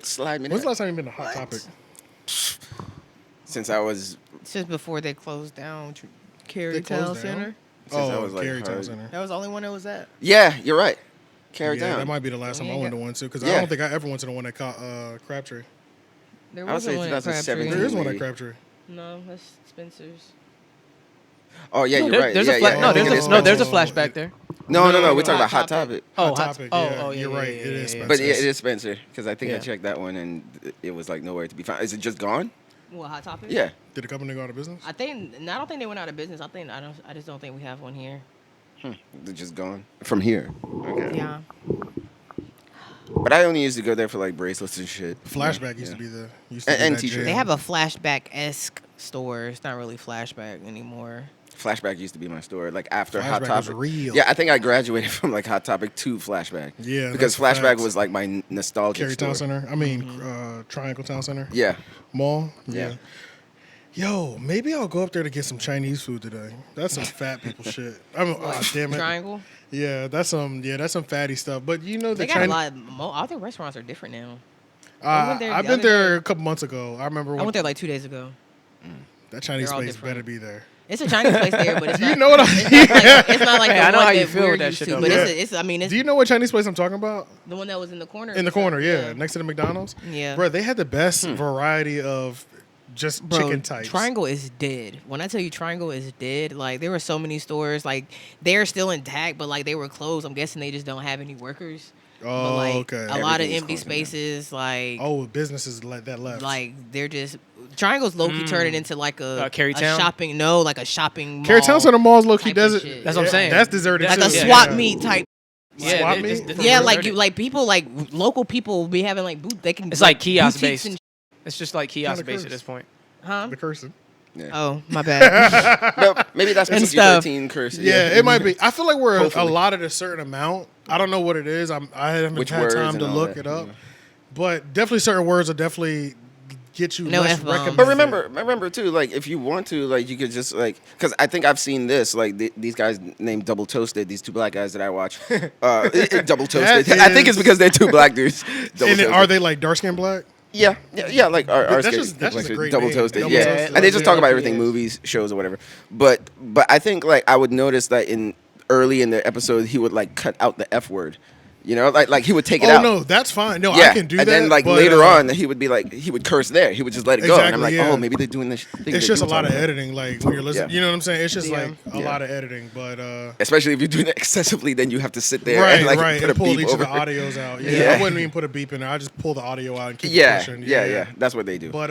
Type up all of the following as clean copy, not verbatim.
Slide me When's that. the last time you been to Hot Topic? Since I was Since before they closed down Carey They closed Town down? Center. I was like Carey Town hard. Center. That was the only one that was at. Yeah, you're right. Carry Yeah, down. that might be the last time I went to one too, because I Yeah. don't think I ever went to the one that caught Crabtree. There I would wasn't say one at 2017. Crabtree. There is one at Maybe. Crabtree. No, that's Spencer's. Oh yeah, you're right. There's yeah, a fla- yeah. no, I think there's it is a, no, there's a Spencer. flashback there. No, we're talking Hot about Hot Topic. Topic. Hot Hot- Topic. oh, Yeah, oh, yeah, you're yeah, right. yeah, It is yeah, yeah. But Spencer's. yeah, it is Spencer because I think I Yeah. checked that one and it was like nowhere to be found. Is it just gone? What, Hot Topic? Yeah. Did the company go out of business? I don't think they went out of business. I just don't think we have one here. They're just gone from here. Okay. Yeah. But I only used to go there for like bracelets and shit. Flashback used to be the used to be And that t-shirts. jam. They have a flashback-esque store. It's not really flashback anymore. Flashback used to be my store. Like after Hot Flashback was Topic. real. Yeah, I think I graduated from like Hot Topic to Flashback. Yeah, Because that's Flashback facts. was like my nostalgic Carey store. Town Center. I mean, Triangle Town Center. Yeah. Mall. Yeah. Yo, maybe I'll go up there to get some Chinese food today. That's some fat people shit. Damn it. Triangle. Yeah, that's some fatty stuff. But you know the They got a Chinese. lot. All their restaurants are different now. I went there I've the been other there day. a couple months ago. I remember I when went there like 2 days ago. that Chinese they're all place different. better be there. It's a Chinese place there, but it's Do not. you know what It's not like Hey, the I know one how you that feel we're with that used shit, to, though. but Yeah. it's Do you know what Chinese place I'm talking about? the one that was in the corner. In the corner, yeah, next to the McDonald's. Yeah. Bro, they had the best variety of just Bro, chicken types. Triangle is dead. When I tell you Triangle is dead, like there were so many stores, like they're still intact, but like they were closed. I'm guessing they just don't have any workers. Oh, but like okay. a lot of Everything's empty closing down. spaces, like Businesses like that left. like they're just Triangle's low key turning into like a Carytown? shopping. No, like a shopping. Carey Town mall Center Malls low key type does of it. shit. That's what I'm saying. That's deserted like too. a Yeah. swap meet type. Yeah, Swap it- meet? it's Yeah, deserted. like people like local people be having like they can. It's like kiosk boutiques based. and It's just like kiosk Kinda based cursed. at this point. huh? The cursing. Yeah. Oh, my bad. No, maybe that's And PG-13 curse. Yeah, it might be. I feel like we're Hopefully. allotted a certain amount. I don't know what it is. I haven't Which had words time and to all look that, it up. yeah. But definitely certain words will definitely get you No less F-bombs. recommended. But remember too, like if you want to, like you could just like, because I think I've seen this, like these guys named Double Toasted, these two black guys that I watch, Double Toasted. That I think is- it's because they're two black dudes. Double And then Toasted. are they like dark skin black? Yeah, like our That's just a great Double name. Toasted, Double yeah. Toasted. And they just talk Yeah. about everything, movies, shows, or whatever. But I think like I would notice that early in the episode he would like cut out the F word. You know, like he would take it Oh out. no, that's fine. No, Yeah, I can do and that. then like but, later on, he would be like he would curse there. He would just let it go, and I'm like, Exactly, yeah. oh, maybe they're doing this. it's just a lot of editing. Like when you're listening, Yeah. you know what I'm saying? It's just Yeah. like a lot of editing. But Especially if you're doing it excessively, then you have to sit there right, and like right, put a and pull beep each over. of the audios out. Yeah, Yeah. I wouldn't even put a beep in there. I just pull the audio out and keep it Yeah, pushing. yeah, that's what they do. But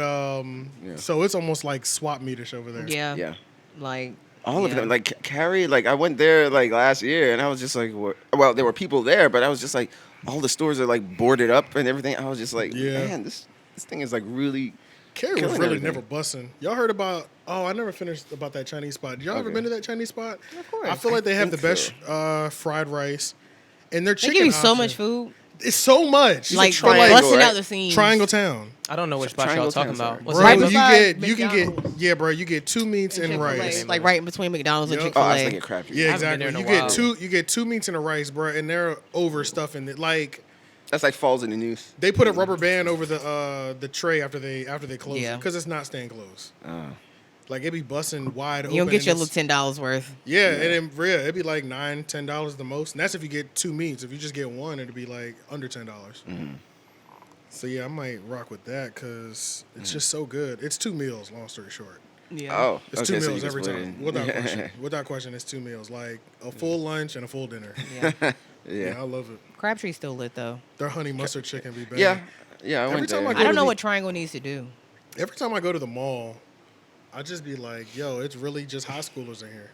so it's almost like swap meetish over there. Yeah. Yeah. Like All of yeah. them, like Carrie, like I went there like last year, and I was just like, well, there were people there, but I was just like, all the stores are like boarded up and everything. I was just like, Yeah. man, this thing is like really. Carrie was killing really everything. never bussing. Y'all heard about? Oh, I never finished about that Chinese spot. Y'all ever Okay. been to that Chinese spot? Of course. I feel like they have the think best fried rice, and their They chicken. give you so option- much food. It's so much. Like For, triangle, busting right? out the scenes. Triangle Town. I don't know which spot Triangle y'all talking Town, sorry. about. What's Bro, the Right name you of beside get McDonald's. bro, you get 2 meats and Chick-fil-A, rice. like right in between McDonald's and Yep. Oh, I was Chick-fil-A. thinking Crabtree. Yeah, I haven't been exactly. there You in a get while. you get 2 meats and a rice, bro, and they're overstuffing it. Like That's like falls in the news. they put a rubber band over the tray after they close Yeah. it because it's not staying closed. Oh. Like it be busting wide open. You don't get and your it's- little $10 worth. Yeah, and then it'd be like $9-10 the most, and that's if you get 2 meats. If you just get one, it'd be like under $10. So yeah, I might rock with that because it's just so good. It's 2 meals. Long story short, Yeah. Oh, it's okay, 2 so you meals can every split time, it. without question. Without question, it's 2 meals, like a full lunch and a full dinner. Yeah. Yeah, Yeah, I love it. Crabtree's still lit though. Their honey mustard chicken be better. yeah. I Every went time there. I go I don't to know the- what Triangle needs to do. Every time I go to the mall, I just be like, "Yo, it's really just high schoolers in here."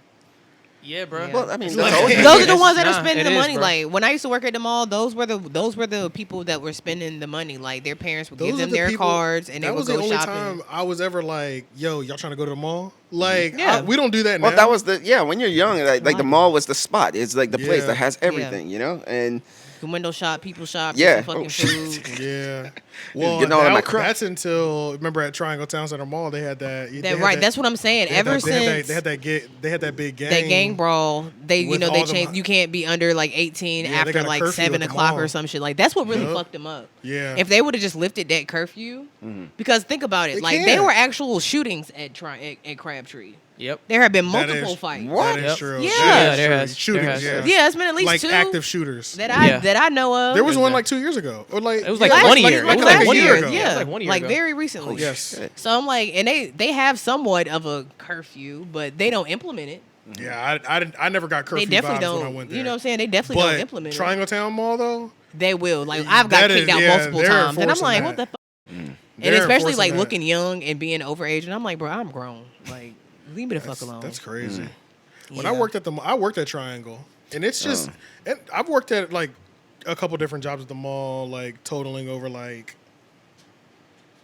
Yeah, bro. Yeah. Well, I mean, Like- that's always Those are the It's- ones that are nah, spending it the is, money. bro. Like when I used to work at the mall, those were the people that were spending the money. Like their parents would give Those are them the their people- cards and they that would was the go only shopping. time I was ever like, "Yo, y'all trying to go to the mall?" Like, Yeah. we don't do that now. Well, that was when you're young, like the mall was the spot. It's like the place Yeah. that has everything, you know. And can window shop, people shop, Yeah. get some fucking food. Yeah. Well, Getting all in my crap. that's until remember at Triangle Town Center Mall they had that. That's what I'm saying. Ever since they had that big gang. that gang brawl, they with they all changed. them- You can't be under like 18 Yeah, they after got a like curfew 7 at the o'clock mall. or some shit. Like that's what really Yup. fucked them up. Yeah. If they would have just lifted that curfew, because think about it, They like can. there were actual shootings at Crabtree. Yep. There have been That multiple is- fights. What? That Yep. is true. Yeah. That Yeah, is there true. has- Shootings. there has. Yeah. Yeah, it's been at least Like 2 active shooters. that Yeah. I know of. There was one that. like 2 years ago, or like It was like Last- 1 year. Like It was last like 1 year, year ago. yeah, It was like 1 year like ago. very recently. Yes. So I'm like, and they have somewhat of a curfew, but they don't implement it. Yeah, I never got curfew They definitely vibes don't. when I went there. You know what I'm saying? They definitely don't But implement it. Triangle Town Mall though, They will. Like I've got That kicked is- out yeah, multiple they're times, and I'm enforcing like, that. what the fuck? And They're especially enforcing like that. looking young and being overage, and I'm like, bro, I'm grown. Like, leave me the fuck alone. That's crazy. When Yeah. I worked at Triangle, and it's just, and I've worked at like a couple different jobs at the mall, like totaling over like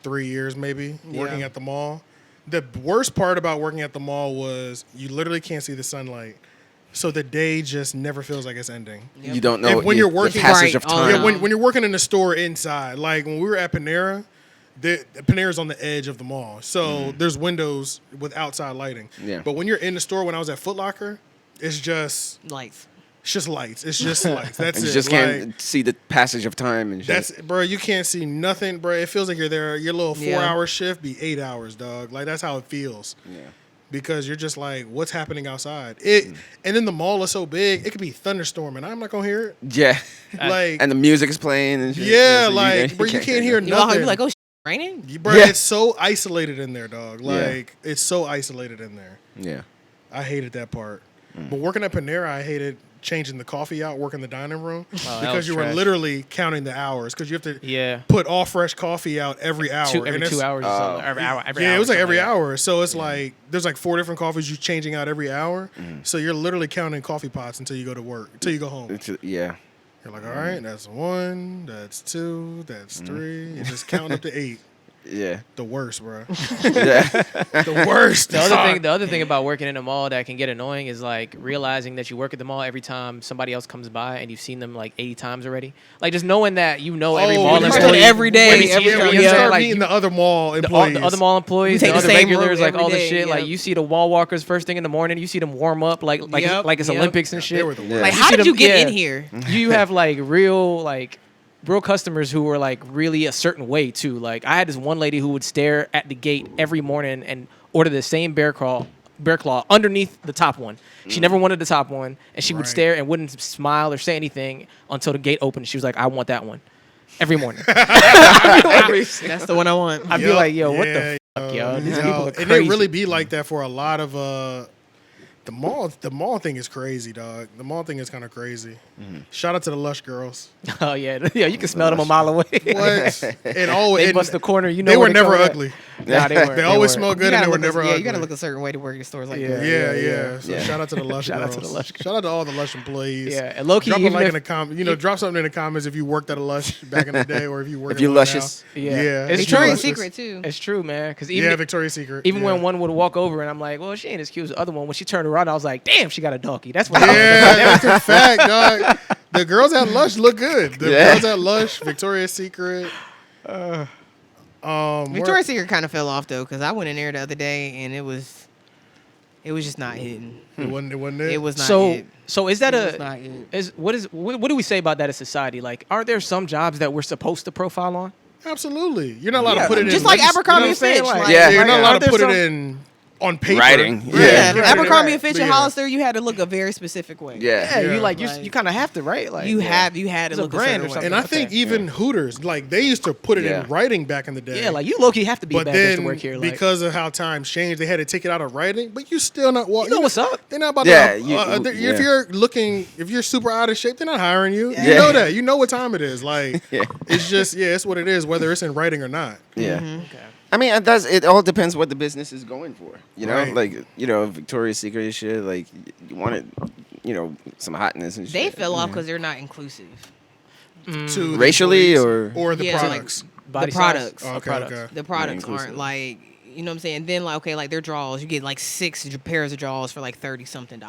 3 years maybe working Yeah. at the mall. The worst part about working at the mall was you literally can't see the sunlight, so the day just never feels like it's ending. Yep. You don't know If when you're working- the passage Right, of all time. Yeah, when you're working in the store inside, like when we were at Panera, Panera's on the edge of the mall, so there's windows with outside lighting. Yeah. But when you're in the store, when I was at Foot Locker, it's just Lights. lights. It's just lights. That's and it. you just Like, can't see the passage of time and shit. that's bro. You can't see nothing, bro. It feels like you're there. Your little 4 Yeah. hour shift be 8 hours, dog. Like that's how it feels. Yeah. Because you're just like, what's happening outside? And then the mall is so big, it could be thunderstorming. I'm not gonna hear it. Yeah. Like, And the music is playing and shit. yeah, so like, bro, you can't hear You walk, nothing. you like, oh, shit, raining. Bro, Yeah. it's so isolated in there, dog. Like, it's so isolated in there. Yeah. I hated that part. But working at Panera, I hated changing the coffee out, working the dining room, that because was you were trash. literally counting the hours, because you have to Yeah. put all fresh coffee out every hour. Every and it's- 2 hours or something. Every hour. yeah, it was like something every that. hour. So it's like there's like 4 different coffees you changing out every hour. So you're literally counting coffee pots until you go to work, until you go home. Yeah. You're like, all right, that's 1, that's 2, that's 3. You're just counting up to 8. Yeah. The worst, bro. Yeah. The worst. The other thing about working in a mall that can get annoying is like realizing that you work at the mall every time somebody else comes by and you've seen them like 80 times already. Like just knowing that you know every mall when you employee start- every day, when you every see- time. when yeah, you start like, meeting the other mall employees. the other mall employees, We the take the other same route regulars, like every all the day, shit. Like yep. you see the wall walkers first thing in the morning. You see them warm up like Yep, it's yep. Olympics and They shit. were the Yeah. worst. Like, You how see did you them- get yeah. in here? You have like real customers who were like really a certain way too. Like I had this one lady who would stare at the gate every morning and order the same bear claw underneath the top one. She never wanted the top one, and she would Right. stare and wouldn't smile or say anything until the gate opened. She was like, "I want that one." Every morning. That's the one I want. I'd be Yup. like, "Yo, what Yeah, the fuck, yo? These Yo, people are and crazy." it really be like that for a lot of the mall. The mall thing is crazy, dog. The mall thing is kind of crazy. Shout out to the Lush girls. Oh yeah, yeah. You can smell them a mile away. What? And always They bust the corner. You know they were when never come at. ugly. Nah, they weren't. They always weren't. smell good, and they were never yeah, ugly. you gotta look a certain way to work in stores like Yeah. that. Yeah. So Yeah. shout out to the Lush Shout out girls. to the Lush girls. Shout out to all the Lush employees. Yeah, and low key, Drop a even like if- in the comment. Drop something in the comments if you worked at a Lush back in the day, or if you work. If you're at one luscious. now. Yeah. Yeah. It's If you're Victoria's luscious. Secret too. It's true, man. Because Yeah, even Victoria's Secret. even yeah. when one would walk over and I'm like, well, she ain't as cute as the other one. When she turned around, I was like, damn, she got a doggy. That's what. Yeah, that's a fact, dog. The girls at Lush look good. The Yeah. girls at Lush, Victoria's Secret. Victoria's Secret kind of fell off though, because I went in there the other day and it was just not hitting. It wasn't it. It was not So it. so is that It was not a it. what do we say about that as society? Like, aren't there some jobs that we're supposed to profile on? Absolutely. You're not allowed Yeah, to put it in. Just like legis- Abercrombie you know and what I'm saying? Fitch. Like- Like, Yeah. You're not allowed Aren't to there put it some- in on paper. Writing. Yeah, Yeah. Yeah, right, Abercrombie right. and Fitch But and yeah. Hollister, you had to look a very specific way. Yeah. Yeah, Yeah. you Like- you kind of have to, right? Like You yeah. had to It's a look brand a or certain way. something. And I Okay. think even Hooters, like they used to put it Yeah. in writing back in the day. Yeah, like you low key have to be but bad just to then work here. Like, because of how times changed, they had to take it out of writing. But you still not walking. you know what's up? They're not about Yeah, to. yeah. If you're super out of shape, they're not hiring you. You Yeah. know that. You know what time it is. Like Yeah. it's just it's what it is, whether it's in writing or not. Yeah. Mm-hmm. Okay. I mean, it all depends what the business is going for. You know, Right. like Victoria's Secret and shit. Like you wanted, some hotness and shit. They fell off because they're not inclusive. To the Racially employees or the Yeah, like, products. Body the size? products. Okay, products. okay. The products inclusive. aren't like You know what I'm saying? Then like okay, like their draws, you get like 6 pairs of draws for like $30-something.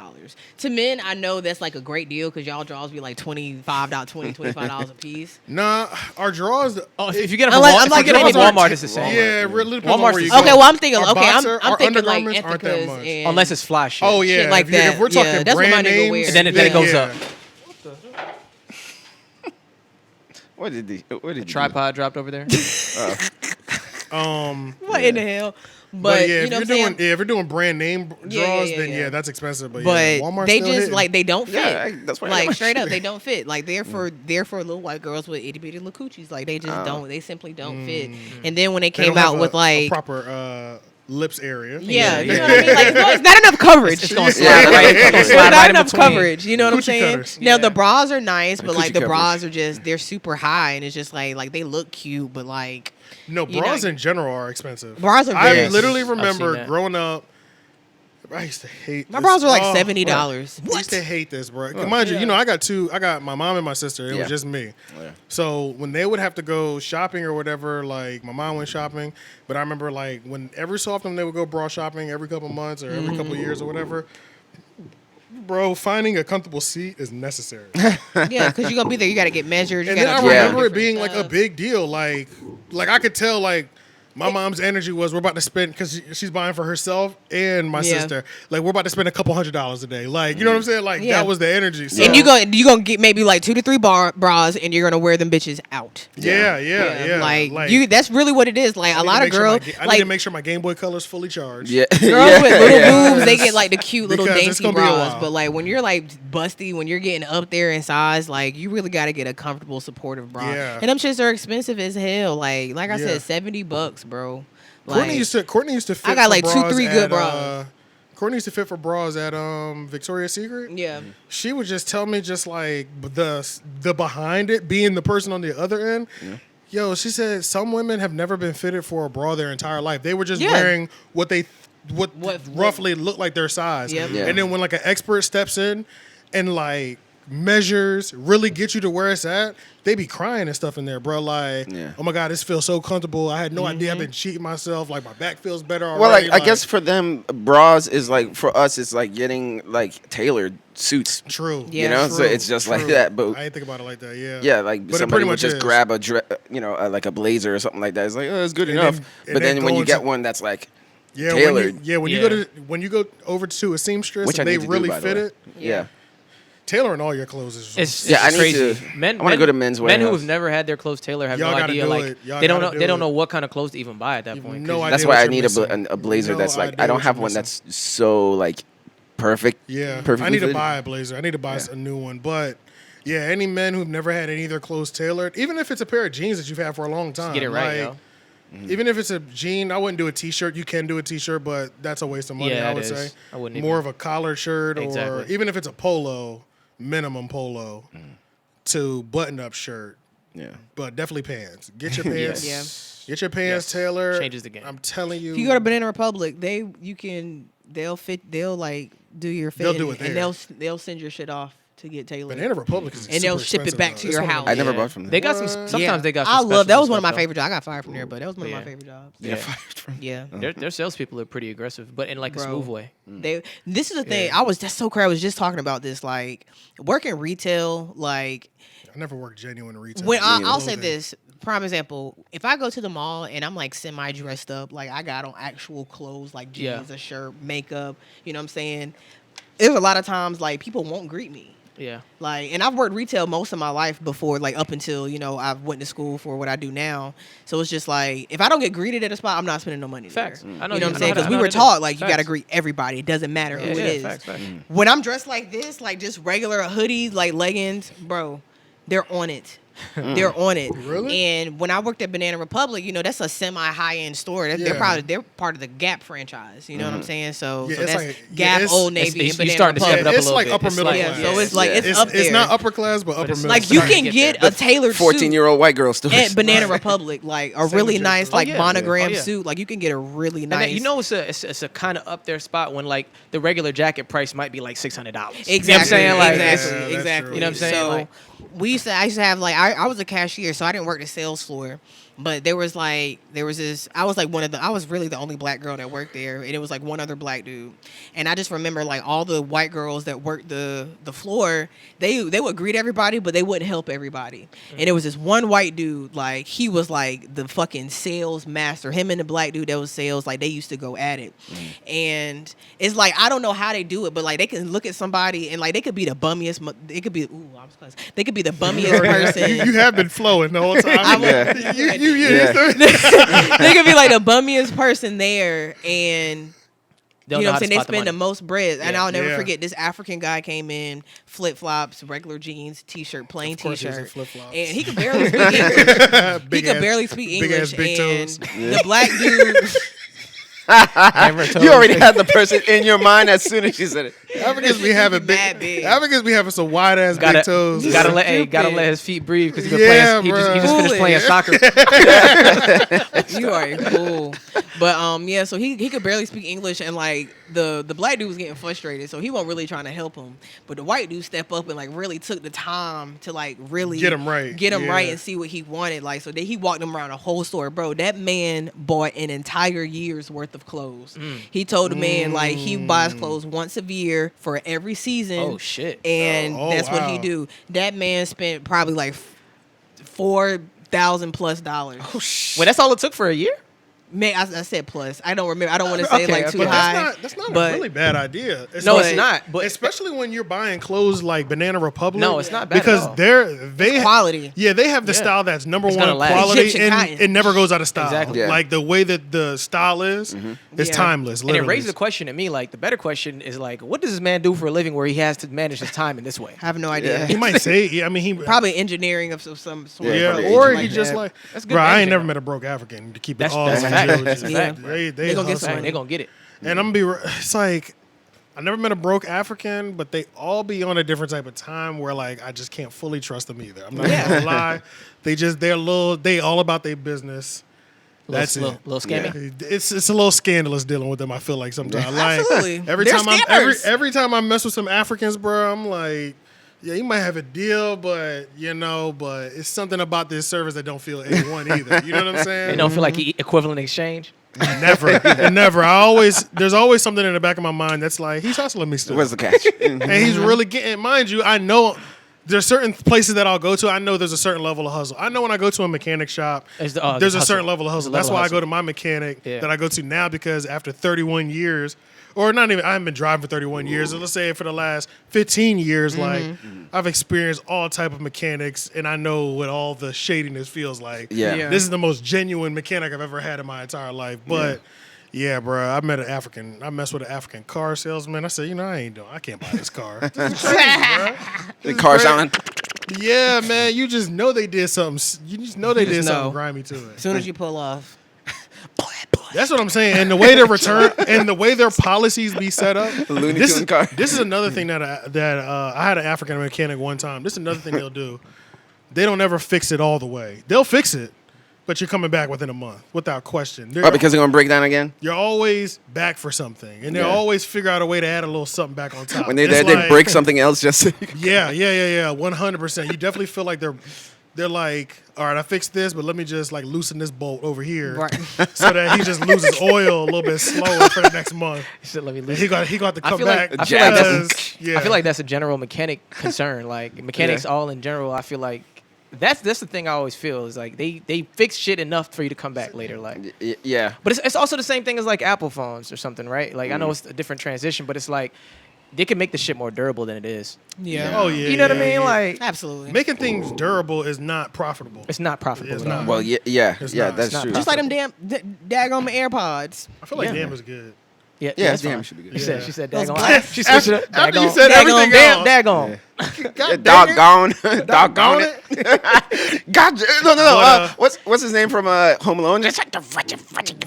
To men, I know that's like a great deal because y'all draws be like $25 a piece. Nah, our draws. Oh, if you get them Unless- from, unless Walmart, you get Walmart, it's the same. Yeah, really depends on Walmart's where you the go. Okay, well I'm thinking Our okay, boxer, I'm our thinking like undergarments aren't that Ethicas much. and Unless it's fly shit. Oh yeah, shit like if that. we're talking Yeah, that's what brand my nigga names, wears. And then it goes up. What did he Tripod dropped over there. what in the hell? But you yeah, if know you're what I'm doing saying? if you're doing brand name draws, then yeah. that's expensive. But But yeah, Walmart they still just hitting. like they don't fit. Yeah, that's why I got like my straight up, shit. they don't fit. Like they're for little white girls with itty bitty little coochies. Like they just don't. They simply don't fit. And then when they They came don't have out with a like proper lips area. yeah, you know what I mean. Like it's not enough coverage. It's gonna slide Yeah, right. like- It's gonna There's slide not right in enough between. coverage. You know what I'm Coochie saying? cutters. Now Yeah. the bras are nice, but coochie like the bras coverage. are just they're super high, and it's just like they look cute, but like No, You bras know- in general are expensive. Bras are I very literally I've seen remember that. growing up. I used to hate my this. bras are like Oh, $70. I used to hate this, bro. Mind you, I got my mom and my sister. It Yeah. was just me. Yeah. So when they would have to go shopping or whatever, like my mom went shopping, but I remember like when every so often they would go bra shopping every couple months or every couple years or whatever. Bro, finding a comfortable seat is necessary. Yeah, because you're gonna be there. You gotta get measured. You And then I gotta try remember it different being like a stuff. big deal. Like I could tell like my mom's energy was we're about to spend because she's buying for herself and my Yeah. sister. Like we're about to spend a couple $100s a day. Like you know what I'm saying? Like Yeah. that was the energy. So, And you gonna get maybe like 2 to 3 bras, and you're gonna wear them bitches out. yeah. Like you, that's really what it is. Like I a need lot to of make sure girls, I need like to make sure my Game Boy Color's fully charged. Yeah. girls Yeah. with little Yeah. boobs, they get like the cute little Because it's dainty gonna be a bras. while. But like when you're like busty, when you're getting up there in size, like you really gotta get a comfortable, supportive bra. Yeah. And them shits are expensive as hell. Like I Yeah. said, $70, bro. Courtney Like, used to fit I got for like 2, bras 3 good at, bras. Courtney used to fit for bras at Victoria's Secret. yeah. She would just tell me just like the behind it being the person on the other end. Yo, she said some women have never been fitted for a bra their entire life. They were just Yeah. wearing what What- roughly looked like their size. Yep. Yeah. And then when like an expert steps in and like measures really get you to where it's at, they be crying and stuff in there, bro. Like, Yeah. oh my God, this feels so comfortable. I had no idea I've Mm-hmm. been cheating myself. Like my back feels better already. Well, like I guess for them, bras is like for us, it's like getting like tailored suits. True. Yeah. You know, so True. it's just like True. that. But I ain't think about it like that. Yeah. yeah, like But it somebody pretty would much just is. grab like a blazer or something like that. It's like, oh, it's good And enough. then- and but then then when go you get into- one that's like Yeah, tailored. when you go over to a seamstress Which I and they need to do, really by the fit way. it, Yeah. tailoring all your clothes is It's Yeah, I need crazy. to- Men, I wanna go to men's Men who warehouse. have never had their clothes tailored have Y'all no gotta idea. do Like it. Y'all they don't gotta know. do They don't it. know what kind of clothes to even buy at that You've point. no 'cause idea That's what why I you're need missing. a blazer No that's like idea I don't what have you're one missing. that's so like perfect. Yeah, perfectly I need to fitted. buy a blazer. I need to buy a new one. But yeah, any men who've never had any of their clothes tailored, even if it's a pair of jeans that you've had for a long time, get it right, like, yo. Even if it's a jean, I wouldn't do a t-shirt. You can do a t-shirt, but that's a waste of money. Yeah, I it would is. say I wouldn't more even- of a collared shirt, or Exactly. even if it's a polo, minimum polo to button-up shirt. Yeah. But definitely pants. Get your pants. Yes. Get your pants Yes. tailored. Changes the game. I'm telling you. If you go to Banana Republic, they'll like do your fit, They'll do it and there. they'll send your shit off to get tailored. Banana Republic is And they'll super ship it back expensive, to though. your It's one of house. the- I never Yeah. bought from them. They got some. What? Sometimes they got. I Some love that specials was one of and my stuff, favorite jobs. I got fired from there, but that was one of my Yeah. favorite jobs. Yeah, Yeah. fired from. Yeah. Their salespeople are pretty aggressive, but in like a Bro. smooth way. This is the thing. Yeah. That's so crazy. I was just talking about this. Like working retail, like I never worked genuine retail. when I'll Clothing. say this prime example, if I go to the mall and I'm like semi dressed up, like I got on actual clothes like jeans, Yeah. a shirt, makeup, you know what I'm saying? There's a lot of times like people won't greet me. Yeah. Like, and I've worked retail most of my life before, like up until, I went to school for what I do now. So it's just like, if I don't get greeted at a spot, I'm not spending no money Facts. there. I know You know you- what I'm I saying? know Because how we to were do taught, it. like, you got to Facts. greet everybody. It doesn't matter Yeah, who it yeah, is. facts. When I'm dressed like this, like just regular hoodies, like leggings, bro, they're on it. They're on it. Really? And when I worked at Banana Republic, that's a semi high end store. They're Yeah. they're part of the Gap franchise. You know what I'm saying? So, Yeah, so it's that's like- yeah, Gap, it's- Old Navy, it's- and you Banana starting to step Republic. it up a It's little like bit. upper It's middle like- Yeah, class. so it's like Yeah. it's up there. It's not upper class, but upper it's middle. Like class. you starting can to get get a tailored 14-year-old white girl still. suit at Banana Republic, like a really Sandwich nice dress. like Oh, yeah. monogram Oh, yeah. suit. Like you can get a really And nice. that, it's a kind of up there spot when like the regular jacket price might be like $600. Exactly. You know what I'm saying? Like, Yeah, exactly. that's Exactly. true. You know what I'm saying? So Like- I used to have like I was a cashier, so I didn't work the sales floor. But there was this. I was like I was really the only black girl that worked there, and it was like one other black dude. And I just remember like all the white girls that worked the floor, they would greet everybody, but they wouldn't help everybody. And there was this one white dude, like he was like the fucking sales master. Him and the black dude that was sales, like they used to go at it. And it's like I don't know how they do it, but like they can look at somebody and like they could be the bummiest. It could be they could be the bummiest person. You have been flowing the whole time. They could be like the bummiest person there, and you know what I'm saying? They spend the most bread. And I'll never forget this African guy came in, flip flops, regular jeans, t-shirt, plain t-shirt, and he could barely speak English. He could barely speak English, and the black dude. You already had the person in your mind as soon as you said it. Africans be having big. Africans be having some wide ass big toes. Gotta let his feet breathe because he just finished playing soccer. You are cool. But so he could barely speak English, and like the black dude was getting frustrated, so he wasn't really trying to help him. But the white dude stepped up and like really took the time to like really get him right, and see what he wanted. Like so, then he walked him around a whole store, bro. That man bought an entire year's worth of clothes. He told the man like he buys clothes once a year for every season. Oh shit! And that's what he do. That man spent probably like $4,000+ Oh shit! Wait, that's all it took for a year? Man, I said plus. I don't remember. I don't want to say too but high. That's not a really bad idea. No, it's not. But especially when you're buying clothes like Banana Republic. No, it's not bad because at all. they quality. Yeah, they have the style that's number one last. quality, Egyptian and cotton. it never goes out of style. Exactly. Yeah. Like the way that the style is, it's timeless. And Literally. it raises the question to me, like the better question is like, what does this man do for a living where he has to manage his time in this way? I have no idea. He might say, I mean, he Probably engineering of some sort. yeah, probably or agent he like just that. like, That's good bro, I ain't managing. never met a broke African to keep it all. That's a fact. That's a fact. They gonna get hustle. They're gonna get it. And I'm gonna be. It's like I never met a broke African, but they all be on a different type of time where like I just can't fully trust them either. I'm not gonna lie. They all about their business. That's it. Little scammy. Yeah. It's a little scandalous dealing with them. I feel like sometimes. Like Absolutely. every They're time scammers. every time I mess with some Africans, bro, I'm like, yeah, you might have a deal, but but it's something about this service that don't feel A1 either. You know what I'm saying? They don't feel like equivalent exchange. Never. There's always something in the back of my mind that's like, he's hustling me still. Where's the catch? And he's really getting, mind you, I know there's certain places that I'll go to. I know there's a certain level of hustle. I know when I go to a mechanic shop, there's a certain level of hustle. That's why I go to my mechanic that I go to now, because after 31 years, or not even, I haven't been driving for 31 years. So let's say for the last 15 years, like I've experienced all type of mechanics, and I know what all the shadiness feels like. Yeah. This is the most genuine mechanic I've ever had in my entire life. But yeah, bro, I messed with an African car salesman. I said, I can't buy this car. This is crazy, bro. The car sound. Yeah, man, you just know they did something. You just know they did something grimy to it. As soon as you pull off. That's what I'm saying. And the way their return and the way their policies be set up. Looney Tune car. This is another thing that I had an African mechanic one time. This is another thing they'll do. They don't ever fix it all the way. They'll fix it, but you're coming back within a month without question. Oh, because they're gonna break down again. You're always back for something, and they'll always figure out a way to add a little something back on top. When they break something else just. Yeah, 100%. You definitely feel like they're like, all right, I fixed this, but let me just like loosen this bolt over here, Right. so that he just loses oil a little bit slower for the next month. He said, "Let me And lose." he got to come back. I feel like I I feel like that's a general mechanic concern. Like mechanics, all in general, I feel like that's the thing I always feel is like they fix shit enough for you to come back later. Like, Yeah. but it's also the same thing as like Apple phones or something, right? Like I know it's a different transition, but it's like they can make the shit more durable than it is. Yeah. Oh yeah, You know what I mean? yeah. Like Absolutely. Making things durable is not profitable. it's not profitable. It's at all. not. Well, yeah, It's yeah, not. that's It's not true. Just like them daggone AirPods. I feel like Yeah. damn is good. Yeah, Yeah, that's damn, fine. should be She good. said, she said, Those daggone. black- She switched it up. After you Daggone. said everything Damn, else. daggone. God dang it. Doggone it. God, no. But, What's his name from Home Alone? Just like the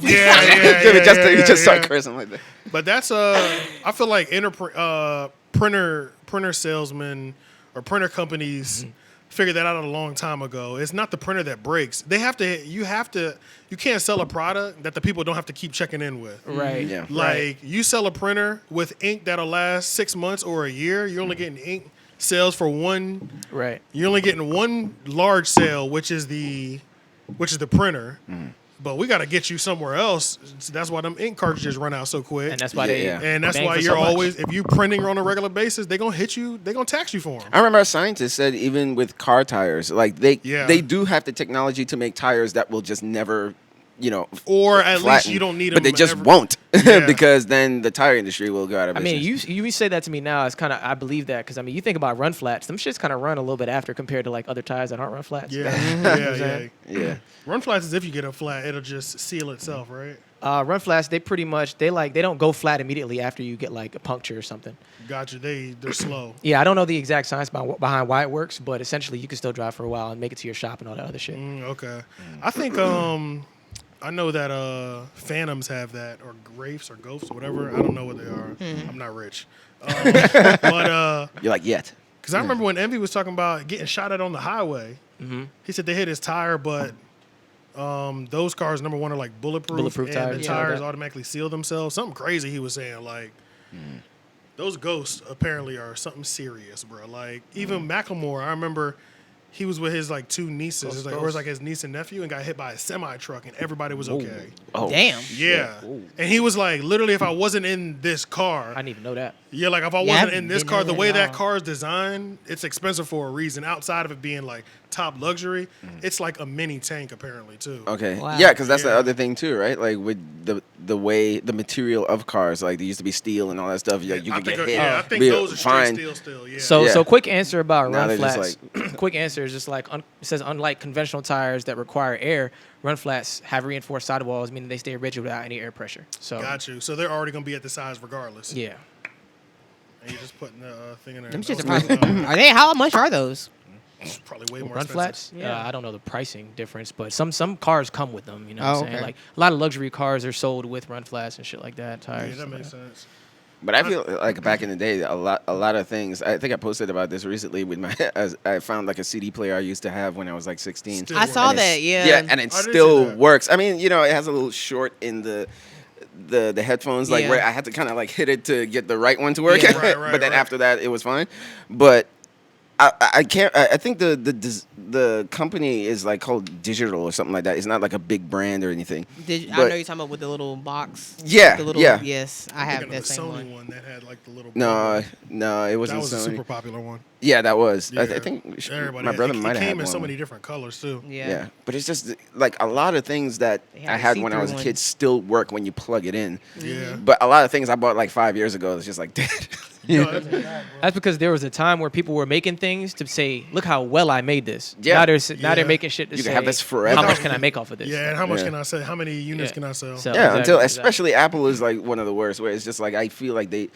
Yeah. just start cursing like that. But that's I feel like printer salesmen or printer companies figured that out a long time ago. It's not the printer that breaks. You can't sell a product that the people don't have to keep checking in with. Right. Yeah. Like you sell a printer with ink that'll last 6 months or a year, you're only getting ink sales for one. Right. You're only getting one large sale, which is the which is the printer. But we got to get you somewhere else. So that's why them ink cartridges run out so quick. And that's why And that's bang why for you're so much. always, if you printing on a regular basis, they're gonna hit you. They're gonna tax you for them. I remember a scientist said even with car tires, like they do have the technology to make tires that will just never, Or at least flatten, you don't need them. but they just ever. won't Yeah. because then the tire industry will go out of I business. mean, you say that to me now. It's kind of I believe that because I mean, you think about run flats. Them shits kind of run a little bit after compared to like other tires that aren't run flats. Yeah, saying? Yeah. Run flats is if you get a flat, it'll just seal itself, right? Run flats, they pretty much they don't go flat immediately after you get like a puncture or something. Gotcha. They're slow. Yeah, I don't know the exact science behind why it works, but essentially you can still drive for a while and make it to your shop and all that other shit. Okay. I think I know that Phantoms have that, or Wraiths or Ghosts or whatever. I don't know what they are. I'm not rich. But You're like, yet. because I remember when Envy was talking about getting shot at on the highway. He said they hit his tire, but those cars, number one, are like bulletproof and tires, the yeah, tires that. automatically seal themselves. Something crazy he was saying. Like those Ghosts apparently are something serious, bro. Like even Macklemore, I remember. He was with his like two nieces, or it was like his niece and nephew, and got hit by a semi truck, and everybody was okay. Oh, Damn. Yeah, and he was like, literally, if I wasn't in this car, I didn't even know that. yeah, like if I Yeah, wasn't I in this didn't car, know the that way at that all. car is designed, it's expensive for a reason. Outside of it being like top luxury, it's like a mini tank apparently too. Okay. Wow. Yeah, because that's the Yeah. other thing too, right? Like with the way the material of cars, like they used to be steel and all that stuff. Like you I could think, get hit. I think be those are straight fine. steel still. Yeah. So Yeah. so quick answer about Now run they're just flats. Quick answer is just like it says unlike conventional tires that require air, run flats have reinforced sidewalls, meaning they stay rigid without any air pressure. So got you. So they're already gonna be at the size regardless. yeah. And you're just putting the thing in there. Them That shits was are probably, are they? How much are those? probably way more Run expensive. flats? Yeah. I don't know the pricing difference, but some cars come with them. You know what Oh, I'm saying? okay. Like a lot of luxury cars are sold with run flats and shit like that. Tires. Yeah, that stuff makes like sense. But I feel like back in the day, a lot of things. I think I posted about this recently with my. As I found like a CD player I used to have when I was like 16. Still I saw works. that. Yeah. Yeah, and it I did see still that. works. I mean, it has a little short in the headphones, like Yeah. where I had to kind of like hit it to get the right one to work. Yeah. Right, but then right. after that, it was fine. But I can't. I think the company is like called Digital or something like that. It's not like a big brand or anything. I But- know you're talking about with the little box. Yeah, The little, yeah. Yes, I I'm have thinking of that the same Sony one. that had like the little. No, it that wasn't was a Sony. super popular one. Yeah, that was. Yeah. I think Everybody my had- brother it, might it have had came in so one. many different colors too. Yeah. Yeah, but it's just like a lot of things that They had I the had when I was a see-through kid ones. still work when you plug it in. Yeah. But a lot of things I bought like 5 years ago, it's just like dead. No, that's bad, bro. That's because there was a time where people were making things to say, "Look how well I made this." Yeah. Now Yeah. they're making shit to You say, can have this forever. "How much can I make off of this?" Yeah, and how much Yeah. can I sell? How many units Yeah. can I sell? So- Yeah, Exactly, until exactly. especially Apple is like one of the worst. Where it's just like I feel like they.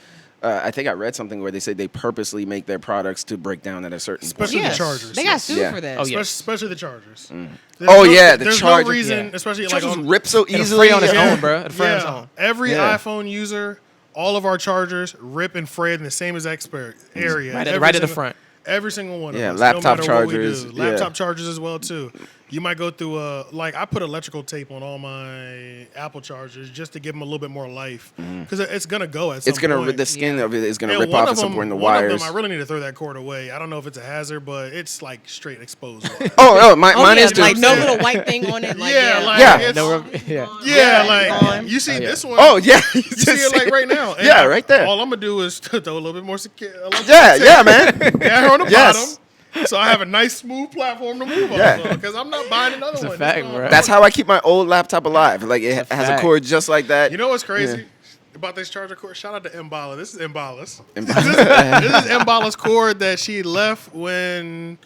I think I read something where they say they purposely make their products to break down at a certain point. Especially Yeah. the chargers. They got sued Yeah. for that. Oh, yeah. Especially the chargers. Oh There's yeah, the there's charger. no reason, Yeah. especially like Chargers on, rip so It'll easily. fray on its Yeah. own, bro. It'll fray on its own. Every Yeah. iPhone user, all of our chargers rip and fray in the same exact area. Right Every at the single- front. Every single one Yeah, of us. laptop no matter what we chargers, do. yeah. Laptop chargers as well too. You might go through I put electrical tape on all my Apple chargers just to give them a little bit more life because it's gonna go at some It's gonna point. the skin of it is gonna And rip one off of at some them- point in the one of wires. them, I really need to throw that cord away. I don't know if it's a hazard, but it's like straight exposed wire. Oh, Oh, mine yeah, is too. like no Yeah. little white thing on it. Like, Yeah, like Yeah. it's, No, yeah. yeah, Gone. like you see Oh, yeah. this one. Oh yeah, You see it like right now. And Yeah, right there. All I'm gonna do is throw a little bit more secure. Yeah, man. Yeah, on the Yes. bottom. So I have a nice smooth platform to move Yeah. on because I'm not buying another one. a fact, It's not- bro. That's how I keep my old laptop alive. Like it That's a has a fact. cord just like that. You know what's crazy about this charger cord? Shout out to Mbala. This is Mbala's. And- This is Mbala's cord that she left when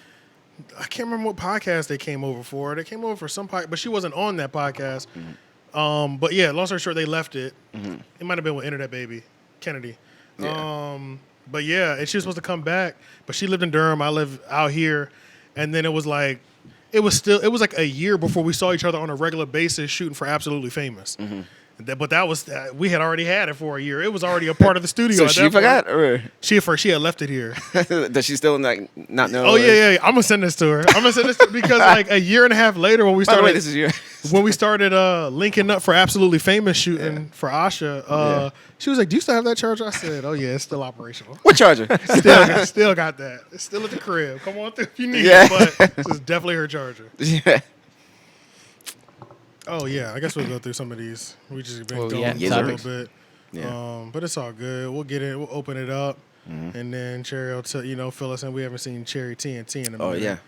I can't remember what podcast they came over for. They came over for some podcast, but she wasn't on that podcast. But yeah, long story short, they left it. It might have been with Internet Baby Kennedy. Yeah. But yeah, and she was supposed to come back, but she lived in Durham. I live out here, and then it was like like a year before we saw each other on a regular basis shooting for Absolutely Famous. But that was we had already had it for a year. It was already a part of the studio. so at she that point. forgot, or She had left it here. does she still not know? Oh yeah. I'm gonna send this to her. Because like a year and a half later when we By the started way, this is your. linking up for Absolutely Famous shooting for Asha, she was like, "Do you still have that charger?" I said, "Oh yeah, it's still operational. What charger? Still got that. It's still at the crib. Come on through if you need Yeah. it." But this is definitely her charger. Yeah. Oh yeah, I guess we'll go through some of these. We just been going yeah, a little topics. bit. Yeah. But it's all good. We'll get it. We'll open it up, and then Cherry will fill us in. We haven't seen Cherry TNT in a minute. Oh yeah.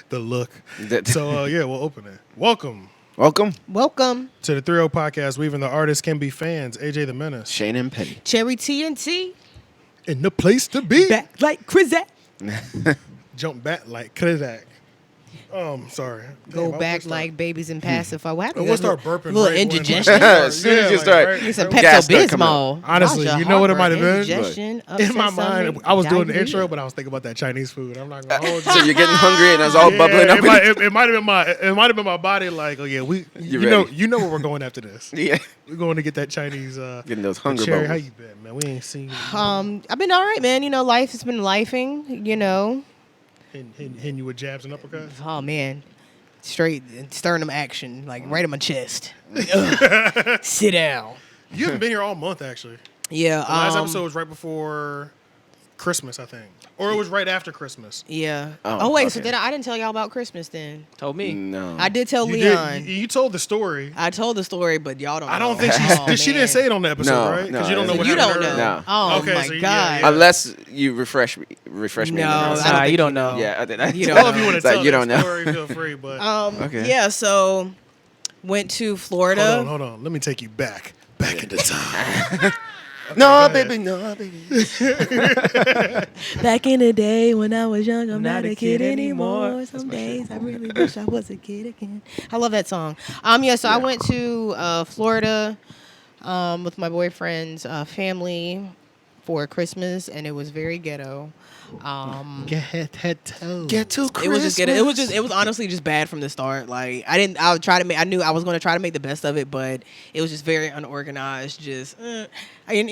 The look. That- So yeah, we'll open it. Welcome Welcome, Welcome, to the 3-0 podcast. We even the artists can be fans. AJ the Menace Shane and Petty. Cherry TNT. in the place to be. Back like Krizak. Jump back like Krizak. Sorry. Go Damn, back like babies in pacifier. What happened? We'll start burping. Little right when- indigestion. As soon as you start- right- Get some right- Gas start coming Pepto-Bismol. Honestly, Cause your you know what it heartburn, might have been? indigestion, in upset my mind, stomach, I was doing the diarrhea. intro, but I was thinking about that Chinese food. I'm not gonna hold you. So you're getting hungry and it's all bubbling up. It might have been my body. Like, oh yeah, you know where we're going after this. Yeah. We're going to get that Chinese. Getting those hunger Cherry, how bubbles. you been, man? We ain't seen you. I've been all right, man. You know, life has been lifing. You know, Hitting you with jabs and uppercuts. oh man, straight sternum action, like right in my chest. Sit down. You haven't been here all month, actually. Yeah. The last episode was right before Christmas, I think, or it was right after Christmas. Yeah. Oh, Oh, wait. So okay. I didn't tell y'all about Christmas then. Told me. No. I did tell You Leon. did. You told the story. I told the story, but y'all don't. I don't know. think Oh, she man. didn't say it on the episode, No, right? no, Because you don't know so what You happened don't to her. know. No. Oh Okay, my so god. yeah. Unless you refresh me. No, memory. I don't you think don't know. Yeah, I did. You Well, don't if you want to It's like, tell you that don't know. story, feel free. But Okay. Yeah. So went to Florida. hold on. Let me take you back into time. No, go ahead. baby, no, baby. Back in the day when I was young, I'm not a kid anymore. Some days I really wish I was a kid again. I love that song. Yeah, so I went to Florida with my boyfriend's family for Christmas, and it was very ghetto. Get to It was just ghetto. It was honestly just bad from the start. Like I knew I was going to try to make the best of it, but it was just very unorganized. Just you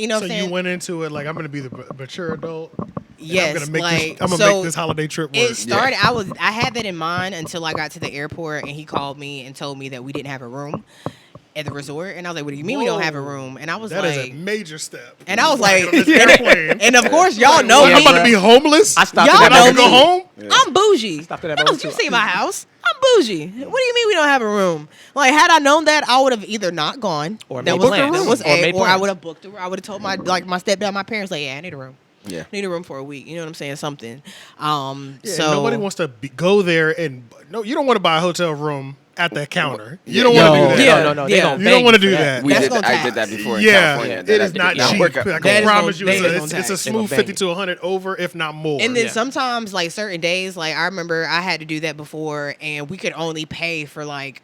know what So I'm saying? you went into it like I'm going to be the mature adult. Yes, I'm gonna make like this. I'm gonna make this holiday trip work. It started. I had that in mind until I got to the airport and he called me and told me that we didn't have a room at the resort, and I was like, "What do you mean we don't have a room?" And I was That like, is a major step. and I was like, On this airplane. and of course y'all know I'm me. about to be homeless. I stopped Y'all at and I know can that go me. home. I'm bougie. Stopped at that No, moment, you too. see my house. I'm bougie. What do you mean we don't have a room? Like, had I known that, I would have either not gone, Or that made was, plans. that was Or A, made or I plans. would have booked. I would have told my stepdad, my parents, like, yeah, I need a room. Yeah. I need a room for a week. You know what I'm saying? Something. Yeah, So nobody wants to go there and no. You don't want to buy a hotel room at the counter. You Yeah, don't yeah. want to do that. Yeah. No. They Yeah. don't You beg don't want to for do that. We That's did. gonna I tax. did that before in Yeah, California. it That is did not not work cheap. out. I That can is promise gonna- you, that is it's gonna a tax. They gonna smooth bang 50 you. to 100 over, if not more. And then Yeah. sometimes, like certain days, like I remember I had to do that before, and we could only pay for like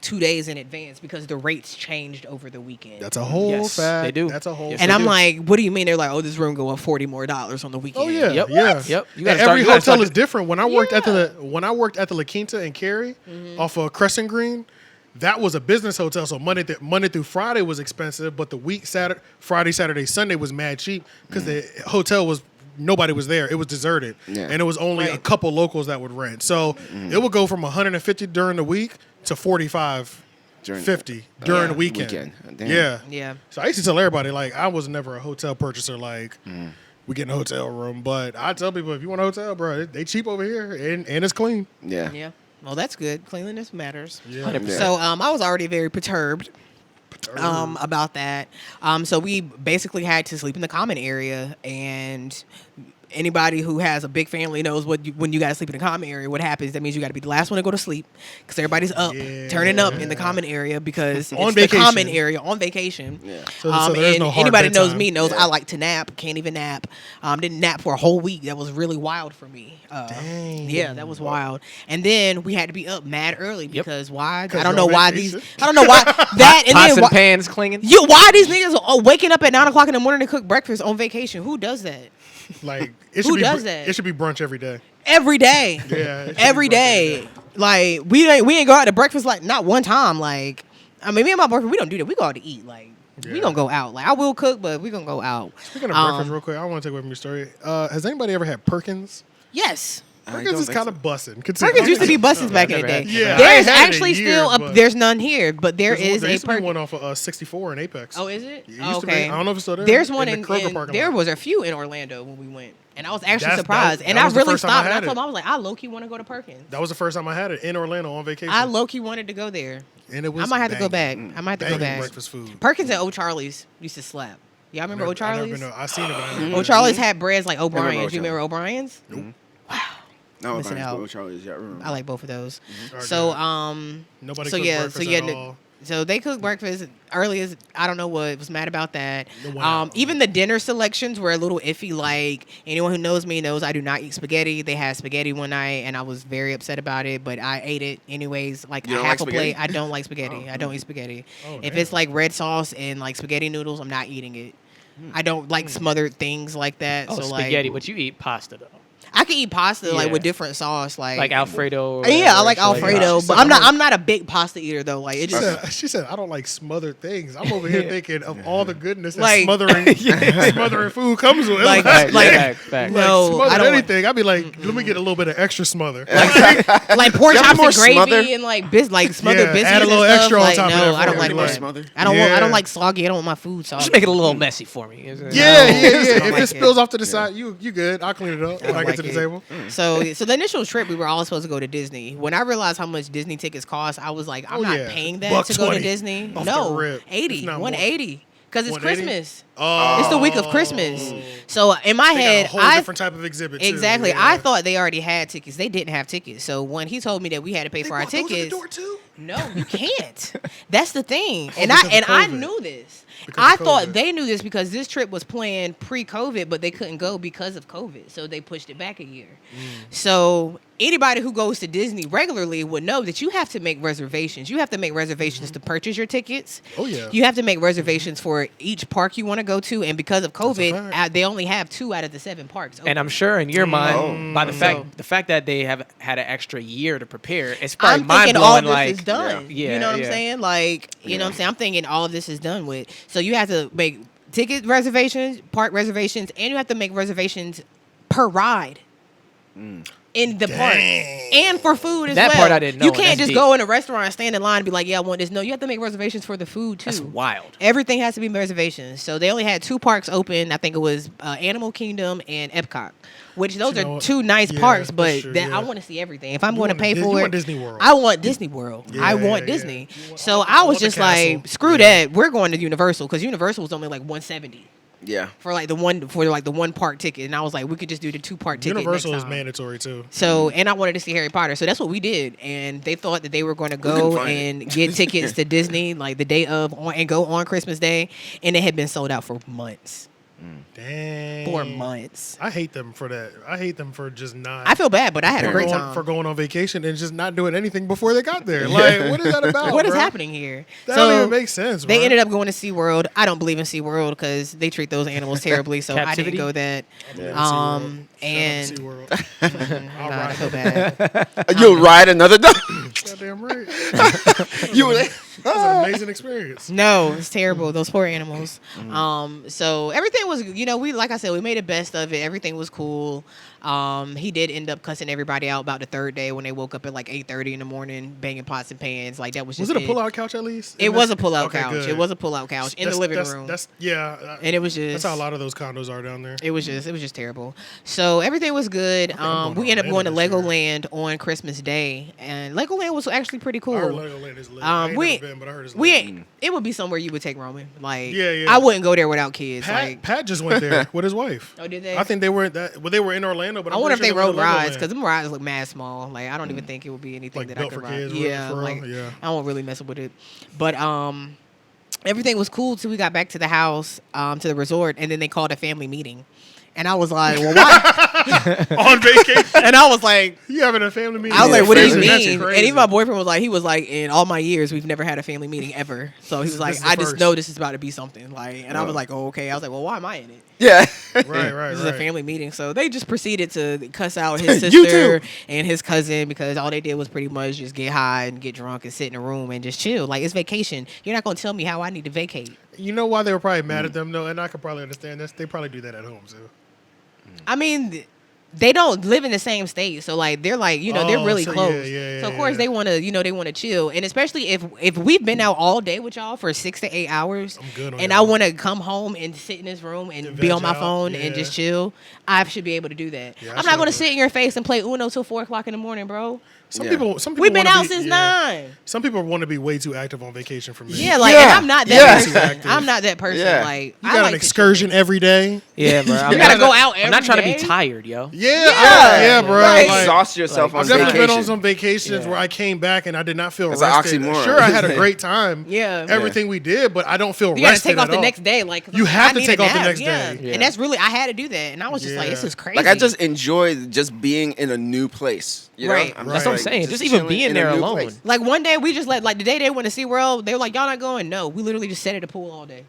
2 days in advance because the rates changed over the weekend. That's a whole Yes, fact. they do. That's a whole. Yes, and they I'm do. like, what do you mean? They're like, oh, this room go up $40 more on the weekend. Oh yeah, Yep. yeah. Yep. You And gotta start- every you gotta hotel start is different. When I worked at Yeah. the La Quinta in Cary, off of Crescent Green, that was a business hotel. So Monday through Friday was expensive, but the week Friday, Saturday, Sunday was mad cheap because the hotel was nobody was there. It was deserted, Yeah. and it was only a couple locals that would rent. So it would go from 150 during the week to 45. During- 50 during Yeah. the weekend. Damn. Yeah. Yeah. So I used to tell everybody, like, I was never a hotel purchaser, like, we get a hotel room. But I tell people, if you want a hotel, bro, they cheap over here and it's clean. Yeah. Yeah. Well, that's good. Cleanliness matters. Yeah. 100%. So I was already very perturbed about that. So we basically had to sleep in the common area, and anybody who has a big family knows when you got to sleep in a common area, what happens. That means you got to be the last one to go to sleep because everybody's up, turning up in the common area because On it's vacation. the common area on vacation. Yeah. So there's and no hard anybody knows bedtime. me knows Yeah. I like to nap. Can't even nap. Didn't nap for a whole week. That was really wild for me. Dang. Yeah, that was wild. And then we had to be up mad early because why? I 'Cause don't you're know on why vacation. these. I don't know why that. And Pots then and why, pans clinging. why these niggas are waking up at 9 o'clock in the morning to cook breakfast on vacation? Who does that? Like, it Who should be, does that? It should be brunch every day. Every day. Yeah. it should be Every brunch day. Like we ain't go out to breakfast like not one time. Like I mean, me and my boyfriend, we don't do that. We go out to eat. Like we Yeah. gonna go out. Like I will cook, but we gonna go out. Speaking of breakfast, real quick, I want to take away from your story. Has anybody ever had Perkins? Yes. Perkins is kind of busting. Perkins used to be buses back in the day. Yeah, There's I ain't had it in actually years, still but there's none here, but there is there a used to be Perkins. one off of 64 in Apex. Oh, is it? It used to be. Okay. I don't know if it's still there. There's one the in Kroger parking there lot. was a few in Orlando when we went, and I was actually That's- surprised. that- And that I was the really first time I stopped. And I had told him it. I was like, I low key want to go to Perkins. That was the first time I had it in Orlando on vacation. I low key wanted to go there. and it was I might have to go back. banging. I might have to go Banging back. breakfast food. Perkins and O'Charlie's used to slap. Y'all remember I O'Charlie's? I seen it, but I never. O'Charlie's had breads like remember O'Brien's. You remember O'Brien's? No, Missing out. Charlie's. Yeah, I remember. I like both of those. Alright, So Nobody so cooked yeah, breakfast so yeah, at all. so they cooked breakfast early as I don't know what was mad about that. Wow. Even the dinner selections were a little iffy. Like anyone who knows me knows I do not eat spaghetti. They had spaghetti one night and I was very upset about it, but I ate it anyways. Like You a don't half like a plate. spaghetti? I don't like spaghetti. I don't eat spaghetti. Oh, If damn. it's like red sauce and like spaghetti noodles, I'm not eating it. I don't like smothered things like that. Oh, so spaghetti, like but you eat pasta though, I can eat pasta like Yeah. with different sauce, like Alfredo. Or yeah, I whatever, like shit like that. Alfredo, She but said I'm not a big pasta eater though. Like it just She said, I don't like smothered things. I'm over here thinking of all the goodness that Like- smothering food comes with. Like- Like, Fact. No, smothered I don't anything. I'd be like, let me get a little bit of extra smother. like pork You have chops more and gravy smother? and like like smothered Yeah, biscuits add a little and stuff. extra on Like, top of no, that I don't for like me, more like- smother? I don't want. I don't Yeah. like soggy. I don't want my food soggy. Just make it a little messy for me. Yeah. don't If like it spills it. off to the side, you good. I'll clean it up when I don't get to like the it. table. So the initial trip, we were all supposed to go to Disney. When I realized how much Disney tickets cost, I was like, I'm Oh, not yeah. paying that to go to $120 Disney. off the No, rip. 80, If not more. 180, because it's 180? Christmas. Oh, It's the week of Christmas. So in my They head, got a whole different type of exhibit. Too. exactly. Yeah. I thought they already had tickets. They didn't have tickets. So when he told me that we had to pay They for our brought those at the tickets, door too? no, you can't. That's the thing. And because of I COVID. knew this. Because I of thought COVID. they knew this because this trip was planned pre-COVID, but they couldn't go because of COVID. So they pushed it back a year. So anybody who goes to Disney regularly would know that you have to make reservations. You have to make reservations to purchase your tickets. Oh, yeah. You have to make reservations for each park you want to go to. And because of COVID, fact. they only have 2 out of the 7 parks. And I'm open. sure in your mind, Oh. by the So- fact that they have had an extra year to prepare, it's I'm probably mind thinking all blowing. this Like, is done. Yeah, You know what I'm yeah. saying? Like, you know what I'm saying? I'm thinking all of this is done with. So you have to make ticket reservations, park reservations, and you have to make reservations per ride in the park. And for food as That well. part I didn't know, You and can't that's just deep. go in a restaurant and stand in line and be like, yeah, I want this. No, you have to make reservations for the food too. That's wild. Everything has to be reservations. So they only had 2 parks open. I think it was Animal Kingdom and Epcot, which those You know are what? 2 nice Yeah, parks, for but sure, that, I yeah. want to see everything. If I'm You going to want pay Dis- for you it, want Disney World. I want Disney World. I Yeah, want yeah. Disney. You want- So I I was want the just castle. like, screw Yeah. that. We're going to Universal because Universal was only like $170 Yeah. for like the one park ticket, and I was like, we could just do the 2-part ticket. Universal next is time. mandatory too. So, and I wanted to see Harry Potter, so that's what we did. And they thought that they were going to couldn't go find it. and get tickets to Disney like the day of and go on Christmas Day, and it had been sold out for months. Dang. 4 months. I hate them for that. I hate them for just not. I feel bad, but I had a for great going, time. for going on vacation and just not doing anything before they got there. Like, what is that about? What is bro? happening here? That So, don't even make sense. They bro. ended up going to SeaWorld. I don't believe in SeaWorld because they treat those animals terribly, so I Captivity? didn't go that. And And I'll God, I ride feel it. bad. You'll ride another dog. Goddamn right. That's You were an amazing experience. No, it's terrible. Those poor animals. Mm. So everything was, we like I said, we made the best of it. Everything was cool. He did end up cussing everybody out about the 3rd day when they woke up at like 8:30 in the morning, banging pots and pans. Like that was just Was it a pull-out couch at least? It was a pull-out Okay, couch. good. It was a pull-out couch in the living room. That's yeah. And it was just That's how a lot of those condos are down there. It was just terrible. So everything was good. I'm going We ended up going to Orlando this Legoland on Christmas Day, and Legoland was actually pretty cool. I heard Legoland is lit. I ain't we never been, but I heard it's we lit. ain't. It would be somewhere you would take Roman. Like, Yeah. I wouldn't go there without kids. Pat, like, Pat just went there with his wife. oh, did they? I think they were they were in Orlando, but I I'm wonder if pretty they sure rode went to rides Legoland. because them rides look mad small. Like, I don't even think it would be anything Like that I built could for ride. kids, really, Yeah, for real? like Yeah. I won't really mess with it. But everything was cool till we got back to the house, to the resort, and then they called a family meeting. And I was like, well, why? On vacation, And I was like, you having a family meeting? I was like, what do you That's mean? crazy. And even my boyfriend was like, in all my years, we've never had a family meeting ever. So he was This like, is the I just first. know this is about to be something. Like, and I was like, oh, okay. I was like, well, why am I in it? Yeah. Right. This is a family meeting. So they just proceeded to cuss out his You sister too. and his cousin because all they did was pretty much just get high and get drunk and sit in a room and just chill. Like, it's vacation. You're not going to tell me how I need to vacate. You know why they were probably mad at them though, and I could probably understand this. They probably do that at home too. I mean, they don't live in the same state, so like they're like they're really so close. yeah, So of course they want to they want to chill, and especially if we've been out all day with y'all for 6 to 8 hours, I'm good on and y'all. I want to come home and sit in this room and be veg on my out, phone and just chill, I should be able to do that. Yeah, I I'm should not going to do sit in your face and play Uno till 4 o'clock in the morning, bro. Some Yeah. people We've been wanna out be- since yeah. 9. Some people want to be way too active on vacation for me. Yeah, like Yeah. and I'm not that Yeah. person. I'm not that person. Yeah. Like You I got like an to excursion every day. Yeah, bro. You gotta go out I'm not every trying to day? be tired, yo. Yeah, bro. Right. Like, Exhaust yourself Like, on I've definitely vacation. been on some vacations Yeah. where I came back and I did not feel It's an rested. oxymoron. Sure, I had a great time. Yeah. Everything we did, but I don't feel You gotta rested take off at the all. next day. Like You have I to need take a off the nap, next yeah. day. Yeah. And that's really I had to do that, and I was just like, Yeah. this is crazy. Like I just enjoy just being in a new place. You know? Right. I'm That's just, what I'm like, saying. Just even chilling being in a there new alone. place. like one day we just like the day they went to SeaWorld, they were like, y'all not going? No, we literally just sat at the pool all day.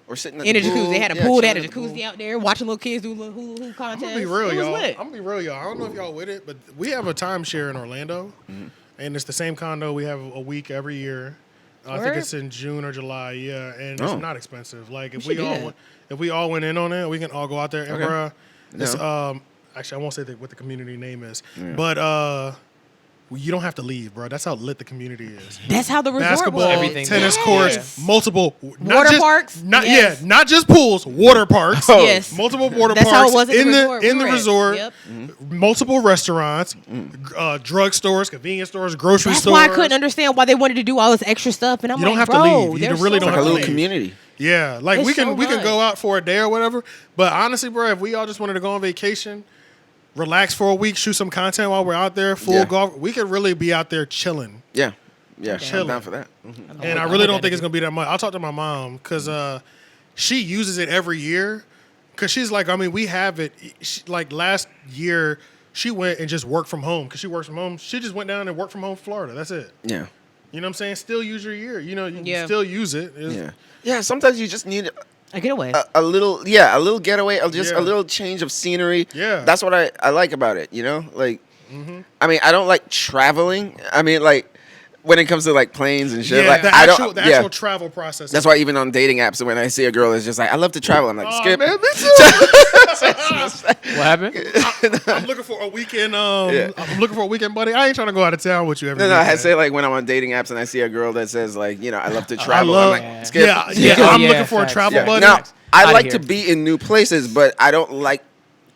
Or sitting at In a the pool. jacuzzi. They had a Yeah, pool, they had chilling a at the jacuzzi pool. out there, watching little kids do little hula hoop I'm contests. gonna be real, It was y'all. lit. I'm gonna be real, y'all. I don't know if y'all with it, but we have a timeshare in Orlando, and it's the same condo. We have a week every year. I think Word? it's in June or July. Yeah, and Oh. it's not expensive. Like if should we do all that. if we all went in on it, we can all go out there. And Okay. bruh, it's, Yeah. actually I won't say what the community name is, but you don't have to leave, bro. That's how lit the community is. That's how the resort Basketball, was. Everything. tennis Yes. courts, multiple not Water just, parks? Not Yes. not just pools, water parks. Oh. Yes. Multiple water That's parks how it was at in the the resort. in we the were at. resort. Yep. Multiple restaurants, drug stores, convenience stores, grocery That's stores. why I couldn't understand why they wanted to do all this extra stuff. And I'm You like, don't have to bro, leave. You there's really so don't Like have a to little leave. community. Yeah, like It's we can so go much. out for a day or whatever. But honestly, bro, if we all just wanted to go on vacation, relax for a week, shoot some content while we're out there, full Yeah. golf, we could really be out there chilling. Yeah. Yeah. Chilling. I'm down for that. And I really don't think it's gonna be that much. I'll talk to my mom because she uses it every year. Because she's like, I mean, we have it. Like last year, she went and just worked from home because she works from home. She just went down and worked from home, Florida. That's it. Yeah. You know what I'm saying? Still use your year. You know, you Yeah. still use it. Yeah. Yeah. Sometimes you just need A getaway. a little getaway, or just Yeah. a little change of scenery. Yeah. That's what I like about it, you know? Like, I mean, I don't like traveling. I mean, like, when it comes to like planes and shit, Yeah, like, the I actual, don't, the actual travel process. That's why even on dating apps, when I see a girl that's just like, I love to travel, I'm like, Oh, skip. man, me too. What happened? I'm looking for a weekend. Yeah. I'm looking for a weekend, buddy. I ain't trying to go out of town with you every No, I weekend. say like when I'm on dating apps and I see a girl that says like, you know, I love to I travel, love. I'm like, skip. Yeah, skip. I'm Yeah, looking for a facts. travel Yeah. buddy. Now, I Outta like here. to be in new places, but I don't like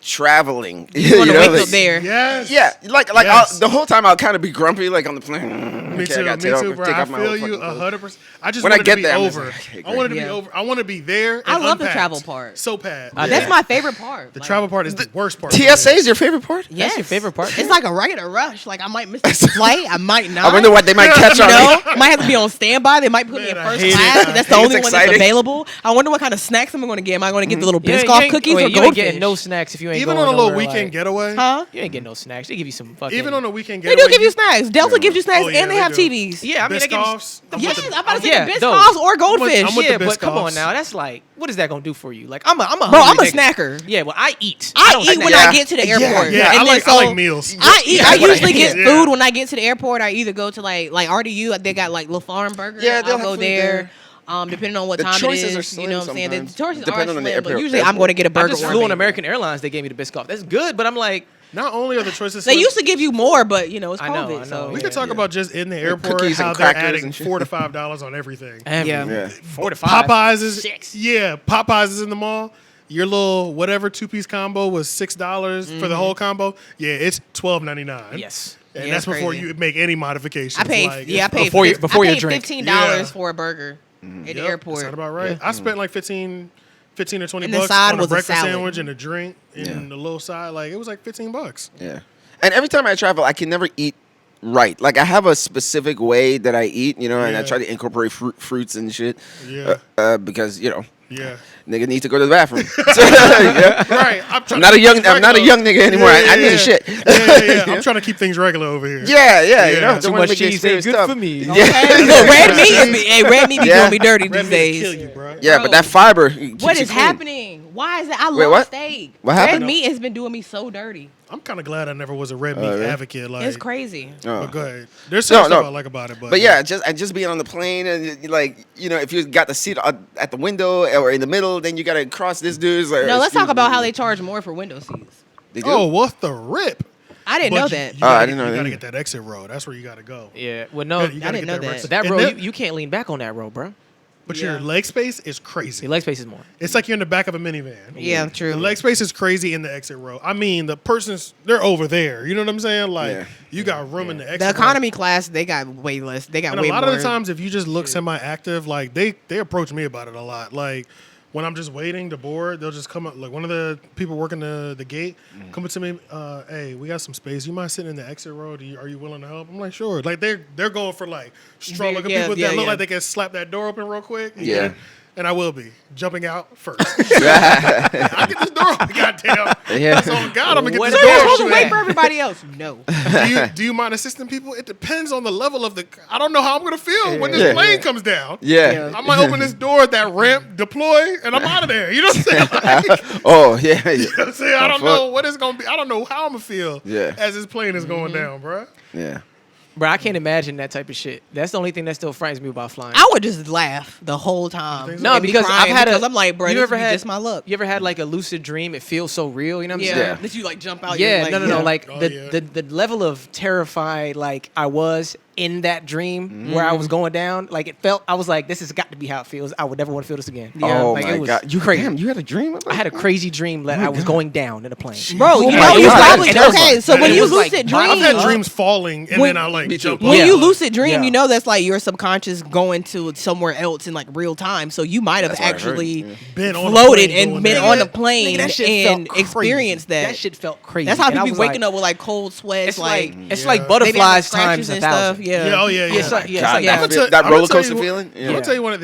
traveling. you want to know, wake like- up there. Yes. Yeah, like Yes. the whole time I'll kind of be grumpy, like on the plane. Me Okay, too, I gotta me take too, off- bro. take I off my feel whole you fucking clothes. 100%. I just When I wanted get to be there, I'm just over. like, okay, I wanted to great. be Yeah. over. I want to be there. I and love the unpacked. travel part. So bad. That's my favorite part. The Like, travel part is the worst part. TSA is your favorite part? Yes. That's your favorite part? It's like a regular rush. Like I might miss the flight. I might not. I wonder what they might catch You on know, me. might have to be on standby. They might put me in Man, I first hate it. class. 'Cause that's the I think only it's one that's exciting. available. I wonder what kind of snacks I'm going to get. Am I going to get the little You ain't- Biscoff you ain't- cookies wait, or you ain't goldfish? getting no snacks if you ain't Even going on a little nowhere, weekend like- getaway. Huh? You ain't getting no snacks. They give you some fucking. Even on a weekend They getaway. do give you snacks. Delta gives you snacks, Oh, yeah, and they they have do. TVs. Yeah, I mean, they give you. Biscoffs. I'm Yes, with the- I'm about to say Yeah, the those. Biscoffs or goldfish. I'm with Yeah, the but come on Biscoffs. now. That's like, what is that gonna do for you? Like, I'm a Bro, I'm a hungry nigga. snacker. Yeah, well, I eat. I don't eat snack. when Yeah. I get to the airport. Yeah, and I then like meals. I eat. I That's what I usually get eat. food Yeah. when I get to the airport. I either go to like RDU. They got like little farm burgers. Yeah, they'll I'll have go food there. Depending on what The time it choices is, are slim you know what I'm saying. The sometimes, choices are depending on the slim, but airport. usually I'm going to get a I burger. just or a flew on bagel. American Airlines. They gave me the Biscoff. That's good, but I'm like, Not only are the choices. They slim- used to give you more, but you know it's I know, COVID. I So know. We Yeah, could talk about just in the airport cookies how and they're crackers adding and shit. $4 to $5 on everything. Yeah. 4 to 5. Popeyes is 6. Yeah, Popeyes is in the mall. Your little whatever 2-piece combo was $6 for the whole combo. Yeah, it's $12.99. Yes. and Yeah, that's that's before crazy. you make any modifications. I paid. Like, Yeah, I paid. Before your- before I your paid drink. $15 Yeah. for a burger at the Yep, airport. Sound about right. I spent like 15 or 20 And the bucks side on a was a breakfast salad. sandwich and a drink and Yeah. a little side. Like it was like $15. Yeah. And every time I travel, I can never eat right. Like I have a specific way that I eat, you know, and I Yeah. try to incorporate fruits and shit. Yeah. Because you know, Yeah. nigga need to go to the bathroom. Yeah. Right. I'm not a young nigga anymore. I need a shit. Yeah. I'm trying to keep things regular over here. Yeah, you Yeah. know, Too don't wanna much make the cheese ain't experience good tough. for me. Yeah. Okay. Look, red meat be Yeah. doing me dirty Red these meat will days. kill you, bro. Yeah, Bro. but that fiber keeps What you is clean. happening? Why is that? I Wait, love what? steak. What Red happened? meat has been doing me so dirty. I'm kind of glad I never was a red meat really? advocate. Like It's crazy. Oh. But go ahead. There's some stuff no. I like about it, But yeah, just being on the plane and like, you know, if you got the seat at the window or in the middle, then you gotta cross this dude's. Like, No, let's talk excuse about me. how they charge more for window seats. They do? Oh, what the rip? I didn't But know you- that. You Oh, I gotta, didn't know you that gotta either. get that exit row. That's where you gotta go. Yeah. Well, no. You gotta didn't know that. But that And row, then- you can't lean back on that row, bro. But Yeah. your leg space is crazy. Your leg space is more. It's like you're in the back of a minivan. Yeah, true. The leg space is crazy in the exit row. I mean, the person's they're over there. You know what I'm saying? Like Yeah. you got room in the exit. The row. economy class, they got way less. They got And way a lot more. of the times, if you just look semi-active, like they approach me about it a lot. Like when I'm just waiting to board, they'll just come up. Like one of the people working the gate come up to me, hey, we got some space. You mind sitting in the exit row? Are you willing to help? I'm like, sure. Like they're going for like strong looking Yeah, people yeah, that look yeah. like they can slap that door open real quick. Yeah. And I will be jumping out first. I get this door open, goddamn. Yeah. That's on God. I'm gonna get What this So door you're supposed to open. wait for everybody else? No. Do you mind assisting people? It depends on the level of the. I don't know how I'm gonna feel when this Yeah. plane comes down. Yeah. I might open this door at that ramp, deploy, and I'm out of there. You know what I'm saying? Like, Oh, yeah. you know what I'm saying? I don't fuck. know what it's gonna be. I don't know how I'm gonna feel Yeah. as this plane is going down, bro. Yeah. Bro, I can't imagine that type of shit. That's the only thing that still frightens me about flying. I would just laugh the whole time. so? No, And be because I've crying had because I'm like, bro, you this ever be had just my luck. You ever had like a lucid dream? It feels so real. You know what I'm Yeah. saying? Yeah. That you like jump out. Yeah, you're like, no. yeah. Like Oh, the, yeah. the level of terrified like I was in that dream where I was going down. Like it felt. I was like, this has got to be how it feels. I would never want to feel this again. Yeah. Oh, like, my it was God. You, crazy. damn, you had a dream about I had a crazy dream that I was going down in a plane. Bro, you my know you God. probably And it was okay. like- So when and it you was like lucid violent. dream, I've had dreams falling and When- then I like Me too. jump. when Yeah. you lucid dream, Yeah. you know that's like your subconscious going to somewhere else in like real time. So you might have That's what I heard, actually yeah. Been on a floated plane and going been down. on a Nigga, plane that shit and felt crazy. experienced that. That shit felt crazy. That's how And I people be was waking like, up with like cold sweats, It's like it's Yeah. like maybe butterflies scratches times a and thousand. stuff. Yeah. Yeah, oh yeah, yeah. It's like, yeah, it's God, like, yeah. that, I'ma that tell- roller I'ma tell coaster you- feeling? I'm gonna tell you one of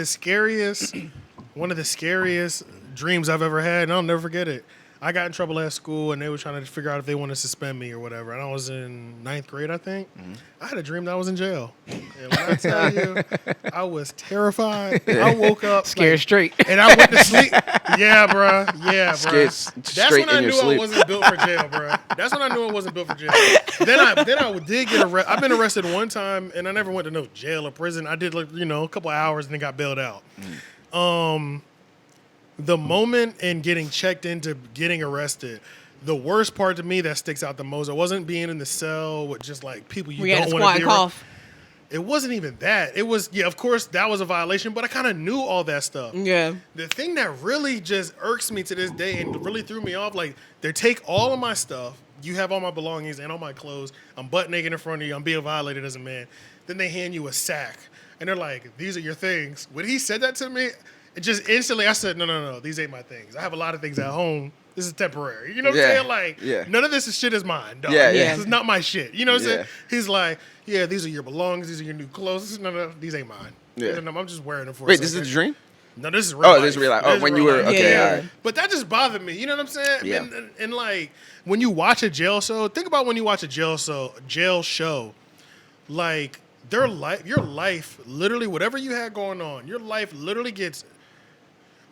the scariest dreams I've ever had, and I'll never forget it. I got in trouble at school, and they were trying to figure out if they wanted to suspend me or whatever. And I was in 9th grade, I think. I had a dream that I was in jail. And when I tell you, I was terrified. I woke up scared like, straight. and I went to sleep. Yeah, bro. Yeah, bro. Scared That's straight when I in your knew I sleep. wasn't built for jail, bro. That's when I knew I wasn't built for jail. Then I did get arrested. I've been arrested one time, and I never went to no jail or prison. I did like a couple hours and then got bailed out. The moment in getting checked into getting arrested, the worst part to me that sticks out the most, it wasn't being in the cell with just like people you We had a don't want squat to and be around. cough. It wasn't even that. It was, yeah, of course, that was a violation, but I kind of knew all that stuff. Yeah. The thing that really just irks me to this day and really threw me off, like, they take all of my stuff. You have all my belongings and all my clothes. I'm butt naked in front of you. I'm being violated as a man. Then they hand you a sack. And they're like, these are your things. When he said that to me, it just instantly, I said, no, these ain't my things. I have a lot of things at home. This is temporary. You know what Yeah. I'm saying? Like, Yeah. none of this shit is mine, dog. Yeah, yeah. This is not my shit. You know what I'm saying? Yeah. He's like, yeah, these are your belongings. These are your new clothes. No, these ain't mine. Yeah. No, I'm just wearing them for Wait, a this is second. a dream? No, this is real Oh, life. this is real life. This Oh, is when real you were, life. okay, Yeah. all right. But that just bothered me. You know what I'm saying? Yeah. And like, when you watch a jail show, think about when you watch a jail show. Like, your life, literally, whatever you had going on, your life literally gets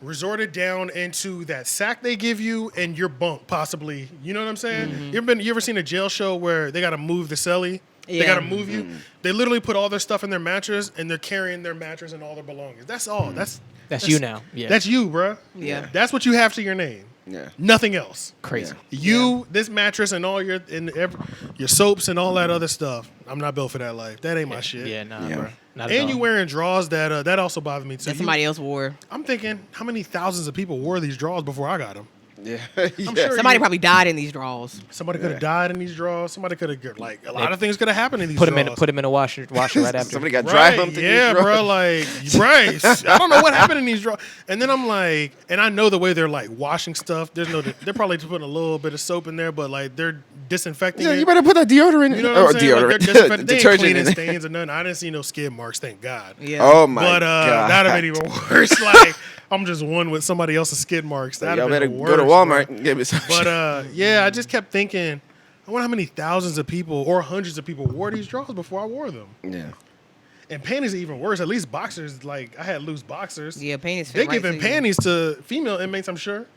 resorted down into that sack they give you and your bunk, possibly. You know what I'm saying? Mm-hmm. You ever seen a jail show where they got to move the cellie? They Yeah. got to move you. Mm-hmm. They literally put all their stuff in their mattress and they're carrying their mattress and all their belongings. That's all. Mm-hmm. That's you now. Yeah. That's you, bruh. Yeah. That's what you have to your name. Yeah. Nothing else. crazy. You, this mattress, and all your soaps and all that other stuff. I'm not built for that life. That ain't my shit. Yeah, nah, Yeah. bro. Not at And all. you wearing drawers that also bothered me too. That somebody else wore. I'm thinking, how many thousands of people wore these drawers before I got them? Yeah. I'm sure Somebody you- probably died in these draws. Somebody could have died in these drawers. Somebody could have like a lot They of things could have happened in these put drawers. him in a washer right after. Somebody got dry Right, humped in yeah, these bro. drawers. Like, right. I don't know what happened in these drawers. And then I'm like, and I know the way they're like washing stuff. They're probably just putting a little bit of soap in there, but like they're disinfecting Yeah, it. you better put that deodorant in. You know what I'm saying? Like, they're disinfecting. They ain't Detergent cleaning in it. stains or nothing. I didn't see no skid marks, thank God. Yeah. Oh my But god. that'd have been even worse. Like, I'm just one with somebody else's skid marks. That'd Y'all have better been the go to worst, Walmart bro. and give me some. But yeah, I just kept thinking, I wonder how many thousands of people or hundreds of people wore these drawers before I wore them. Yeah. And panties are even worse. At least boxers, like I had loose boxers. Yeah, panties fit They right giving to you. panties to female inmates, I'm sure.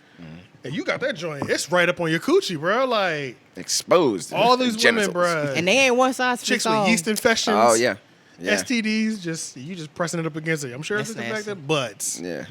And you got that joint. It's right up on your coochie, bro. Like Exposed. all these women, Genitals. bro. And they ain't one size fits chicks all. with yeast infections. Oh yeah. Yeah. STDs, you just pressing it up against it. I'm sure it's That's disinfectant, but Yeah.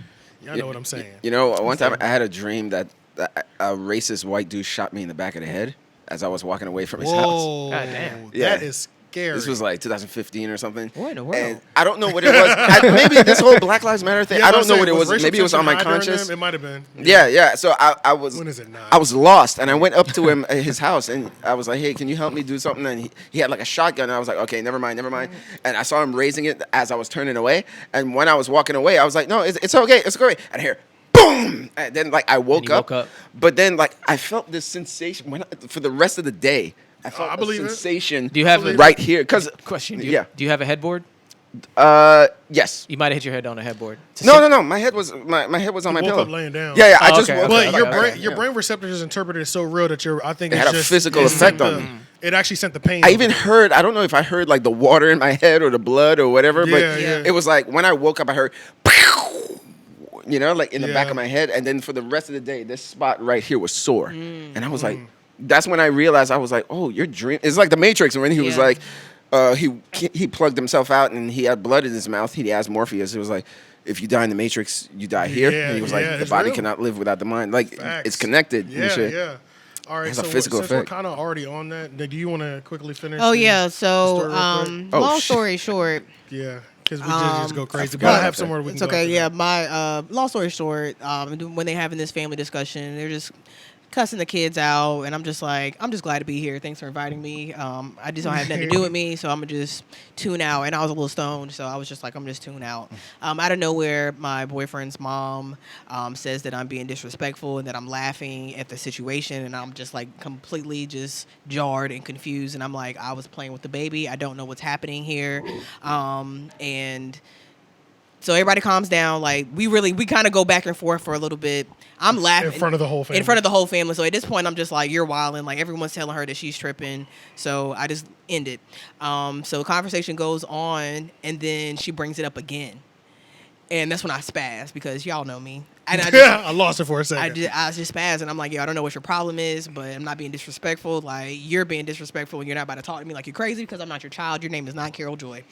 y'all know what I'm saying. You know, one time I had a dream that a racist white dude shot me in the back of the head as I was walking away from his house. Whoa, God damn. Yeah. that is scary. This was like 2015 or something. What in the world? And I don't know what it was. Maybe this whole Black Lives Matter thing. Yeah, I don't know what it was was. racial Maybe it was on my tension high during conscience. them? It might have been. Yeah. So I was. When is it not? I was lost, and I went up to him at his house, and I was like, "Hey, can you help me do something?" And he had like a shotgun. And I was like, "Okay, never mind." And I saw him raising it as I was turning away. And when I was walking away, I was like, "No, it's okay. It's okay." And here, boom! And then like I woke up, but then like I felt this sensation for the rest of the day. I felt I believe a it. sensation. Do you have right here? Because question? Do yeah. you have a headboard? Yes. You might have hit your head on a headboard. No. My head was my head was on my woke pillow. up laying down. Yeah. I Oh, just okay, woke okay. up. But your brain receptors interpreted it so real that I think It it's had a just, physical it effect sent on the- me. It actually sent the pain. I even heard, I don't know if I heard like the water in my head or the blood or whatever, but Yeah. it was like when I woke up, I heard, pow, like in the back Yeah. of my head. And then for the rest of the day, this spot right here was sore. And I was like, that's when I realized, I was like, oh, you're dreaming. It's like the Matrix when he was Yeah. like, he plugged himself out and he had blood in his mouth. He asked Morpheus. It was like, if you die in the Matrix, you die here. Yeah, And he was yeah, like, the it's body real. cannot live without the mind. Like, Facts. it's connected and shit. Yeah. All right, It has a so physical since effect. we're kind of already on that, do you want to quickly finish? Oh the yeah. So story real quick? Oh, long shit. story short. Yeah, because we just go crazy. forgot But I about have that. somewhere we can It's go okay. after Yeah, that. my long story short, when they having this family discussion, they're just cussing the kids out, and I'm just glad to be here. Thanks for inviting me. I just don't have nothing to do with me, so I'm gonna just tune out. And I was a little stoned, so I was just like, I'm just tune out. Out of nowhere, my boyfriend's mom says that I'm being disrespectful and that I'm laughing at the situation, and I'm just like completely just jarred and confused. And I'm like, I was playing with the baby. I don't know what's happening here, and. So everybody calms down. Like we kind of go back and forth for a little bit. I'm laughing In front of the whole family. In front of the whole family. So at this point, I'm just like, you're wilding. Like everyone's telling her that she's tripping. So I just end it. So the conversation goes on, and then she brings it up again, and that's when I spaz because y'all know me. And I just, I lost it for a second. I just spazzed, and I'm like, yo, I don't know what your problem is, but I'm not being disrespectful. Like, you're being disrespectful, and you're not about to talk to me like you're crazy because I'm not your child. Your name is not Carol Joy.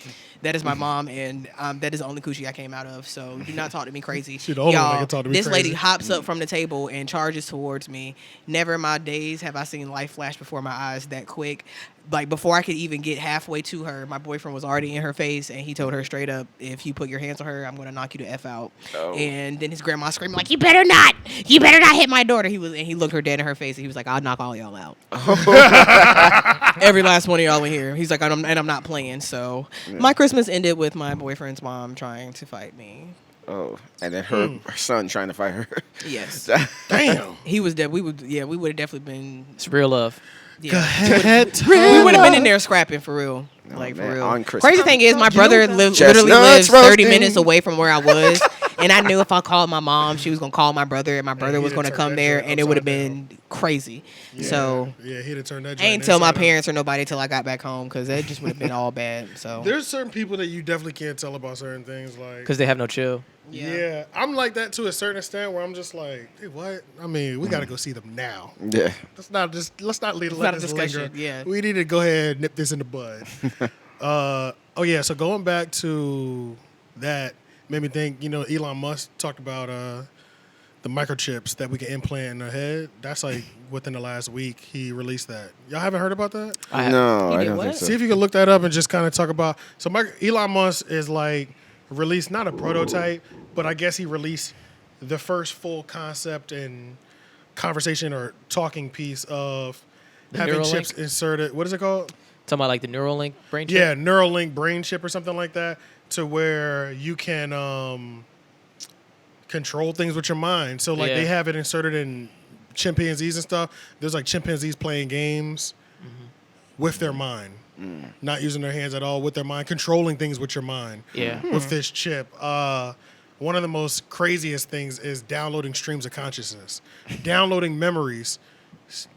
That is my mom, and that is the only coochie I came out of. So do not talk to me crazy. She the only one that Y'all, can talk to me this crazy. lady hops up from the table and charges towards me. Never in my days have I seen life flash before my eyes that quick. Like, before I could even get halfway to her, my boyfriend was already in her face, and he told her straight up, if you put your hands on her, I'm going to knock you the F out. Oh. And then his grandma screamed, like, you better not hit my daughter. He looked her dead in her face, and he was like, I'll knock all y'all out. Every last one of y'all in here. He's like, I'm not playing. So my Christmas ended with my boyfriend's mom trying to fight me. Oh, and then her son trying to fight her. Yes. Damn. He was dead. We would have definitely been. It's real love. Yeah. We We would have been in there scrapping for real. Oh, Like, man, for real. on Christmas. Crazy thing is, my brother literally Chestnuts lives 30 roasting. minutes away from where I was. And I knew if I called my mom, she was going to call my brother, and my brother was he'd going to turn come that there, shit and it would have upside been crazy. So Yeah, he'd have turned that. I ain't tell my parents or nobody till I got back home because that just would have been all bad. So There's certain people that you definitely can't tell about certain things. Like, Because they have no chill. yeah, I'm like that to a certain extent where I'm just like, hey, what? I mean, we got to go see them now. Yeah. Let's not let not a this discussion, linger. yeah. We need to go ahead and nip this in the bud. So going back to that made me think, Elon Musk talked about the microchips that we can implant in our head. That's like within the last week he released that. Y'all haven't heard about that? No, He I did don't what? think so. See if you can look that up and just kind of talk about. So Elon Musk is like released not a prototype, but I guess he released the first full concept and conversation or talking piece of having Neuralink? chips inserted. What is it called? Talking about like the Neuralink brain chip? Yeah, Neuralink brain chip or something like that, to where you can control things with your mind. So like Yeah. they have it inserted in chimpanzees and stuff. There's like chimpanzees playing games with their mind, not using their hands at all, with their mind, controlling things with your mind. Yeah. With this chip. One of the most craziest things is downloading streams of consciousness, downloading memories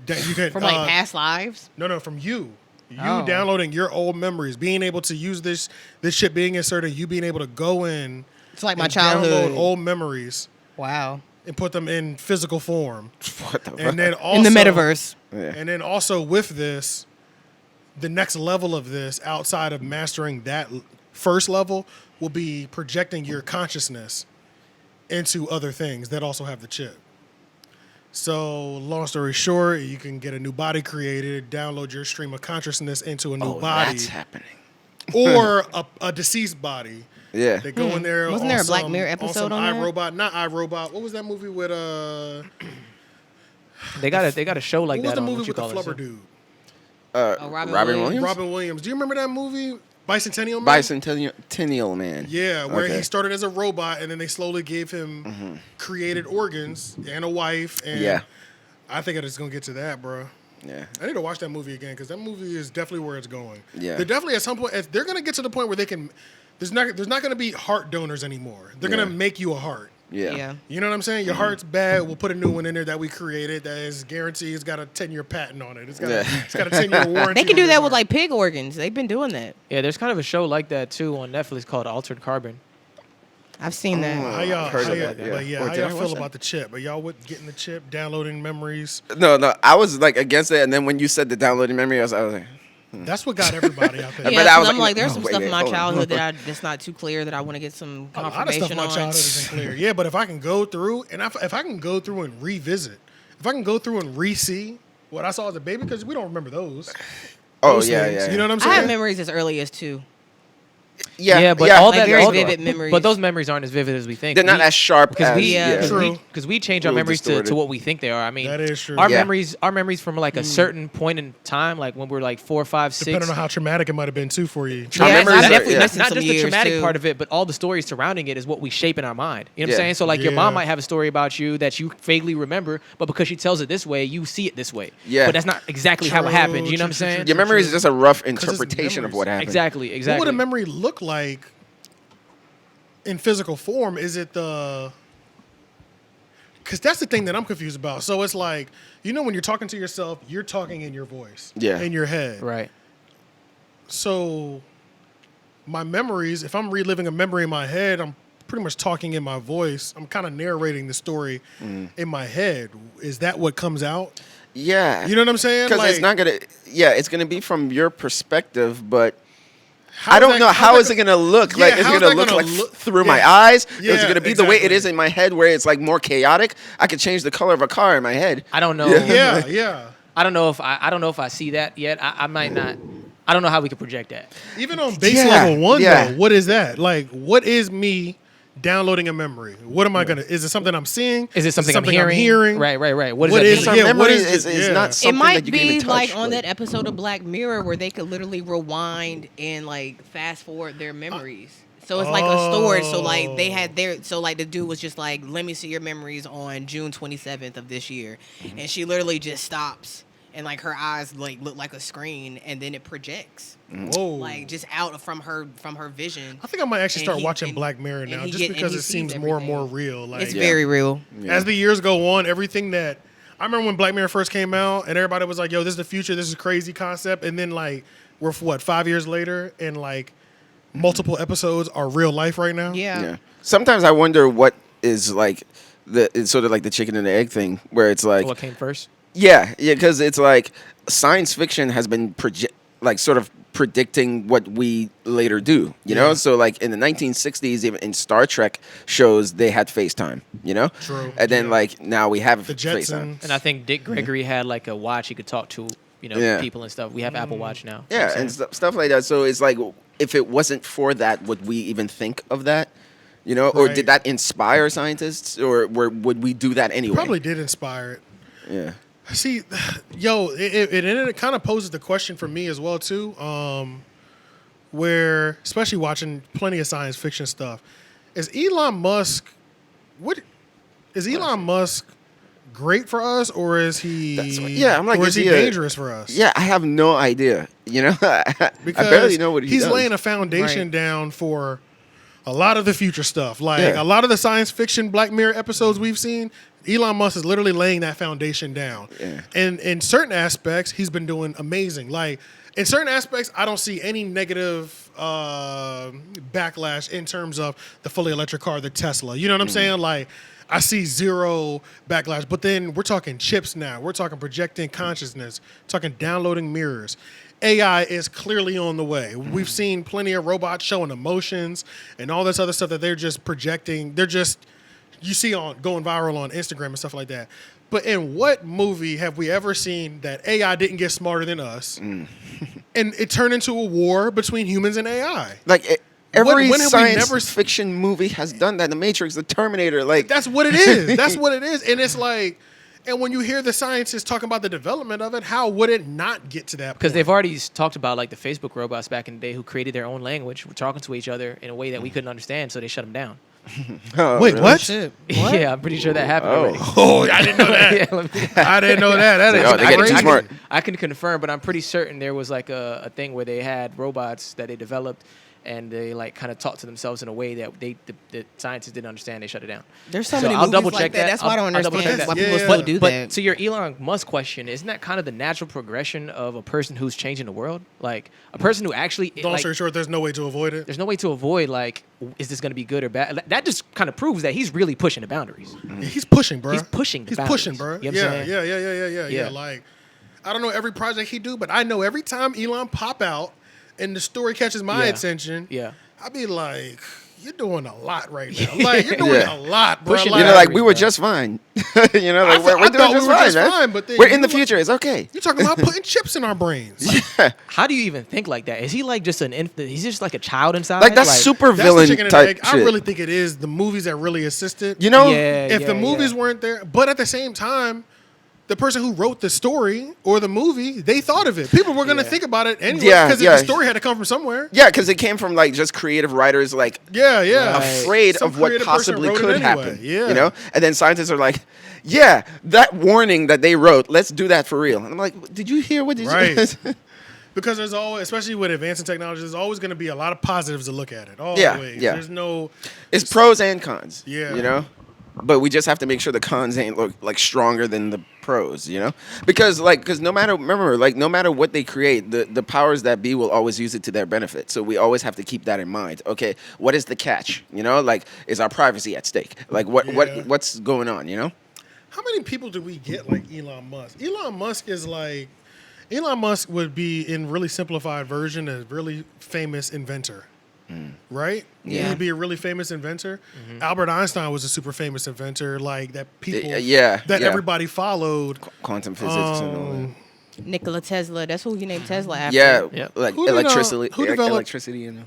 that you can from like past lives. No, from you. You Oh. downloading your old memories, being able to use this chip being inserted, you being able to go in. It's like my and childhood. download old memories Wow. and put them in physical form. What the fuck? And then also In the metaverse. Yeah. And then also with this, the next level of this, outside of mastering that first level, will be projecting your consciousness into other things that also have the chip. So, long story short, you can get a new body created, download your stream of consciousness into a new Oh, body, that's happening. or a deceased body. Yeah. They go in there. Wasn't there a Black Mirror episode on that? iRobot, not iRobot. What was that movie with They got a show like what was that the on movie what you with the call flubber it. dude? Robin Williams? Robin Williams. Do you remember that movie? Bicentennial Man? Bicentennial Man. Yeah, where Okay. he started as a robot and then they slowly gave him created organs and a wife. And Yeah. I think it's going to get to that, bro. Yeah. I need to watch that movie again because that movie is definitely where it's going. Yeah. They're definitely at some point, they're going to get to the point where they can, there's not going to be heart donors anymore. They're Yeah. going to make you a heart. Yeah. You know what I'm saying? Your heart's bad. We'll put a new one in there that we created that is guaranteed. It's got a 10-year patent on it. It's got, it's got a 10-year warranty. They can on do your that with heart. like pig organs. They've been doing that. Yeah, there's kind of a show like that too on Netflix called Altered Carbon. I've seen that. How y'all, Heard how of y'all, that, yeah. but yeah, Or how did I y'all watch feel that? about the chip? Are y'all with getting the chip, downloading memories? No, I was like against it, and then when you said the downloading memory, I was like, That's what got everybody out there. But Yeah, I 'cause was I'm like, like, there's no, some wait, stuff in my hold on. childhood that's not too clear that I want to get some A lot of confirmation stuff in my on. childhood isn't clear. Yeah, but if I can go through, and if I can go through and revisit, if I can go through and re-see what I saw as a baby, because we don't remember those. oh Those yeah, things, yeah. You know what I'm I have saying? memories as early as 2. Yeah, but yeah, all Like that very all- vivid memories. But those memories aren't as vivid as we think. they're not as sharp because as we Yeah. True. because we change our Little memories distorted. to what we think they are. I mean, That is true. Our Yeah. memories from like a certain point in time, like when we're like 4, 5, 6. Depending on how traumatic it might have been too for you. Our Yeah, memories I'm are- definitely yeah. missing not some just the years, traumatic too. part of it, but all the stories surrounding it is what we shape in our mind. You know what I'm Yeah. saying? So like your Yeah. mom might have a story about you that you vaguely remember, but because she tells it this way, you see it this way. Yeah. But that's not exactly how it True, happened. You know what I'm true, saying? Your memory is just a rough it's interpretation of memories. what happened. Exactly. What would a memory look like in physical form? Is it the... Because that's the thing that I'm confused about. So it's like, you know, when you're talking to yourself, you're talking in your voice. Yeah. In your head. Right. So my memories, if I'm reliving a memory in my head, I'm pretty much talking in my voice. I'm kind of narrating the story in my head. Is that what comes out? Yeah, You know what I'm saying? because it's Like, not gonna. Yeah, it's gonna be from your perspective, but how I is don't that- know how's how that is it gonna look. Yeah, Like it's how's gonna that look gonna like look- through my yeah. eyes. Is Yeah, it gonna be the way it exactly. is in my head, where it's like more chaotic? I could change the color of a car in my head. I don't know. Yeah, yeah. I don't know if I see that yet. I might not. I don't know how we could project that. Even on base Yeah, level 1, yeah. though, what is that? Like, what is me downloading a memory? What am I gonna? Is it something I'm seeing? Is it something I'm hearing? Right. What does What that is mean? Some Yeah, memory what is is it? Yeah. not It something might that you can be even touch. like on that episode of Black Mirror where they could literally rewind and like fast forward their memories. So it's like a storage. So like they had their, so like the dude was just like, let me see your memories on June 27th of this year. And she literally just stops and like her eyes like look like a screen and then it projects Whoa. like just out from her vision. I think I might actually And start he- watching and- Black Mirror and now, he just get- and because he it seems sees more and more everything. real. Like, It's very real. as the years go on, everything that I remember when Black Mirror first came out, and everybody was like, "Yo, this is the future. This is a crazy concept." And then like we're 5 years later, and like multiple episodes are real life right now. Yeah. Yeah. Sometimes I wonder what is like it's sort of like the chicken and the egg thing, where it's like, What came first? yeah, because it's like science fiction has been sort of predicting what we later do, you know? So like in the 1960s, even in Star Trek shows, they had FaceTime, you know? True. And then Yeah. like now we have The FaceTime. Jetsons. And I think Dick Gregory had like a watch he could talk to, Yeah. people and stuff. We have Apple Watch now. Yeah, and stuff like that. So it's like, if it wasn't for that, would we even think of that? You know, or Right. did that inspire scientists, or would we do that anyway? Probably did inspire it. Yeah. See, yo, it kind of poses the question for me as well too. Where, especially watching plenty of science fiction stuff, is Elon Musk great for us, or is he? I'm like, or is is he he a- dangerous for us? Yeah, I have no idea. You know, I Because barely know what he he's does. laying a foundation Right. down for a lot of the future stuff. Like Yeah. a lot of the science fiction Black Mirror episodes we've seen, Elon Musk is literally laying that foundation down. Yeah. And in certain aspects, he's been doing amazing. Like in certain aspects, I don't see any negative backlash in terms of the fully electric car, the Tesla. You know what I'm saying? Like I see zero backlash. But then we're talking chips now. We're talking projecting consciousness, talking downloading mirrors. AI is clearly on the way. We've seen plenty of robots showing emotions and all this other stuff that they're just projecting. They're just, you see on going viral on Instagram and stuff like that. But in what movie have we ever seen that AI didn't get smarter than us, and it turned into a war between humans and AI? Like every when have we science never fiction movie has done that. The Matrix, The Terminator, like That's what it is. That's what it is. And it's like, and when you hear the scientists talking about the development of it, how would it not get to that point? Because they've already talked about like the Facebook robots back in the day who created their own language, were talking to each other in a way that we couldn't understand, so they shut them down. oh, Wait, really? what? Shit. Yeah, I'm pretty sure that happened already. Oh, I didn't know that. Yeah, let me- I didn't know that. That is Oh, they get crazy. too smart. I can confirm, but I'm pretty certain there was like a thing where they had robots that they developed, and they like kind of talked to themselves in a way that the scientists didn't understand. They shut it down. There's so So many I'll movies double like check that. that. That's why I don't I'll double check understand that. why people Yeah, still yeah. do But that. to your Elon Musk question, isn't that kind of the natural progression of a person who's changing the world? Like a person who actually Long like, story short, there's no way to avoid it. there's no way to avoid like, is this going to be good or bad? That just kind of proves that he's really pushing the boundaries. He's pushing, bro. He's pushing the He's boundaries. pushing, bro. You know what I'm Yeah, saying? yeah. Yeah. Like, I don't know every project he do, but I know every time Elon pop out and the story catches my Yeah. attention, Yeah. I be like, you're doing a lot right now. Like, you're doing Yeah. a lot, bro. Pushing You Like, know, like we Boundaries, were bro. just fine. You know, I like we're thought doing we just were fine, just man. fine, but then We're in you the future. It's okay. you're talking about putting chips in our brains. How do you even think like that? Is he like just an infant? He's just like a child inside? Like that's super That's the villain chicken and type egg. shit. I really think it is the movies that really assisted. You know, Yeah. If the movies weren't there, but at the same time, the person who wrote the story or the movie, they thought of it. People were going to Yeah. think about it anyway Yeah, because yeah. the story had to come from somewhere. yeah, because it came from like just creative writers, like Yeah, yeah. Right. afraid Some of what creative person possibly wrote it could anyway. happen. Yeah. You know, and then scientists are like, "Yeah, that warning that they wrote, let's do that for real." And I'm like, "Did you hear what did Right. you?" Because there's always, especially with advancing technology, there's always going to be a lot of positives to look at it. Yeah, Always. yeah. There's no. It's pros and cons. Yeah. You know? But we just have to make sure the cons ain't look like stronger than the pros, you know? Because no matter what they create, the powers that be will always use it to their benefit. So we always have to keep that in mind. Okay, what is the catch? You know, like is our privacy at stake? Like Yeah. what's going on, you know? How many people do we get like Elon Musk? Elon Musk would be, in really simplified version, a really famous inventor. Right? Yeah. He'd be a really famous inventor. Albert Einstein was a super famous inventor, like that people Yeah, that yeah. everybody followed. Quantum physics and all that. Nikola Tesla. That's who you named Tesla after. Yeah, Yeah. like Who did, electricity, who developed- electricity, and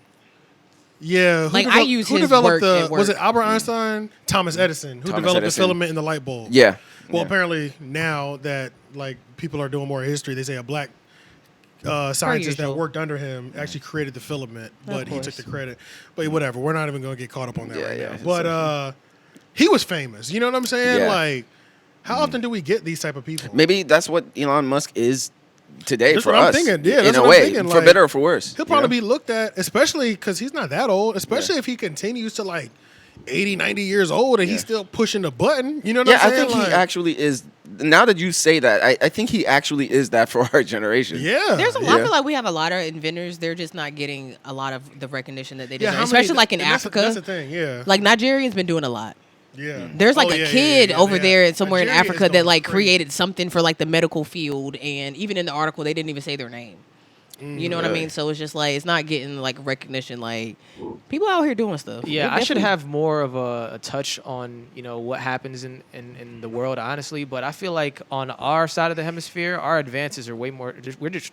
Yeah. Like, I use who his developed work at was it work. Albert Einstein? Thomas Edison, who Thomas developed Edison. the filament in the light bulb. yeah. Well, yeah. apparently now that like people are doing more history, they say a black scientist that usual. worked under him actually created the filament, but he took course. the credit. But whatever, we're not even going to get caught up on that Yeah, right yeah. now. But he was famous. You know what I'm saying? Yeah. Like, how often do we get these type of people? Maybe that's what Elon Musk is today That's for what I'm us. thinking. Yeah, in that's a what I'm way, thinking, for like, better or for worse. He'll probably be looked at, especially because he's not that old, especially Yeah. if he continues to like 80, 90 years old and he's Yeah. still pushing the button. You know what Yeah, I'm I saying? think he Like, actually is. Now that you say that, I think he actually is that for our generation. Yeah. There's a lot. Yeah. I feel like we have a lot of inventors. They're just not getting a lot of the recognition that they Yeah, deserve. how many- Especially like in and Africa. That's the thing, yeah. Like Nigerians been doing a lot. Yeah. There's like Oh, a yeah, yeah, kid yeah, over yeah. there somewhere in Nigeria is Africa that going like crazy. created something for like the medical field, and even in the article they didn't even say their name. You know what I Really? mean? So it's just like it's not getting like recognition. Like people out here doing stuff. Yeah, They I should definitely- have more of a touch on, you know, what happens in the world, honestly. But I feel like on our side of the hemisphere, our advances are way more. We're just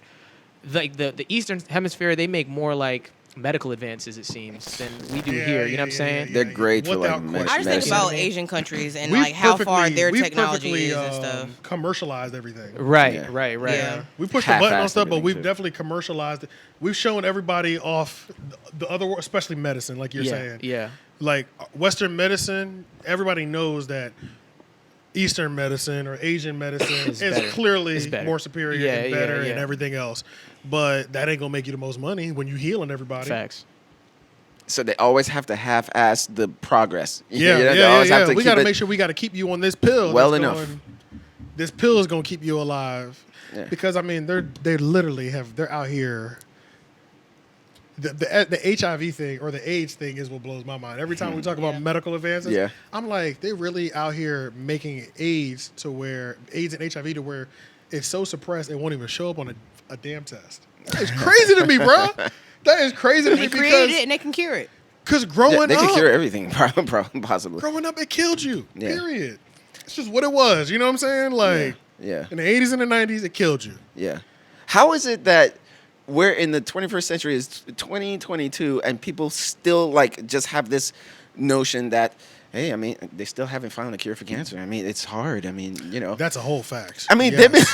like the Eastern Hemisphere. They make more like medical advances, it seems, than we do Yeah, here. You know yeah, what I'm yeah, saying? yeah, They're great for, like, Without med- question. I just think medicine. about Asian countries and We've like how far perfectly- their we've technology perfectly, is and stuff. commercialized everything. Right, Yeah. right, right. Yeah. We pushed the button on Half-assed stuff, but everything, we've too. definitely commercialized it. We've shown everybody off the other world, especially medicine, like you're Yeah, saying. yeah. Like Western medicine, everybody knows that Eastern medicine or Asian medicine is better. clearly It's better. more superior Yeah, and yeah, better and yeah. everything else. But that ain't gonna make you the most money when you healing everybody. Facts. So they always have to half-ass the progress. Yeah, They yeah, always yeah. have to We keep got to it- make sure we got to keep you on this pill. Well that's enough. This pill is gonna keep you alive, Yeah. because I mean they literally they're out here. The HIV thing or the AIDS thing is what blows my mind. Every time we talk about Yeah. medical advances, Yeah. I'm like, they really out here making AIDS and HIV to where it's so suppressed it won't even show up on a damn test. That is crazy to me, bro. That is crazy to They me created it because and they can cure it. Yeah, growing they up, can cure everything, possibly. growing up, it killed you. Yeah. Period. It's just what it was. You know what I'm saying? Like, Yeah. in the 80s and the 90s, it killed you. Yeah. How is it that we're in the 21st century is 2022 and people still like just have this notion that, hey, I mean, they still haven't found a cure for cancer. I mean, it's hard. I mean, you know. That's a whole fact. I mean, Yes. they've been,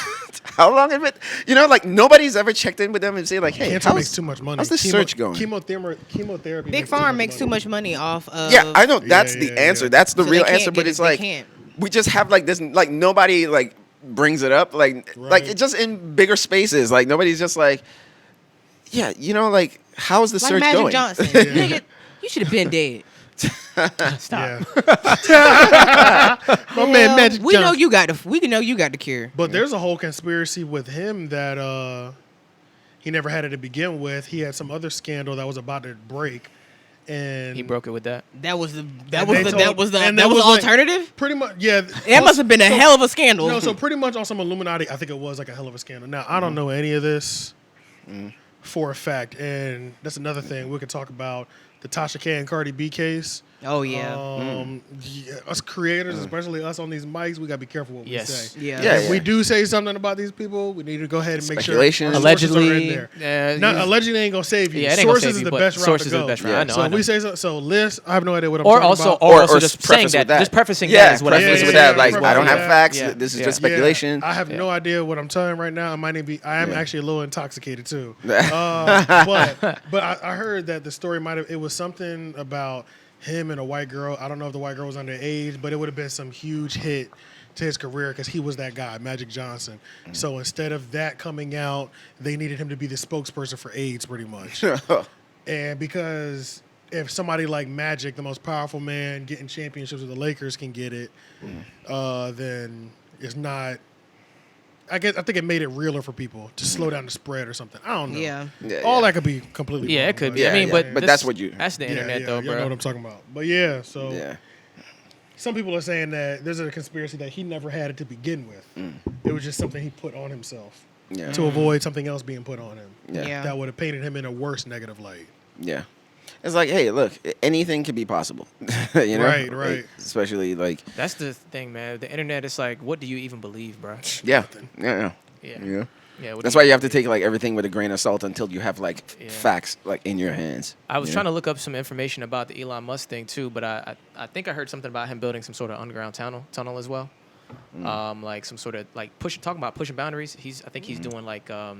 how long have it, you know, like nobody's ever checked in with them and say like, hey, Cancer makes too much money. How's the search going? Chemotherapy. Big Farm makes too much money off of. Yeah, I know that's the yeah, answer. yeah. That's the So real they can't answer, but get it's it. They like, can't. we just have like this, like nobody like brings it up. Like Right. it's just in bigger spaces. Like nobody's just like, yeah, you know, like how's the Like search Magic going? Johnson. Nigga, you should have been dead. Stop. Yeah. My man Magic We know Johnson. you got the. We know you got the cure. But there's a whole conspiracy with him that he never had it to begin with. He had some other scandal that was about to break, and He broke it with that. That was the. And That was they the. told- That was the. and That that was the was like- alternative. pretty much, yeah. That must have been a hell of a scandal. No, so pretty much on some Illuminati, I think it was like a hell of a scandal. Now I don't know any of this for a fact, and that's another thing we could talk about the Tasha K and Cardi B case. Oh yeah. Yeah, us creators, especially us on these mics, we gotta be careful what we Yes. say. Yeah. Yeah, If we do say something about these people, we need to go ahead and make sure Speculation. our sources are in Allegedly, there. Allegedly ain't gonna save you. Yeah, it ain't gonna Sources save is you, the but best route sources to is go. the best route. Yeah. I know. So I if know. we say so, Liz, I have no idea what I'm Or talking also, about. or also or just preface saying with that, that. just prefacing Yeah, that is what I preface mean. with yeah, that. Like yeah, I don't have yeah. facts. Yeah. This is Yeah. just speculation. I have no idea what I'm telling right now. I might be. I am Yeah. actually a little intoxicated too. But I heard that the story might have. It was something about him and a white girl. I don't know if the white girl was underage, but it would have been some huge hit to his career because he was that guy, Magic Johnson. So instead of that coming out, they needed him to be the spokesperson for AIDS, pretty much. And because if somebody like Magic, the most powerful man, getting championships with the Lakers can get it, then it's not. I think it made it realer for people to slow down the spread or something. I don't know. Yeah. All that could be completely. Yeah, wrong, it could but- be. Yeah, I mean, yeah. but But that's what you- That's the internet, though, you know bro. what I'm talking about. But yeah, so Yeah. some people are saying that there's a conspiracy that he never had it to begin with. It was just something he put on himself Yeah. to avoid something else being put on him. Yeah. Yeah. That would have painted him in a worse negative light. Yeah. It's like, hey, look, anything can be possible. You know? Right, Like, right. especially like, That's the thing, man. The internet is like, what do you even believe, bro? yeah. Yeah. Yeah. Yeah. Yeah. what That's do why you have to take like everything with a grain of salt until you have like Yeah. facts like in your hands. I was Yeah. trying to look up some information about the Elon Musk thing too, but I think I heard something about him building some sort of underground tunnel as well. Like some sort of like talking about pushing boundaries. I think he's doing like a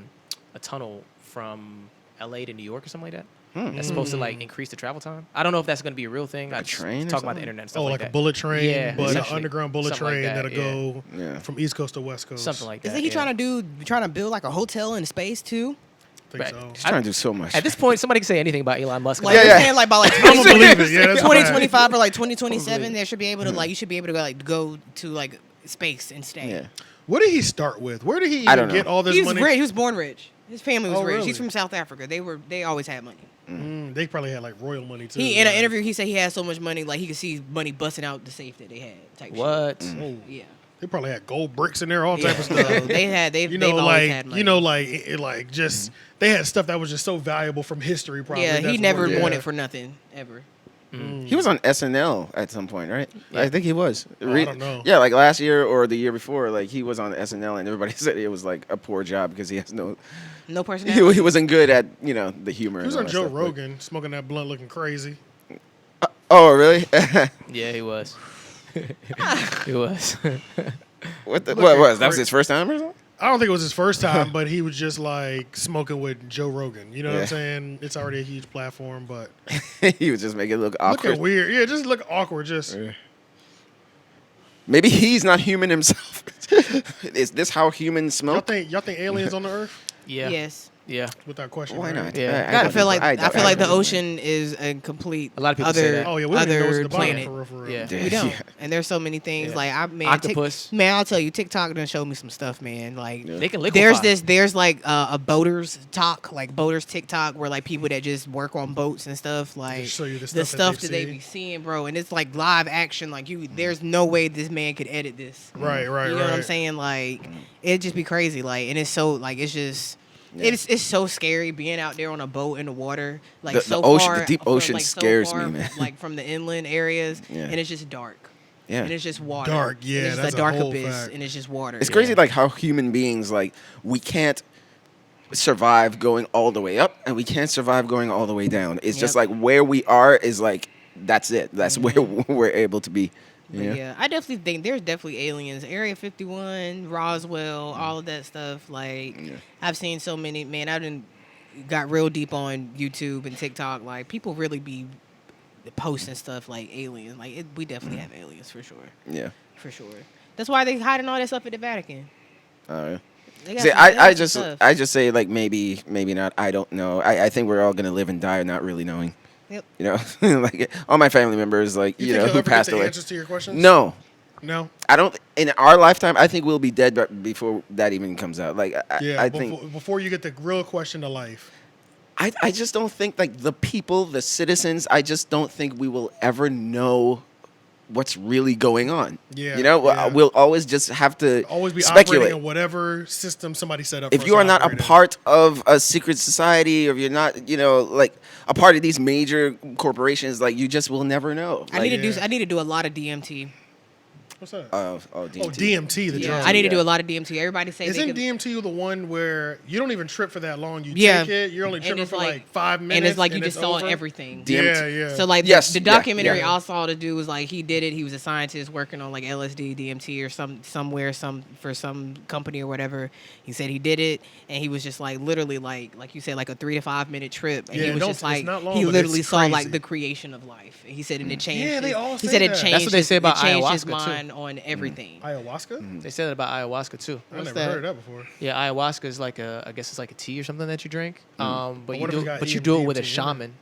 tunnel from LA to New York or something like that. That's supposed to like increase the travel time. I don't know if that's going to be a real thing. I just train or talk about something? the internet and stuff Oh, like like a that. bullet train, Yeah, but an essentially. underground bullet Something like train that, that'll yeah. go Yeah. from East Coast to West Coast. Something like that. Isn't he trying to build like a hotel in space too? I think Right. so. He's trying to do so much. At this point, somebody can say anything about Elon Musk. Like Yeah, they're yeah. saying like by like I'm gonna believe it. Yeah, that's 2025 or like 2027, there should be able to like you should be able to go to like space and stay. Yeah. What did he start with? Where did he I even don't know. get all this He's money? rich. He was born rich. His family was Oh, rich. really? He's from South Africa. They always had money. They probably had like royal money too. He in an right? interview he said he had so much money like he could see money busting out the safe that they had. Type What? Shit. Oh, Yeah. they probably had gold bricks in there, all Yeah. type of stuff. So they've You know, always like had money. you know, like just they had stuff that was just so valuable from history. Probably. yeah, he That's never what- yeah. wanted for nothing ever. He was on SNL at some point, right? I think he was. I don't know. Yeah, like last year or the year before, like he was on SNL, and everybody said it was like a poor job because he has no. No personality. He wasn't good at the humor. He was and on all that Joe stuff, but- Rogan, smoking that blunt, looking crazy. Oh, really? Yeah, he was. He was. What Looking was that? Was cra- his first time or something? I don't think it was his first time, but he was just like smoking with Joe Rogan. You know what I'm Yeah. saying? It's already a huge platform, but He was just making it look awkward. looking weird. Yeah, just look awkward. Just Maybe he's not human himself. Is this how humans smoke? y'all think aliens on the Earth? Yeah. Yes. Yeah. Without question. Why right? not? Yeah. I feel like I feel like the doubt it. ocean is a complete A lot of people other say that. Oh yeah, we don't even know what's other at the bottom planet. for real, for real. Yeah. Yeah. We don't. Yeah. And there's so many things Yeah. like Octopus. Man, I'll tell you, TikTok done showed me some stuff, man. Like Yeah. They can liquefy. there's like a boaters talk, like boaters TikTok, where like people that just work on boats and stuff, like Just show you the the stuff that stuff they've that they seen. be seeing, bro. And it's like live action. Like there's no way this man could edit this. Right, right, You know right. what I'm saying? Like it'd just be crazy. Like and it's so like it's just. Yeah. It's so scary being out there on a boat in the water, like The so ocean- far. the deep from, ocean like, so scares far, me, man. Like from the inland areas, Yeah. and it's just dark. Yeah. and it's just water. Dark, yeah, and it's that's a a dark whole abyss, fact. and it's just water. It's crazy, like how human beings, like we can't survive going all the way up, and we can't survive going all the way down. It's just Yep. like where we are is like that's it. That's where we're able to be. But yeah, I definitely think there's definitely aliens. Area 51, Roswell, all of that stuff. Like, I've seen so many. Man, I done got real deep on YouTube and TikTok. Like, people really be posting stuff like aliens. Like, we definitely have aliens for sure. Yeah. For sure. That's why they hiding all that stuff at the Vatican. Yeah. They got See, some- they got I some stuff. just say like maybe not. I don't know. I think we're all gonna live and die not really knowing. Yep. You know, like all my family members, like You you think know, you'll who ever passed get the away. answers to your questions? No, No. I don't. In our lifetime, I think we'll be dead before that even comes out. Like Yeah. I before, think before you get the real question to life. I just don't think like the people, the citizens. I just don't think we will ever know what's really going on. Yeah, You know, yeah. we'll always just have to Always be speculate. operating in whatever system somebody set up. If for you us are to not a operate in. part of a secret society, or if you're not, you know, like a part of these major corporations, like you just will never know. I need to do a lot of DMT. What's that? DMT. Oh, DMT, the Yeah, drug. I need to do yeah. a lot of DMT. Everybody say Isn't they can, DMT the one where you don't even trip for that long? You Yeah. take it, you're only And tripping it's for like- like 5 minutes. and it's like you and just saw over. everything. Yeah, yeah. So like Yes, the yeah, documentary yeah. I saw the dude was like he did it. He was a scientist working on like LSD, DMT or somewhere for some company or whatever. He said he did it and he was just like literally like you said like a 3 to 5 minute trip and Yeah, he was don't- just it's like not long, he but literally it's saw like crazy. the creation of life. And he said and it changed. Yeah, they his- all He say said it that. changed. That's what they say about it changed his ayahuasca, too. mind on everything. Ayahuasca? They said that about ayahuasca too. I What's never that? heard of that before. Yeah, ayahuasca is like I guess it's like a tea or something that you drink. But But you what if do it got but you do it with a DMT in it? shaman,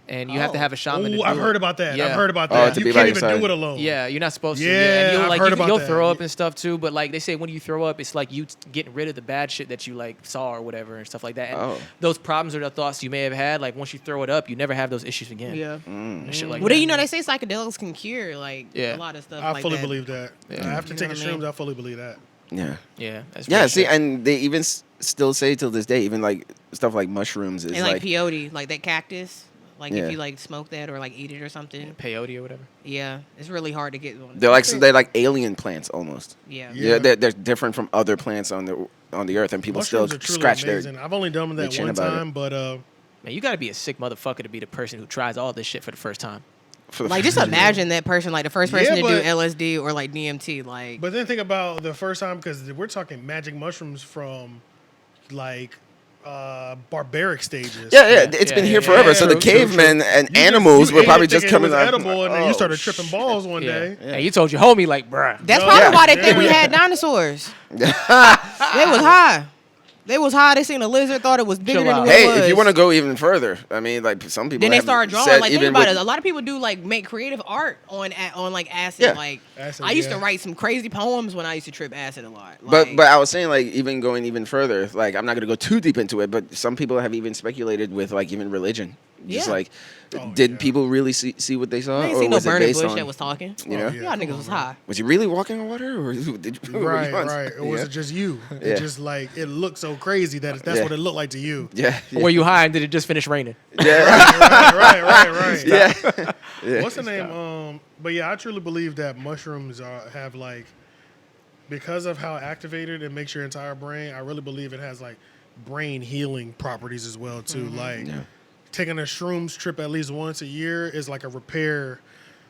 and you have to have a shaman. to Oh, I've do heard it. about that. Yeah. I've heard about Oh, that. to You be by can't your even side. do it alone. Yeah, you're not supposed to. Yeah, and you'll, I've like, heard you, about you'll that. throw up and stuff too. But like they say, when you throw up, it's like you getting rid of the bad shit that you like saw or whatever and stuff like that. And Oh. those problems or the thoughts you may have had, like once you throw it up, you never have those issues again. Yeah. And shit like Well, that. then you know they say psychedelics can cure like Yeah. a lot of stuff. I like fully that. believe that. Yeah. After You know taking what I mean? shrooms, I fully believe that. Yeah. Yeah, that's Yeah. real See, shit. and they even still say till this day, even like stuff like mushrooms is And like like peyote, like that cactus. Like Yeah. if you like smoke that or like eat it or something. peyote or whatever. Yeah, it's really hard to get one. they're like alien plants almost. Yeah. Yeah. They're different from other plants on the earth, and people Mushrooms still are truly scratch amazing. I've only done them their that chin one about it. time, but Man, you got to be a sick motherfucker to be the person who tries all this shit for the first time. for the Like just imagine that person, like the first Yeah, person to do but- LSD or like DMT, like but then think about the first time because we're talking magic mushrooms from like barbaric stages. Yeah, it's been Yeah, here yeah, forever. yeah. So the True, true, cavemen and You animals you were ate probably it just thinking coming it was out. edible, and then you Oh, started tripping balls one Yeah. day. And you told your homie like, bruh. that's Yo, probably yeah. why they think we Yeah. had dinosaurs. They was high. They was high. They seen a lizard, thought it was bigger Chill than out. what it Hey, was. if you want to go even further, I mean, like some people. then they have start drawing. said Like think even about with- it. A lot of people do like make creative art on like acid. Yeah. Like Acid, I used to yeah. write some crazy poems when I used to trip acid a lot. But Like, but I was saying like even going even further, like I'm not gonna go too deep into it, but some people have even speculated with like even religion. Just Yeah. like, Oh, did yeah. people really see what they saw, I ain't or seen no was it burning based bush on? that was talking. You know, Oh, yeah. Y'all come niggas on, was bro. high. was you really walking on water, or did you? were Right, you on- right. Or was yeah. it just you? Yeah. It just like it looked so crazy that that's Yeah. what it looked like to you. Yeah, Or were you high and did it just finish raining? yeah, Right. yeah. Yeah. What's the name? But yeah, I truly believe that mushrooms have like, because of how activated it makes your entire brain. I really believe it has like brain healing properties as well too. Like taking a shrooms trip at least once a year is like a repair.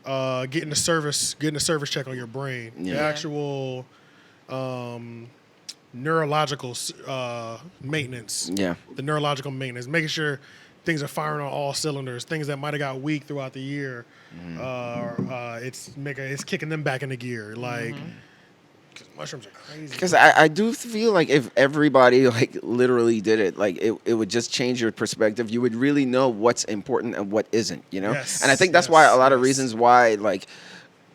Getting a service check on your brain. The Yeah. actual neurological maintenance. Yeah. The neurological maintenance, making sure things are firing on all cylinders. Things that might have got weak throughout the year, it's kicking them back into gear. Like, 'cause mushrooms are crazy. Because I do feel like if everybody like literally did it, like it would just change your perspective. You would really know what's important and what isn't, you know? Yes, And I think that's why a lot of yes. reasons why like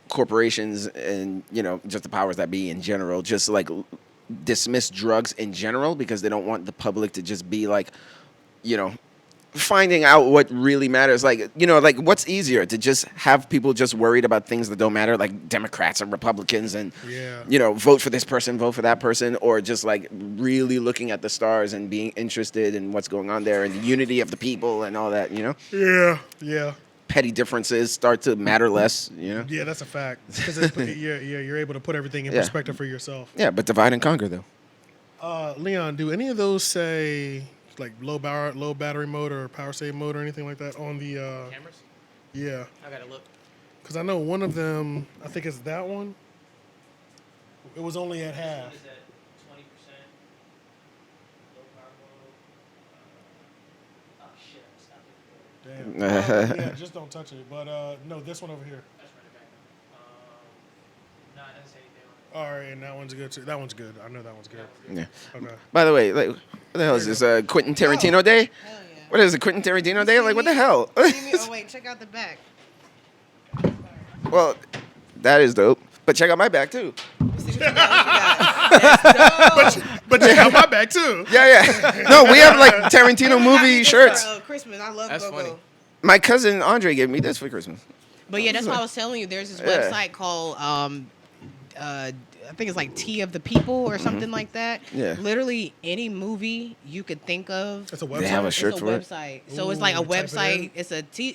corporations and, you know, just the powers that be in general, just like dismiss drugs in general because they don't want the public to just be like, you know, finding out what really matters. Like, you know, like what's easier to just have people just worried about things that don't matter, like Democrats and Republicans and, Yeah. you know, vote for this person, vote for that person, or just like really looking at the stars and being interested in what's going on there and the unity of the people and all that, you know? Yeah. petty differences start to matter less. You know. Yeah, that's a fact. Because you're able to put everything in Yeah. perspective for yourself. Yeah, but divide and conquer though. Leon, do any of those say like low battery mode or power save mode or anything like that on the? Cameras? Yeah, I gotta look. because I know one of them. I think it's that one. It was only at half. Is at 20%. Low power mode. Oh shit! I stopped it. Damn. Yeah, just don't touch it. But no, this one over here. That's right back. No, it doesn't say anything on it. All right, and that one's good too. That one's good. I know that one's good. Yeah. Okay. By the way, like, what the hell is this? Quentin Tarantino Day? Hell yeah. What is it? Quentin Tarantino Day? Like, what the hell? Oh wait, check out the back. Well, that is dope. But check out my back too. See what you got. That's dope. But check out my back too. Yeah. No, we have like Tarantino movie shirts. For, Christmas, I love That's Go-Go. funny. My cousin Andre gave me this for Christmas. But yeah, that's why I was telling you. There's this Yeah. website called I think it's like Tea of the People or something like that. Yeah. Literally any movie you could think of. That's a website. They have a It's shirt a for it. website. So it's like a Ooh, type it in. website.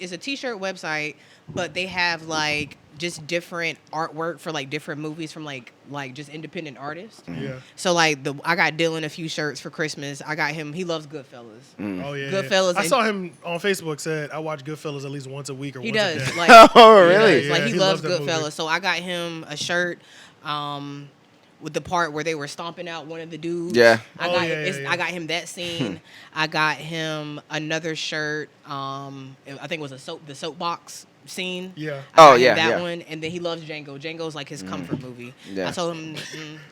It's a t-shirt website, but they have like just different artwork for like different movies from like just independent artists. Yeah. So like I got Dylan a few shirts for Christmas. I got him. He loves Goodfellas. Oh yeah. Goodfellas Yeah. I and- saw him on Facebook. Said I watch Goodfellas at least once a week or He once a does. day. Like Oh, really? Yeah, like he he loves loves that movie. Goodfellas. So I got him a shirt. With the part where they were stomping out one of the dudes. Yeah. I Oh, got yeah, yeah, yeah. I got him that scene. I got him another shirt. I think it was the soapbox scene. Yeah. I got Oh, him yeah, that yeah. one. And then he loves Django. Django's like his comfort movie. Yeah. I told him,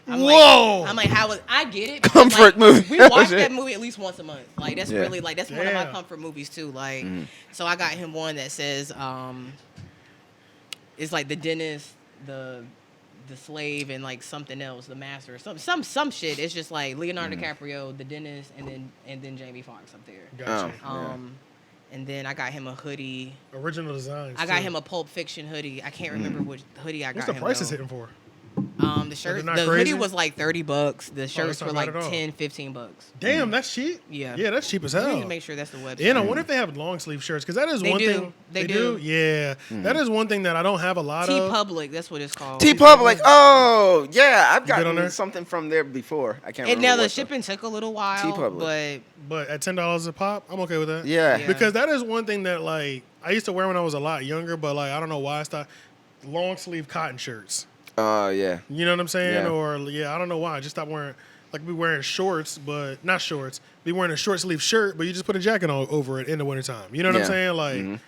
I'm Whoa! like, how was I get it? because, Comfort like, movie. We watch that movie at least once a month. Like that's Yeah. really like that's one of my Damn. comfort movies too. Like, so I got him one that says, it's like the dentist, the slave, and like something else, the master, some shit. It's just like Leonardo DiCaprio, the dentist, and then Jamie Foxx up there. Gotcha. Oh. And then I got him a hoodie. Original designs. I got too. him a Pulp Fiction hoodie. I can't remember which hoodie I What's got the him. prices though. hitting for? The shirt, not the crazy? hoodie was like $30. The shirts not were bad like at all. $10-15. Damn, that's cheap. Yeah. Yeah, that's cheap as I hell. need to make sure that's the website. And I wonder if they have long sleeve shirts because that is They one do. thing. They do. Yeah, that is one thing that I don't have a lot T of. Public, that's what it's called. T-Public. Oh, yeah. I've get on there? gotten something from there before. I can't And remember. now the what, though. shipping took a little while, T-Public. but But at $10 a pop, I'm okay with that. Yeah. Yeah. Because that is one thing that like I used to wear when I was a lot younger, but like I don't know why I stopped. Long sleeve cotton shirts. Oh, yeah. You know what I'm saying? Yeah. Or I don't know why. I just stopped wearing like be wearing shorts, but not shorts. Be wearing a short sleeve shirt, but you just put a jacket on over it in the wintertime. You know what I'm Yeah. saying? Like,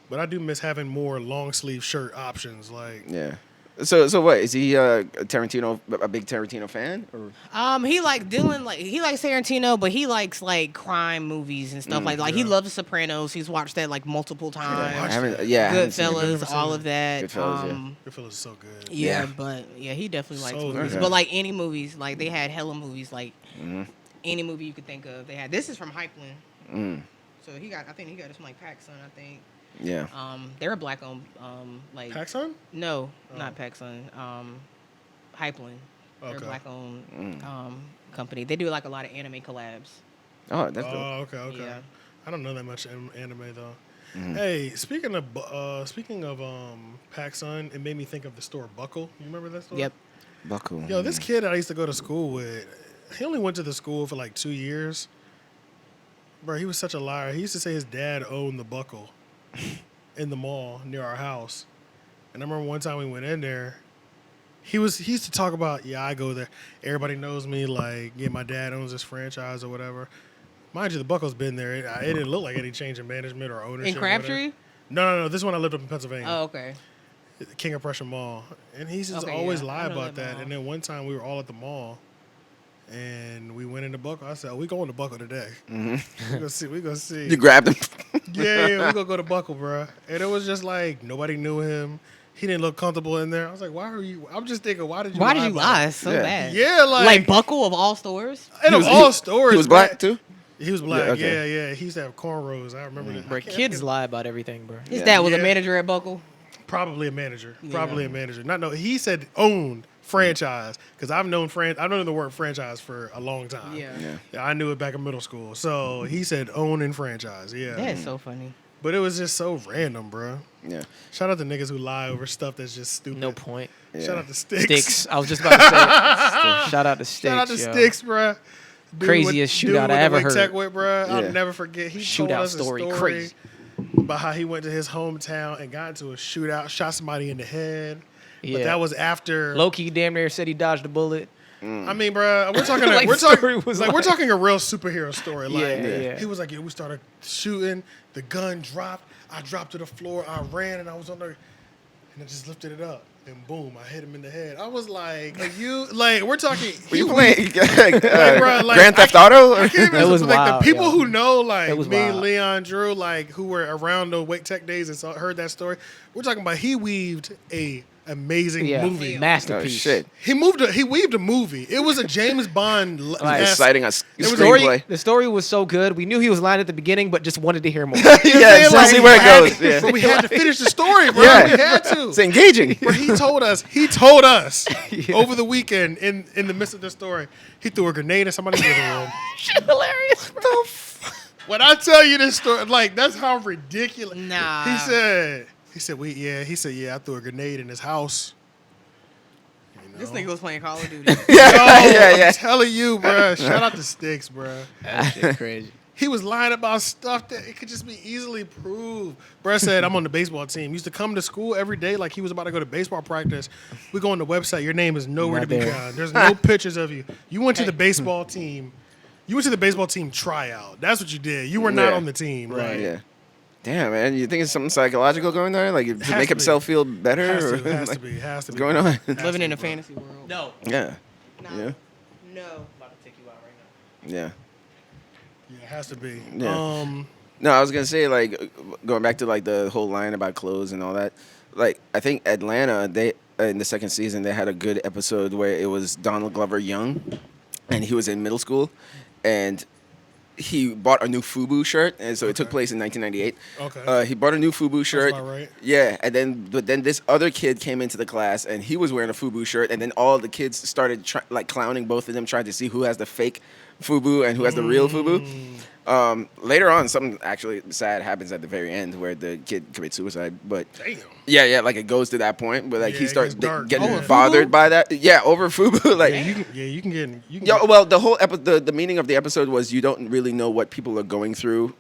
but I do miss having more long sleeve shirt options. Like, Yeah. So what is he a big Tarantino fan? Or? he like Dylan, like he likes Tarantino, but he likes like crime movies and stuff like he loves The Sopranos. He's watched that like multiple I times. haven't seen it. Goodfellas, all of that. Goodfellas, Goodfellas is so good. Yeah, Yeah. but yeah, he definitely likes So movies. good. But like any movies, like they had hella movies, like any movie you could think of. They had. This is from Hypland. So I think he got this from like PacSun, I think. Yeah. They're a black owned like PacSun? no, not PacSun. Hypland. They're a Okay. black owned company. They do like a lot of anime collabs. Oh, that's dope. Oh, okay. Yeah. I don't know that much anime though. Hey, speaking of PacSun, it made me think of the store Buckle. You remember that store? Yep. Buckle. Yo, this kid I used to go to school with, he only went to the school for like 2 years. Bro, he was such a liar. He used to say his dad owned the Buckle in the mall near our house. And I remember one time we went in there, he used to talk about, yeah, I go there. Everybody knows me, like, yeah, my dad owns this franchise or whatever. Mind you, the Buckle's been there. It didn't look like any change in management or ownership. In or whatever. Crabtree? No. This one I lived up in Pennsylvania. Oh, okay. King of Prussia Mall. And he just Okay, always yeah. lie I know about that that. mall. And then one time we were all at the mall and we went into Buckle. I said, we going to Buckle today. We gonna see. You grabbed him. Yeah, we gonna go to Buckle, bro. And it was just like nobody knew him. He didn't look comfortable in there. I was like, why are you? I'm just thinking, why did you? Why did you about lie it? so Yeah. bad? Yeah, Like Buckle of all stores? and of He all was- stores, He was black man. too. He was black. Yeah, okay. Yeah. He used to have cornrows. I remember that. Bro, I can't kids think- lie about everything, bro. His dad was Yeah. a manager at Buckle. Probably a manager. Yeah. Probably a manager. Not no. He said owned franchise because I've known the word franchise for a long time. Yeah. Yeah. Yeah, I knew it back in middle school. So he said own and franchise. Yeah. That is so funny. But it was just so random, bro. Yeah. Shout out to niggas who lie over stuff that's just stupid. No point. Yeah. Shout out to Sticks. Sticks. I was just about to say. Shout out to Sticks. Shout out to yo. Sticks, bro. Craziest shootout I ever heard. Tech with, bro. Yeah. I'll never forget. He told Shootout us story, a story crazy. about how he went to his hometown and got into a shootout, shot somebody in the head. But Yeah. that was after. Loki damn near said he dodged a bullet. I mean, bro, we're talking. Like, we're the story talking. was Like, we're like- talking a real superhero story. Like, Yeah. he was like, we started shooting. The gun dropped. I dropped to the floor. I ran and I was on there, and I just lifted it up. And boom, I hit him in the head. I was like, "Are you like?" We're talking. Were you playing bro, like, Grand Theft Auto? I can't even, It was like wild, the people yo. who know, like It was me, wild. Leon, Drew, like who were around the Wake Tech days and heard that story. We're talking about he weaved a amazing Yeah. movie. Oh Masterpiece. shit! He weaved a movie. It was a James Bond. Like, Exciting a was screenplay. The story was so good. We knew he was lying at the beginning, but just wanted to hear more. Yeah, saying, so like, see we where it had goes. to- Yeah. But we had to finish the story, bro. Yeah. We had to. It's engaging. But he told us over the weekend in the midst of the story, he threw a grenade at somebody's living room. Hilarious. Bro. When I tell you this story, like that's how ridiculous. Nah. He said, I threw a grenade in his house. This nigga was playing Call of Duty. I'm telling you, bro. Shout out to Sticks, bro. That shit crazy. He was lying about stuff that it could just be easily proved. Bro said, I'm on the baseball team. Used to come to school every day like he was about to go to baseball practice. We go on the website. Your name is nowhere Not to be there. found. There's no pictures of you. You went to the baseball team. You went to the baseball team tryout. That's what you did. You were not Yeah. on the team. Right. Like, Yeah. Damn, man. You think it's something psychological going there? Like to Has make to himself be. feel better? Has or, to like, be. Has to be. what's going on? Living in a bro. fantasy world. No. Yeah. Nah. Yeah. No. About to take you out right Yeah. Yeah, it has to be. Yeah. No, I was gonna say like going back to like the whole line about clothes and all that. Like I think Atlanta, they in the second season they had a good episode where it was Donald Glover young, and he was in middle school, and he bought a new FUBU shirt, and so it took place in 1998. Okay. He bought a new FUBU shirt. about right. Yeah, and then this other kid came into the class, and he was wearing a FUBU shirt, and then all the kids started clowning both of them, trying to see who has the fake FUBU and who has the real FUBU. Later on, something actually sad happens at the very end where the kid commits suicide. But Damn. yeah, like it goes to that point where like Yeah, he it starts gets dark. getting Over bothered FUBU? by that. Yeah, over FUBU. Like, You can get. yeah, well, the whole the meaning of the episode was you don't really know what people are going through.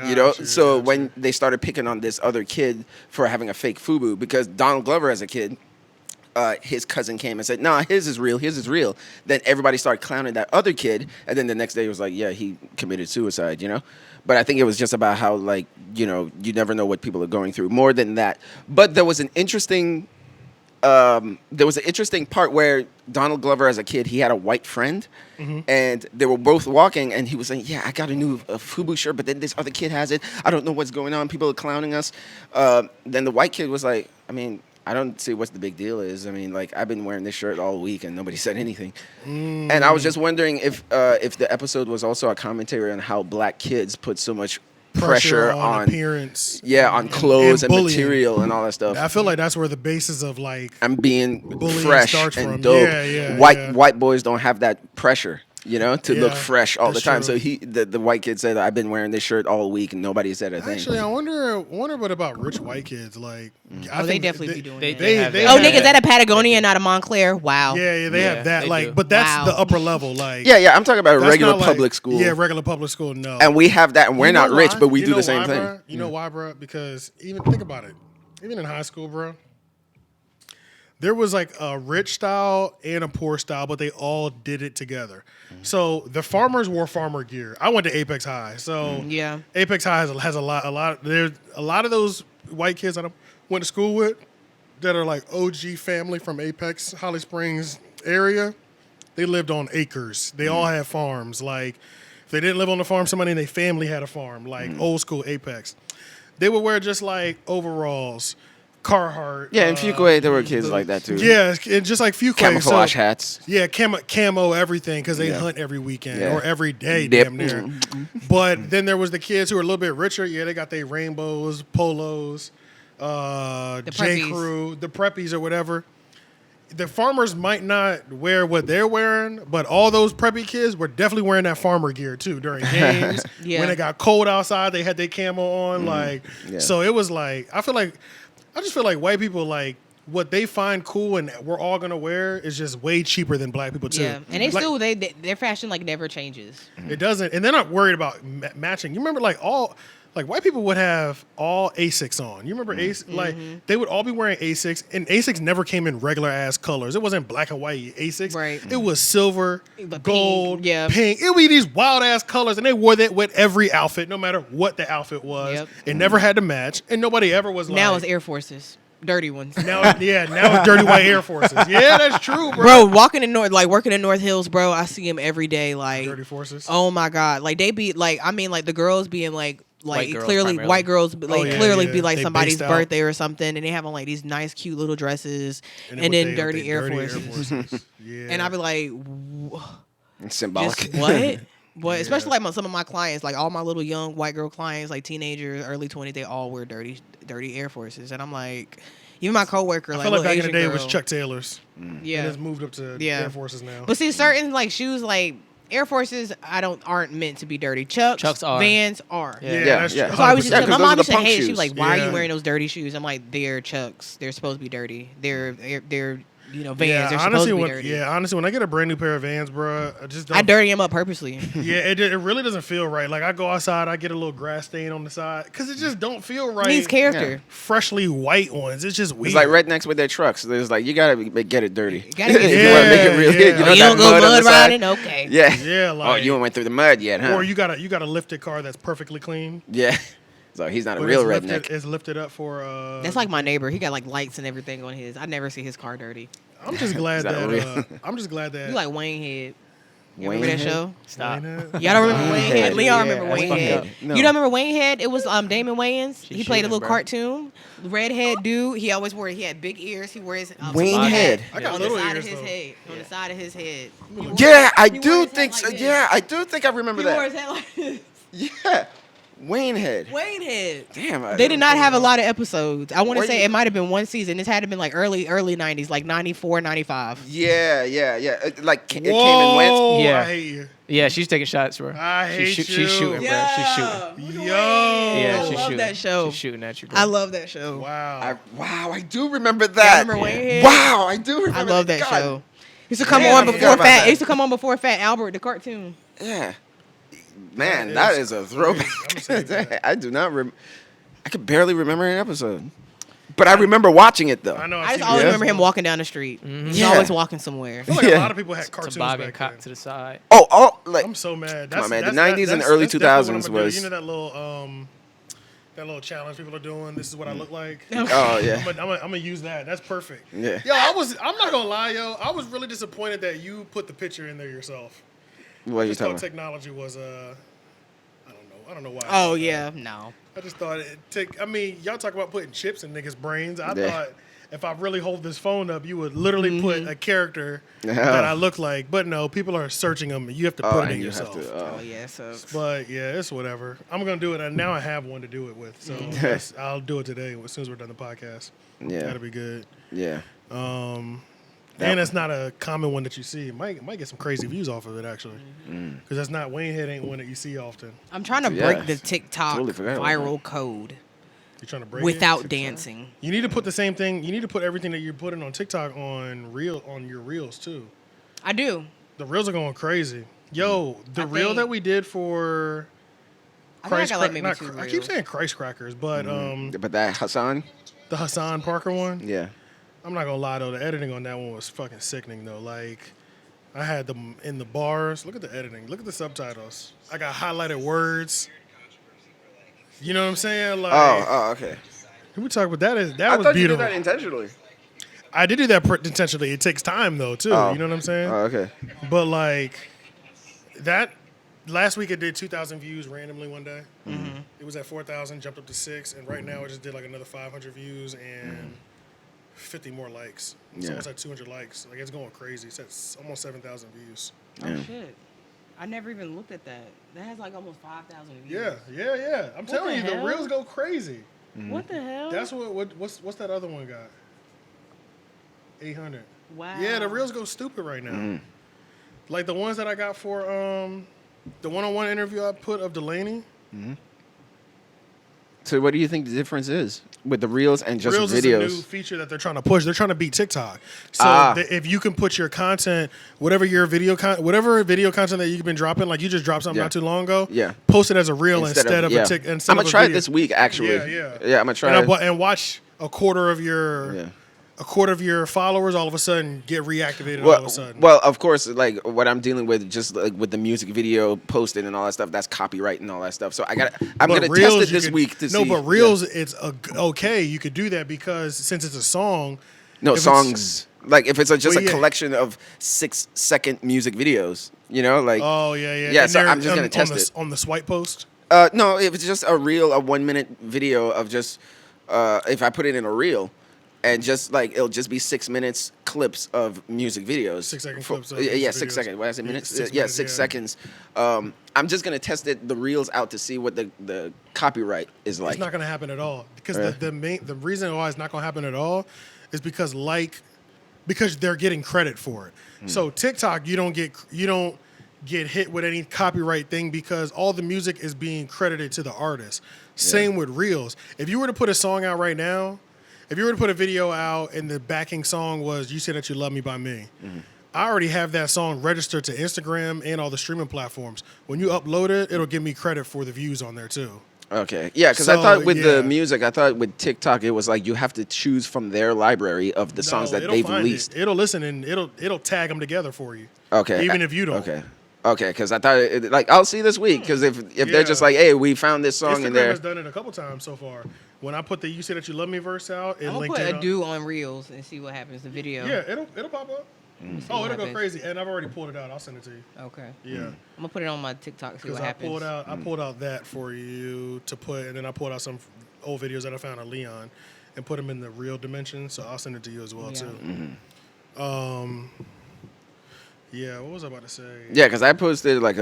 You know, so when they started picking on this other kid for having a fake FUBU, because Donald Glover as a kid, his cousin came and said, "Nah, his is real. His is real." Then everybody started clowning that other kid, and then the next day it was like, "Yeah, he committed suicide." You know, but I think it was just about how like you never know what people are going through. More than that, but there was an interesting part where Donald Glover as a kid, he had a white friend, and they were both walking, and he was saying, "Yeah, I got a new FUBU shirt, but then this other kid has it. I don't know what's going on. People are clowning us." Then the white kid was like, "I mean, I don't see what the big deal is. I mean, like I've been wearing this shirt all week, and nobody said anything." And I was just wondering if the episode was also a commentary on how black kids put so much pressure on appearance. Yeah, on clothes and bullying. material and all that stuff. I feel like that's where the basis of like I'm being bullying fresh starts and from. dope. Yeah, White boys don't have that pressure, to look Yeah, fresh all the that's time. true. So the white kid said, "I've been wearing this shirt all week and nobody said a thing." Actually, I wonder what about rich white kids? Like, I Oh, they think definitely be doing that. They have they that. Oh, have nigga, is that a Patagonia and not a Montclair? Wow. Yeah, they Yeah, have that. they Like, do. but that's Wow. the upper level. Like, yeah, I'm talking about a that's regular not like- public school. Yeah, regular public school. No, And we have that, and we're You know not rich, why? but we You do know the same why, thing. bruh? You know why, bro? Because even think about it. Even in high school, bro, there was like a rich style and a poor style, but they all did it together. So the farmers wore farmer gear. I went to Apex High, so Yeah. Apex High has a lot. There's a lot of those white kids that I went to school with that are like OG family from Apex, Holly Springs area. They lived on acres. They all had farms. Like, if they didn't live on the farm, somebody in their family had a farm. Like old school Apex. They would wear just like overalls, Carhartt. Yeah, in Fuquay, there were kids like that too. Yeah, and just like Fuquay. Camouflage so, hats. Yeah, camo everything because they Yeah. hunt every weekend Yeah. or every day, Dip. damn near. But then there was the kids who were a little bit richer. Yeah, they got their rainbows, polos, J. preppies. Crew, the preppies or whatever. the farmers might not wear what they're wearing, but all those preppy kids were definitely wearing that farmer gear too during games. Yeah. When it got cold outside, they had their camo on. Like, so it was like I just feel like white people like what they find cool and we're all gonna wear is just way cheaper than black people too. Yeah, and they like, still their fashion like never changes. It doesn't, and they're not worried about matching. You remember like white people would have all Asics on. You remember like they would all be wearing Asics, and Asics never came in regular ass colors. It wasn't black and white Asics. Right. It was silver, But gold, pink, pink. It would be these wild ass colors, and they wore that with every outfit, no matter what the outfit was. Yep. It never had to match, and nobody ever was like. Now it's Air Forces. Dirty ones. Now it's dirty white Air Forces. Yeah, that's true, Bro, working in North Hills, bro, I see them every day. Like Dirty Forces. Oh my God. Like they be like, I mean, like the girls being like White girls clearly primarily. white girls like clearly be like They somebody's based out. birthday or something, and they have on like these nice cute little dresses and then dirty Air Forces. Yeah. And I be like, It's symbolic. just what? But especially like some of my clients, like all my little young white girl clients, like teenagers, early 20s, they all wear dirty Air Forces, and I'm like, even my coworker, I like feel like back in Asian the day it girl, was Chuck Taylor's. yeah, And it's moved up to Air Forces now. But see, certain like shoes, like Air Forces, aren't meant to be dirty. Chucks are. Vans are. Yeah, that's yeah. true. So I was just 100%. my 'cause those mom are the used to punk hate it. She shoes. was like, "Why are Yeah. you wearing those dirty shoes?" I'm like, "They're Chucks. They're supposed to be dirty. They're Vans. Yeah, They're honestly, supposed to be dirty." honestly, when I get a brand new pair of Vans, bro, I just don't. I dirty them up purposely. Yeah, it really doesn't feel right. Like I go outside, I get a little grass stain on the side because it just don't feel right. Needs character. Freshly white ones, it's just weird. It's like rednecks with their trucks. There's like you gotta get it dirty. Gotta get it You wanna make it real. Yeah. You know Oh, you that don't go mud on mud the side? riding? Okay. Yeah. Yeah, Oh, like you went through the mud yet, huh? or you got a lifted car that's perfectly clean. Yeah. So he's not a But real it's redneck. lifted, it's lifted up for. That's like my neighbor. He got like lights and everything on his. I never see his car dirty. I'm just glad Is that that. real? I'm just glad that. You like Wayne Head? You Wayne remember that Head? show? Stop. Y'all don't remember Wayne Head? Head, Leon yeah, remember that's Wayne fucked Head. up. No. You don't remember Wayne Head? It was Damon Wayans. She He played a shooting, little bro. cartoon. Redhead dude. He always he had big ears. He wears Wayne some Head. I got on the little side ears, of his though. head. On the side of his head. Yeah, I He do wore his think head so. like this. Yeah, I do think I remember He wore that. his head like this. Yeah. Wayne Head. Wayne Head. Damn. They did not have a lot of episodes. I want to Where say you- it might have been one season. This had to been like early 90s, like 94, 95. Yeah. Like it came and Whoa, went. Yeah. I hate you. Yeah, she's taking shots, bro. I hate She's you. shooting, bro. She's shooting. Yo. Yeah, I she's love shooting. that show. She's shooting at you, bro. I love that show. Wow. Wow, I do remember that. remember Wayne Head? Wow, I do remember I love that God. show. Used to come Man, on I before forgot about Fat. that. It used to come on before Fat Albert, the cartoon. Yeah. Man, That that is is a crazy. throwback. I'm gonna say that. I do not I could barely remember an episode. But I remember watching it though. I know. I I've just seen always it. remember him walking down the street. He's Yeah. always walking somewhere. I feel like Yeah. a lot of people had cartoons Toboggan back cock then. to the side. Oh, like I'm so mad. Come on, man. The That's- 90s and that's- early that's definitely 2000s what I'm gonna do. was- You know that little challenge people are doing. This is what I look like. oh yeah. I'm gonna use that. That's perfect. Yeah. Yo, I'm not gonna lie, yo. I was really disappointed that you put the picture in there yourself. What are I you just talking thought about? technology was I don't know why. I Oh thought that. yeah, no. I just thought I mean, y'all talk about putting chips in niggas' brains. I Yeah. thought if I really hold this phone up, you would literally put a character Yeah. that I look like. But no, people are searching them. And you have to put it and in you yourself. have to. Oh yeah, so But yeah, it's whatever. I'm gonna do it, and now I have one to do it with. So I'll do it today as soon as we're done the podcast. Yeah. That'll be good. Yeah. And that's not a common one that you see. It might get some crazy views off of it actually, because that's not Wayne Head ain't one that you see often. I'm trying to Yeah, break the TikTok totally forgot about viral code You're trying to break without it. dancing. You need to put the same thing. You need to put everything that you're putting on TikTok on your reels too. I do. The reels are going crazy. Yo, the I reel think- that we did for I think I got like maybe not two I keep reels. saying Christ crackers, but But that Hassan. the Hassan Parker one. Yeah. I'm not gonna lie though, the editing on that one was fucking sickening though. Like, I had them in the bars. Look at the editing. Look at the subtitles. I got highlighted words. You know what I'm saying? Like, Oh, okay. we talk about that. That I was thought you did beautiful. that intentionally. I did do that intentionally. It takes time though too. Oh. You know what I'm saying? Oh, okay. But like that. Last week it did 2,000 views randomly one day. It was at 4,000, jumped up to 6, and right now it just did like another 500 views and 50 more likes. It's Yeah. almost at 200 likes. Like it's going crazy. It's at almost 7,000 views. Oh shit! I never even looked at that. That has like almost 5,000 views. Yeah. I'm telling you, the the hell? reels go crazy. What the hell? That's what's that other one got? 800. Wow. Yeah, the reels go stupid right now. Like the ones that I got for the one-on-one interview I put of Delaney. So what do you think the difference is with the reels and just Reels videos? is a new feature that they're trying to push. They're trying to beat TikTok. So if you can put your content, whatever video content that you've been dropping, like you just dropped something not too long ago, post it as a reel instead of a tick. I'm gonna try it this week actually. Yeah. I'm gonna try it. And watch a quarter of your followers all of a sudden get reactivated all of a sudden. Well, of course, like what I'm dealing with, just like with the music video posting and all that stuff, that's copyright and all that stuff. So I'm gonna test it this week to see. No, but reels, it's okay. You could do that because since it's a song. No songs. Like if it's just a collection of 6-second music videos, like. Oh yeah. Yeah, so I'm just gonna test it on the swipe post. No, if it's just a 1 minute video of just if I put it in a reel. And just like it'll just be 6 minutes clips of music videos. 6 second clips. Of 6 seconds. What I say minutes? 6 seconds. I'm just gonna test the reels out to see what the copyright is like. It's not gonna happen at all because the reason why it's not gonna happen at all is because they're getting credit for it. So TikTok, you don't get hit with any copyright thing because all the music is being credited to the artist. Same with reels. If you were to put a song out right now. If you were to put a video out and the backing song was "You Say That You Love Me" by me, I already have that song registered to Instagram and all the streaming platforms. When you upload it, it'll give me credit for the views on there too. Okay, yeah, because I thought with the music, with TikTok, it was like you have to choose from their library of the songs that they've released. It'll listen and it'll tag them together for you. Okay, even if you don't. Okay, because I thought I'll see this week because if they're just like, hey, we found this song in there. Instagram has done it a couple times so far. When I put the "You Say That You Love Me" verse out, I'm gonna put a do on reels and see what happens. The video. Yeah, it'll pop up. It'll go crazy, and I've already pulled it out. I'll send it to you. Okay. Yeah. I'm gonna put it on my TikTok. See what happens. I pulled out that for you to put, and then I pulled out some old videos that I found of Leon, and put them in the real dimension. So I'll send it to you as well too. Yeah, what was I about to say? Yeah, because I posted like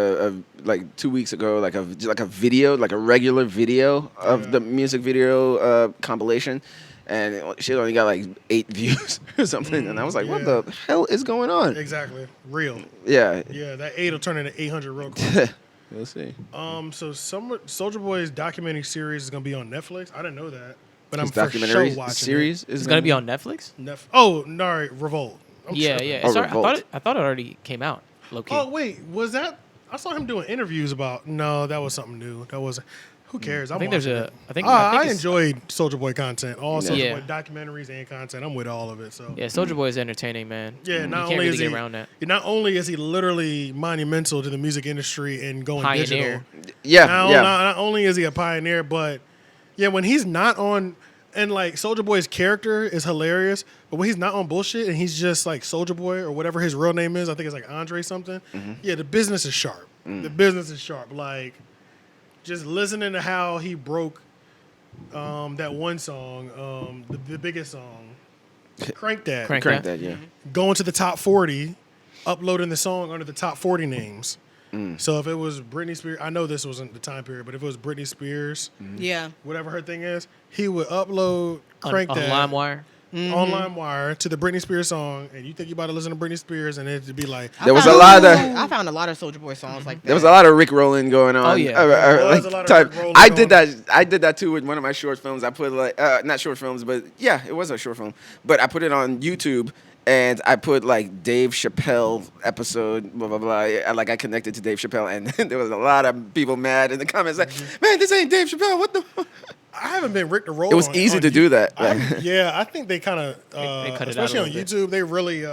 like 2 weeks ago, like a video, like a regular video of the music video compilation, and she only got like 8 views or something, and I was like, what the hell is going on? Exactly, real. Yeah. Yeah, that 8 will turn into 800 real quick. We'll see. So Soulja Boy's documentary series is gonna be on Netflix. I didn't know that, but His I'm for documentary sure watching series it. It's gonna be on Netflix. Oh, no, Revolt. Yeah. Oh, Sorry, Revolt. I thought it already came out. Low-key. Oh wait, was that? I saw him doing interviews about. No, that was something new. That wasn't. Who cares? I think there's a. I think I it's- enjoyed Soulja Boy content, all Soulja Yeah. Boy documentaries and content. I'm with all of it. So Yeah, Soulja Boy is entertaining, man. yeah, you not can't only really is get he around that. not only is he literally monumental to the music industry and going Pioneer. digital. Yeah, Not only is he a pioneer, but when he's not on. And like Soulja Boy's character is hilarious, but when he's not on bullshit and he's just like Soulja Boy or whatever his real name is, I think it's like Andre something. Yeah, the business is sharp. The business is sharp. Like just listening to how he broke that one song, the biggest song, Crank That. Crank that, yeah. Going to the top 40, uploading the song under the top 40 names. So if it was Britney Spears, I know this wasn't the time period, but if it was Britney Spears, Yeah. whatever her thing is, he would upload On Crank That LimeWire. on LimeWire to the Britney Spears song, and you think you about to listen to Britney Spears, and it'd be like, There was a lot of I found a lot of Soulja Boy songs like that. There was a lot of Rick rolling going on. Oh, yeah. There was a lot of Rick rolling I going did that too with one of my short films. I put like not short films, but yeah, it was a short film. But I put it on YouTube. And I put like Dave Chappelle episode, blah blah blah. I connected to Dave Chappelle, and there was a lot of people mad in the comments like, "Man, this ain't Dave Chappelle. What the?" I haven't been Rick the Roll. It was easy to do that. I think they kind of, They cut it out a especially on little bit. YouTube, they really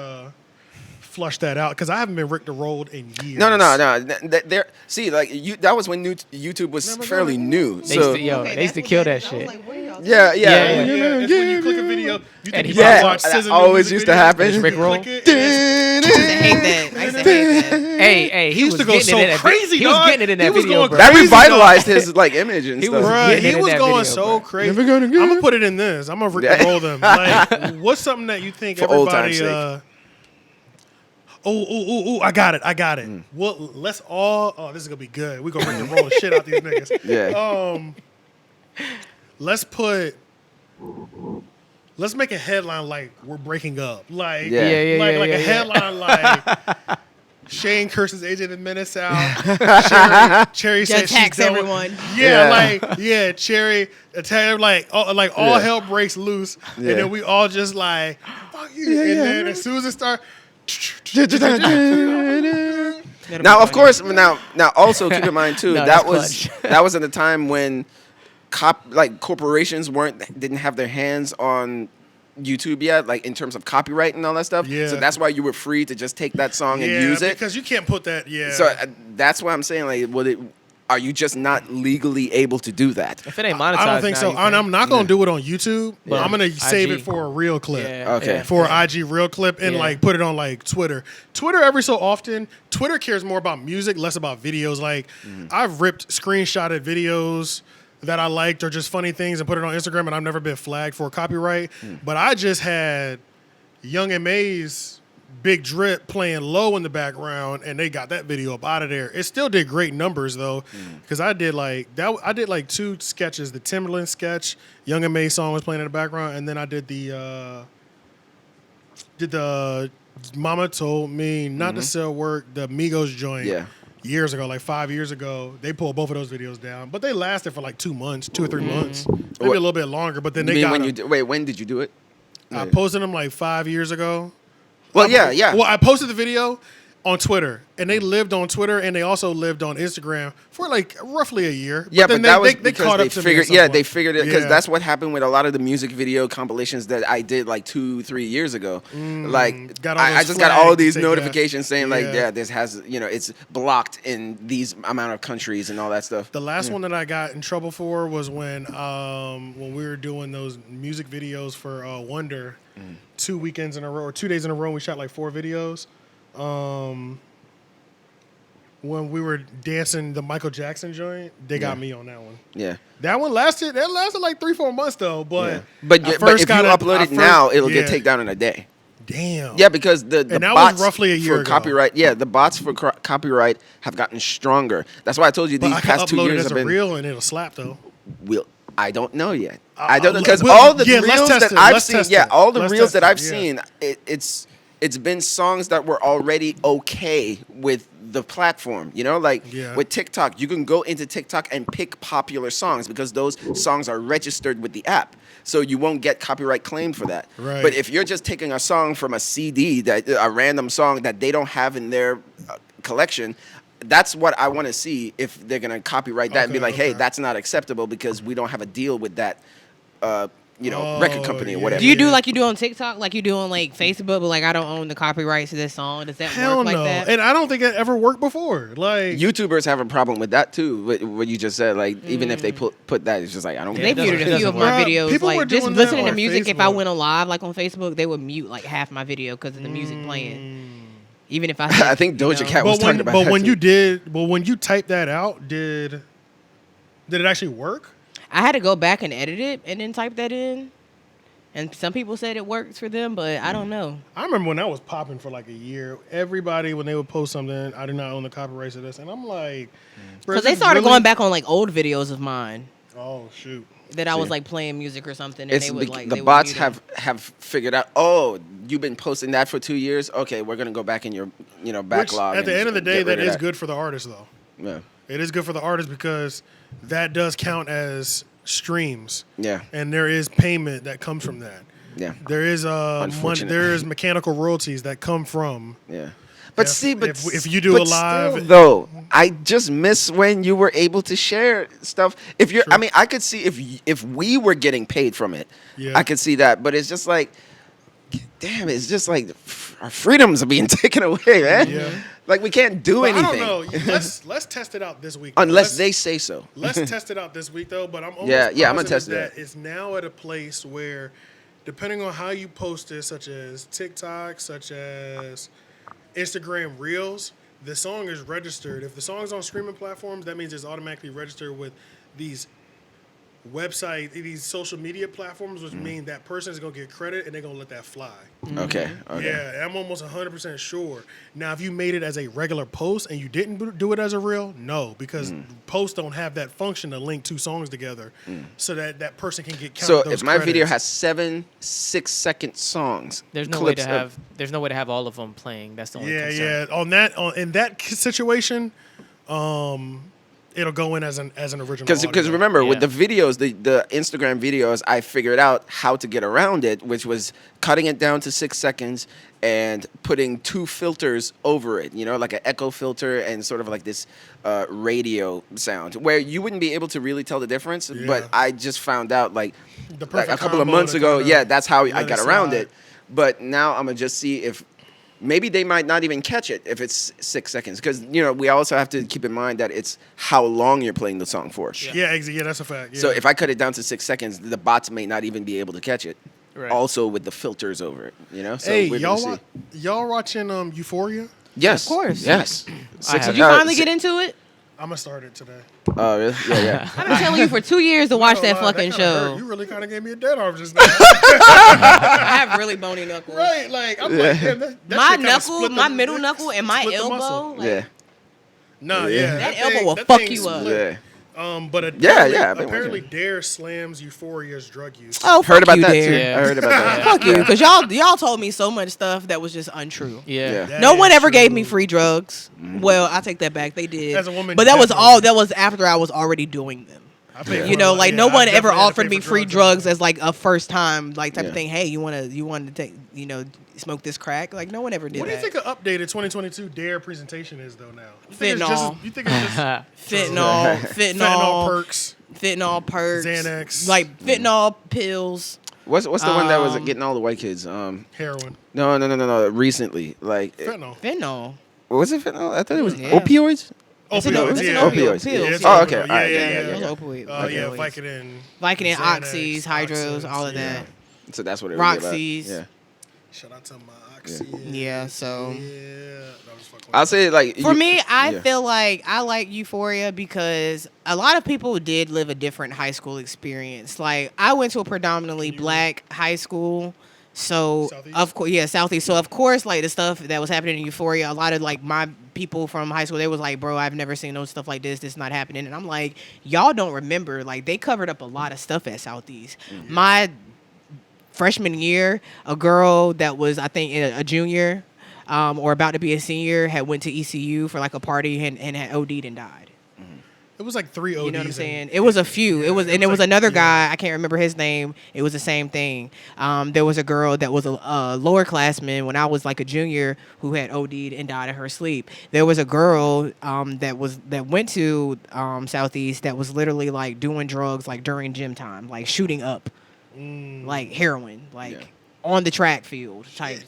flushed that out because I haven't been Rick the Rolled in years. No. There, see, like that was when YouTube was fairly new. They So used to kill that shit. yeah. It's when you click a video, you think And you he- about to Yeah, watch that SZA always music used to videos, happen. you Rick roll. click it, and I used to hate that. I used to hate that. Hey, he used was to go getting so it in that crazy, He was dog. getting it in He that was video, going bro. that crazy, revitalized his like image and He stuff. was Bruh, getting he it in was that going video, so bro. crazy. Never gonna I'm get gonna it. put it in this. I'm gonna Rick roll them. Like, what's something that you think For old everybody? time's sake. I got it. Well, let's all. Oh, this is gonna be good. We're gonna Rick roll the shit out these niggas. Yeah. Let's put let's make a headline like we're breaking up. Like, Yeah. a headline like Shane curses AJ the Menace out. Cherry says she attacks don't. everyone. Cherry attack all hell breaks loose, and then we all just like fuck you. And then as soon as it starts. Now, of course, now also keep in mind too, No, that that's was at the time when corporations didn't have their hands on YouTube yet, like in terms of copyright and all that stuff. Yeah. So that's why you were free to just take that song and use it. Because you can't put that. Yeah. So that's why I'm saying, like, are you just not legally able to do that? If it ain't monetized, I don't think now, so. you can. I'm not gonna do it on YouTube, but Yeah. I'm gonna save IG. it for a real clip. Yeah, Okay. yeah. For an IG real clip and Yeah. like put it on like Twitter. Twitter every so often, Twitter cares more about music, less about videos. Like I've ripped screenshotted videos that I liked or just funny things and put it on Instagram, and I've never been flagged for copyright. But I just had Young M.A.'s Big Drip playing low in the background, and they got that video up out of there. It still did great numbers though, because I did like 2 sketches. The Timberland sketch, Young M.A. song was playing in the background, and then I did the Mama Told Me Not to Sell Work, the Migos joint. Yeah. Years ago, like 5 years ago, they pulled both of those videos down, but they lasted for like 2 months, 2 or 3 months, maybe a little bit longer. But then You they mean got when them. when did you do it? I posted them like 5 years ago. Well, yeah. Well, I posted the video on Twitter, and they lived on Twitter, and they also lived on Instagram for like roughly a year. Yeah, then but that was they because caught they up to me figured. at some Yeah, point. they figured it because Yeah. that's what happened with a lot of the music video compilations that I did like 2-3 years ago. Like Got all I those just got all flags these to take notifications saying like, Yeah. yeah, this has it's blocked in these amount of countries and all that stuff. The last one that I got in trouble for was when we were doing those music videos for Wonder, 2 weekends in a row or 2 days in a row. We shot like 4 videos. When we were dancing the Michael Jackson joint, they got me on that one. Yeah. That one lasted like 3-4 months though. But Yeah. But if you upload it now, it'll get taken down in a day. Damn. Yeah, because the And that bots was roughly a year for ago. copyright. Yeah, the bots for copyright have gotten stronger. That's why I told you But these I can past 2 upload it years as have a been. reel and it'll slap though. I don't know yet. I don't know because we'll- all the yeah, let's reels test that it. I've Let's seen, test yeah, it. all the Let's reels test that it, I've yeah. seen, it's been songs that were already okay with the platform. You know, like Yeah. with TikTok, you can go into TikTok and pick popular songs because those songs are registered with the app. So you won't get copyright claimed for that. Right. But if you're just taking a song from a CD, a random song that they don't have in their collection, that's what I want to see if they're gonna copyright that and be Okay, like, hey, okay. that's not acceptable because we don't have a deal with that, record company or yeah. whatever. Do you do like you do on TikTok, like you do on like Facebook, but like I don't own the copyrights to this song? Does that Hell work like no. that? And I don't think it ever worked before. Like YouTubers have a problem with that too. What you just said, like even if they put that, it's just like I don't. They it doesn't- muted it a few of doesn't my work. videos. People were Like just doing that listening to on music. If I Facebook. went on live like on Facebook, they would mute like half my video because of the music playing. Even if I, I think Doja Cat was talking about but that when too. when you typed that out, did it actually work? I had to go back and edit it and then type that in. And some people said it works for them, but I don't know. I remember when that was popping for like a year. Everybody, when they would post something, I do not own the copyrights of this, and I'm like, bro, Because they this started really- going back on like old videos of mine Oh shoot! that I was See. like playing music or something, and It's they would like the they would bots mute 'em. have figured out. Oh, you've been posting that for 2 years. Okay, we're gonna go back in your Which, backlog. at the and end of the day, get rid that of is good for the artist, though. Yeah, It is good for the artist because that does count as streams, yeah, and there is payment that comes from that. yeah, There is Unfortunate. there is mechanical royalties that come from. yeah. But If- see, but if you do but a live- still, though, I just miss when you were able to share stuff. If you're, I mean, I could see if we were getting paid from it, Yeah. I could see that. But it's just like, damn, it's just like our freedoms are being taken away, man. Yeah. Like we can't do But anything I don't know. Let's test it out this week. unless Let's- they say so. Let's test it out this week, though. But I'm almost Yeah, I'm gonna positive test that that. it's now at a place where, depending on how you post it, such as TikTok, such as Instagram Reels, the song is registered. If the song is on streaming platforms, that means it's automatically registered with these website, these social media platforms, which mean that person is gonna get credit and they're gonna let that fly. Okay. Yeah, I'm almost 100% sure. Now, if you made it as a regular post and you didn't do it as a reel, no, because posts don't have that function to link two songs together, so that that person can get counted. So those if my video credits. has 7 6-second songs, There's no way clips to have all of them playing. That's the only concern. In that situation, it'll go in as an original. Because audio. remember, with Yeah. the videos, the Instagram videos, I figured out how to get around it, which was cutting it down to 6 seconds and putting 2 filters over it, like an echo filter and sort of like this radio sound, where you wouldn't be able to really tell the difference. Yeah. But I just found out like The a perfect couple of combo months to ago, kinda that's how I let got it around slide. it. But now I'm going to just see if maybe they might not even catch it if it's 6 seconds. Because, we also have to keep in mind that it's how long you're playing the song for. Yeah, that's a fact. Yeah. So if I cut it down to 6 seconds, the bots may not even be able to catch it. Right. Also with the filters over it, So hey, we're y'all, gonna see. y'all watching Euphoria? Yes, Of course. Yes. Did you finally get into it? I'm gonna start it today. Oh, really? Yeah. I've been telling you for 2 years to watch that fucking kinda show. hurt. You really kind of gave me a dead arm just now. I have really bony knuckles. Right, like I'm like, damn, that My shit kinda knuckle, split my the- middle knuckle, and my split the muscle. elbow. Like, Yeah. Nah, Yeah. yeah, That thing- elbow will that fuck thing you up. split. Yeah. But Yeah, apparently, I've been apparently watching. Dare slams Euphoria's drug use. Oh, fuck Heard about you, that Dare. too. Yeah. I heard about that. Fuck you, because y'all told me so much stuff that was just untrue. Yeah. That No is one ever gave true. me free drugs. Well, I take that back. They did. As a woman, but that was definitely. that was after I was already doing them. I paid You for know, it. like Yeah, no I one ever definitely had to offered pay me for free drugs as like a first time like type of Yeah. thing. Hey, you wanna take smoke this crack? Like no one ever did What do you that. think an updated 2022 Dare presentation is though now? You think it's Fentanyl. you think it's just Fentanyl, fentanyl perks? fentanyl perks, Xanax. like fentanyl pills. What's the one that was getting all the white kids? Heroin. No. Recently, like, Fentanyl. Fentanyl. was it fentanyl? I thought it was Yeah. opioids. That's an Opioids. opioid. Yeah. Opioids. Pills. Yeah, it's Oh, opioid. okay. All right, Yeah. Those yeah. opioid. Yeah, opioids. Vicodin. Vicodin, Xanax, oxys, hydros, all of yeah. that. So that's what it was about. Roxy's. Yeah. Shout out to my oxy. Yeah, so- Yeah. That was fucking I'll say like For me, I yeah. feel like I like Euphoria because a lot of people did live a different high school experience. Like I went to a predominantly black high school. So Southeast? of course, yeah, Southeast. So of course, like the stuff that was happening in Euphoria, a lot of like my people from high school, they was like, "Bro, I've never seen no stuff like this. This is not happening." And I'm like, "Y'all don't remember? Like they covered up a lot of stuff at Southeast." My freshman year, a girl that was I think a junior, or about to be a senior, had went to ECU for like a party and had OD'd and died. It was like 3 ODs. You know what I'm and- saying? It was a few. It was, and there was like- another yeah. guy. I can't remember his name. It was the same thing. There was a girl that was a lower classman when I was like a junior who had OD'd and died in her sleep. There was a girl that went to Southeast that was literally like doing drugs like during gym time, like shooting up, like heroin, like. Yeah. On the track field, type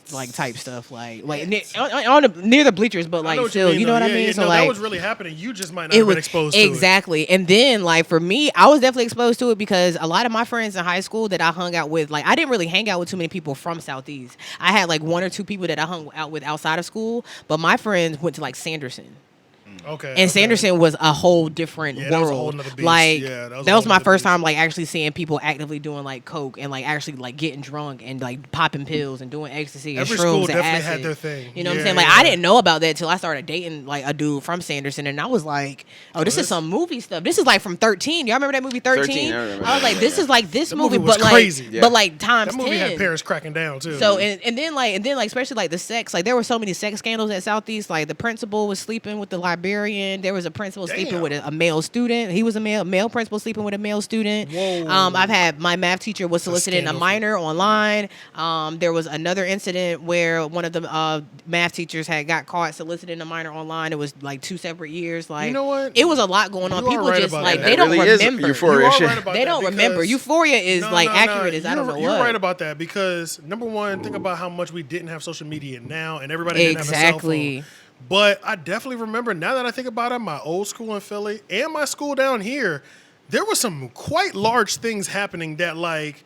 stuff, like near the bleachers, but I like know what still, you know though. what I Yeah, mean? yeah, So no, like that was really happening. You just might not have been exposed to it. exactly. And then like for me, I was definitely exposed to it because a lot of my friends in high school that I hung out with, like I didn't really hang out with too many people from Southeast. I had like 1 or 2 people that I hung out with outside of school, but my friends went to like Sanderson. Okay. And Sanderson was a whole different Yeah, that was a whole world. nother beast. Like Yeah, that was my first time. time like actually seeing people actively doing like coke and like actually like getting drunk and like popping pills and doing ecstasy and Every shrooms school and definitely acid. had their thing. You know what I'm Yeah, saying? Like yeah. I didn't know about that until I started dating like a dude from Sanderson, and I was like, "Oh, this is this- some movie stuff. This is like from 13. Y'all remember that movie 13? 13, I remember I was that, like, this yeah. is like this That movie, movie was but like, crazy. Yeah. but like times That movie 10. had parents cracking down too. So and then especially like the sex, like there were so many sex scandals at Southeast. Like the principal was sleeping with the librarian. There was a principal sleeping Damn. with a male student. He was a male principal sleeping with a male student. Whoa. I've had my math teacher was soliciting a scandal. minor online. There was another incident where one of the math teachers had got caught soliciting a minor online. It was like 2 separate years. Like You know what? It was a lot going on. You are People right just about like that. they That don't really is remember. Euphoria You are shit. right about They that don't remember. because- Euphoria is No, like no, accurate no. as I don't know You're what. right about that because number one, think about how much we didn't have social media now, and everybody didn't have a cell Exactly. phone. But I definitely remember now that I think about it, my old school in Philly and my school down here, there was some quite large things happening that like.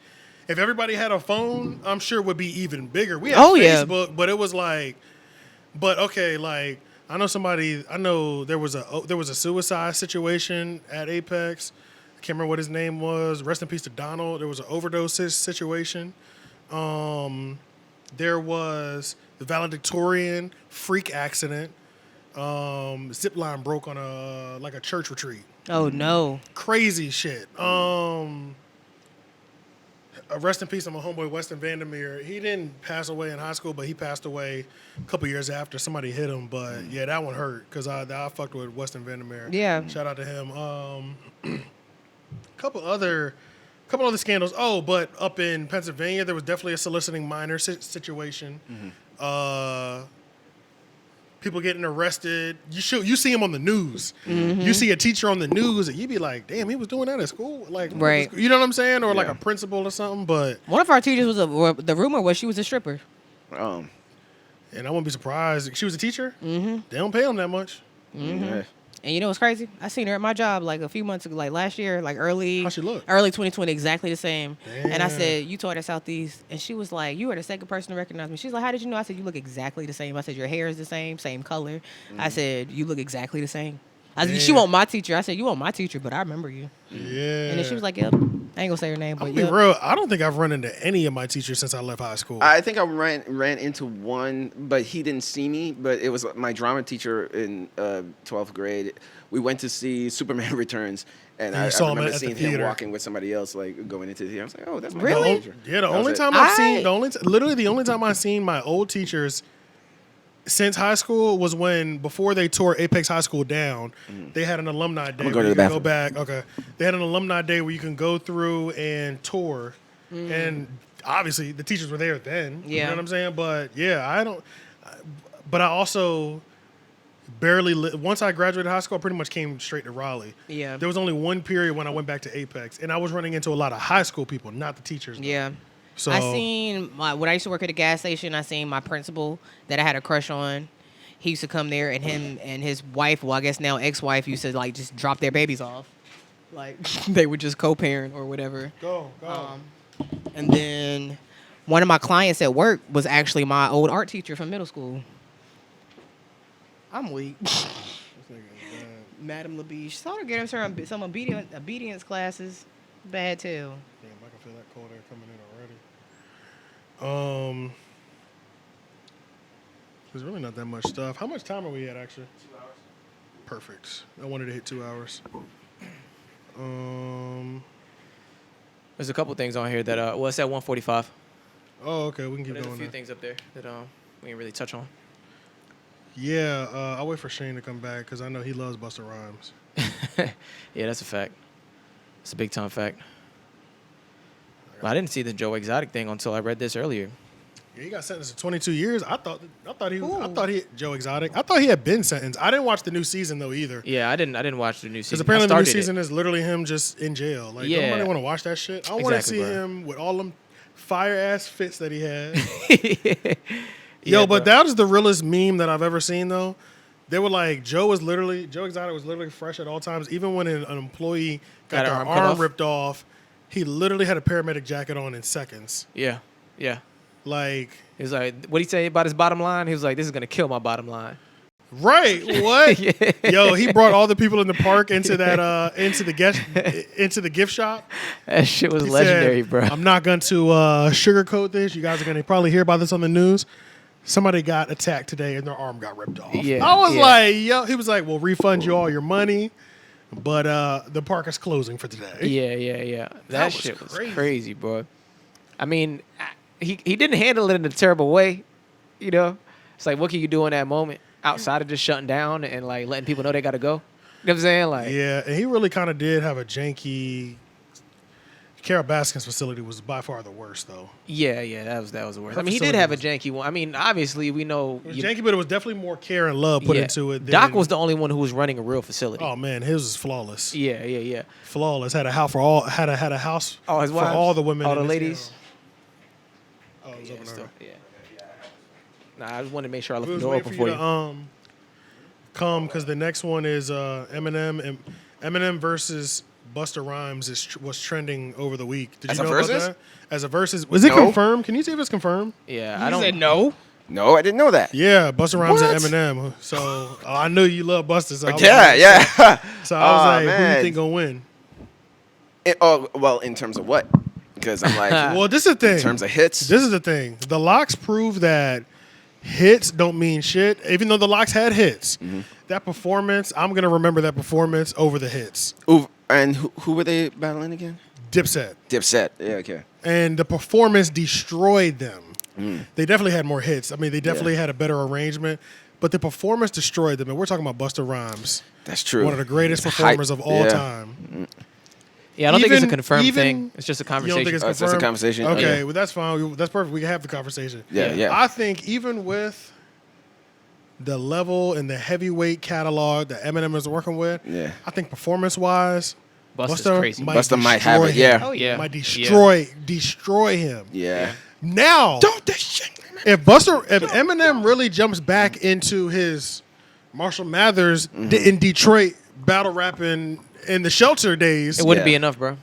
If everybody had a phone, I'm sure it would be even bigger. We had yeah. Facebook, but it was like, but okay, like I know there was a suicide situation at Apex, can't remember what his name was. Rest in peace to Donald. There was an overdose situation. There was the valedictorian freak accident. Zip line broke on a church retreat. Oh no. Crazy shit. Rest in peace to my homeboy Weston Vandermeer. He didn't pass away in high school, but he passed away a couple years after. Somebody hit him, but yeah, that one hurt because I fucked with Weston Vandermeer. Yeah. Shout out to him. Couple other scandals. Oh, but up in Pennsylvania, there was definitely a soliciting minor situation. People getting arrested. You see him on the news. You see a teacher on the news, and you be like, "Damn, he was doing that at school." Like, right? You know what I'm saying? Or like a principal or something. But one of our teachers the rumor was she was a stripper. And I wouldn't be surprised. She was a teacher. They don't pay them that much. Yeah. And you know what's crazy? I seen her at my job like a few months ago, like last year, like early. How she look? Early 2020, exactly the same. Damn. And I said, "You taught at Southeast," and she was like, "You were the second person to recognize me." She's like, "How did you know?" I said, "You look exactly the same." I said, "Your hair is the same color." I said, "You look exactly the same." I said, "She want my teacher." I said, "You want my teacher, but I remember you." Yeah. And then she was like, "Yep." I ain't gonna say her name, but I'll be yep. real. I don't think I've run into any of my teachers since I left high school. I think I ran into one, but he didn't see me. But it was my drama teacher in 12th grade. We went to see Superman Returns, and I saw him remember at the seeing him theater. walking with somebody else, like going into the theater. I was like, "Oh, that's my Really? teacher." Yeah, the That was only it. time I've seen, literally the only time I've seen my old teachers since high school was when, before they tore Apex High School down, they had an alumni day gonna go where to you the can go bathroom. back. Okay. They had an alumni day where you can go through and tour. And obviously the teachers were there then. You Yeah. know what I'm saying? But yeah, but I also barely, once I graduated high school, I pretty much came straight to Raleigh. Yeah. There was only one period when I went back to Apex, and I was running into a lot of high school people, not the teachers. Though. Yeah. So I seen when I used to work at a gas station. I seen my principal that I had a crush on. He used to come there, and him and his wife, well, I guess now ex-wife, used to like just drop their babies off, like they would just co-parent or whatever. Go. And then one of my clients at work was actually my old art teacher from middle school. I'm weak. Madam LaBeach. Told her get her some obedience classes. Bad too. Damn, I can feel that cold air coming in already. There's really not that much stuff. How much time are we at, actually? 2 hours. Perfect. I wanted to hit 2 hours. There's a couple things on here that well, it's at 1:45. Oh, okay. We can keep There's a going few there. things up there that we didn't really touch on. Yeah, I'll wait for Shane to come back because I know he loves Busta Rhymes. Yeah, that's a fact. It's a big time fact. But I didn't see the Joe Exotic thing until I read this earlier. Yeah, he got sentenced to 22 years. I thought Joe Exotic. I thought he had been sentenced. I didn't watch the new season though either. Yeah, I didn't watch the new season. Because apparently the new I started season is literally him just in jail. Like, Yeah. nobody want to watch that shit. I want to Exactly, see bro. him with all them fire ass fits that he had. it. Yo, Yeah, but bro. that was the realest meme that I've ever seen though. They were like, Joe Exotic was literally fresh at all times. Even when an employee got Got their her arm cut arm off? ripped off, he literally had a paramedic jacket on in seconds. Yeah. Like, He was like, what'd he say about his bottom line? He was like, this is gonna kill my bottom line. right? What? Yeah. Yo, he brought all the people in the park into that into the gift shop. That shit was He legendary, said, bro. I'm not going to sugarcoat this. You guys are going to probably hear about this on the news. Somebody got attacked today and their arm got ripped off. Yeah, I was yeah. like, yo. He was like, we'll refund you all your money, but the park is closing for today. Yeah. That was shit was crazy. crazy, bro. I mean, he didn't handle it in a terrible way, you know? It's like, what can you do in that moment outside of just shutting down and like letting people know they got to go? You know what I'm saying? Like, Yeah, and he really kind of did have a janky. Carol Baskin's facility was by far the worst, though. yeah, that was the worst. Her I mean, he did facility have a was- janky one. I mean, obviously we know It was janky, but it was definitely more care and love put into it. Doc than- was the only one who was running a real facility. Oh man, his was flawless. Yeah. Flawless. Had a house for all. Had a house. Oh, his for wives? all the women. all in the his- ladies. Oh, it was Yeah, open still, over. yeah. Nah, I just wanted to make sure I left We the was door waiting open for for you you. to come because the next one is Eminem and Eminem versus Busta Rhymes was trending over the week. Did As you a know versus? about that? As a versus, was it No. confirmed? Can you see if it's confirmed? Yeah, You I don't. said no. No, I didn't know that. Yeah, Busta Rhymes and What? Eminem. So I knew you love Busta. So I was Yeah, like, yeah. So I was Aw, like, who do you man. think gonna win? In terms of what? Because I'm like, Well, this is the thing. in terms of hits. This is the thing. The Locks prove that hits don't mean shit. Even though the Locks had hits, that performance, I'm gonna remember that performance over the hits. Ooh, and who were they battling again? Dipset. Dipset. Yeah, okay. And the performance destroyed them. They definitely had more hits. I mean, they definitely had a better arrangement, but the performance destroyed them. And we're talking about Busta Rhymes, That's true. one of the greatest performers of all time. Yeah, I don't think it's a Even- confirmed even- thing. It's just a You don't conversation. think it's It's confirmed? just a conversation? Okay, Okay. well that's fine. That's perfect. We can have the conversation. Yeah. I think even with the level and the heavyweight catalog that Eminem is working with, Yeah. I think performance-wise, Busta's Busta crazy. Busta might have destroy it, yeah. him. Oh, yeah. Might Yeah. destroy him. Yeah. Now, Don't this shit. if Eminem really jumps back into his Marshall Mathers in Detroit battle rapping in the Shelter days, It wouldn't Yeah. be enough, bro.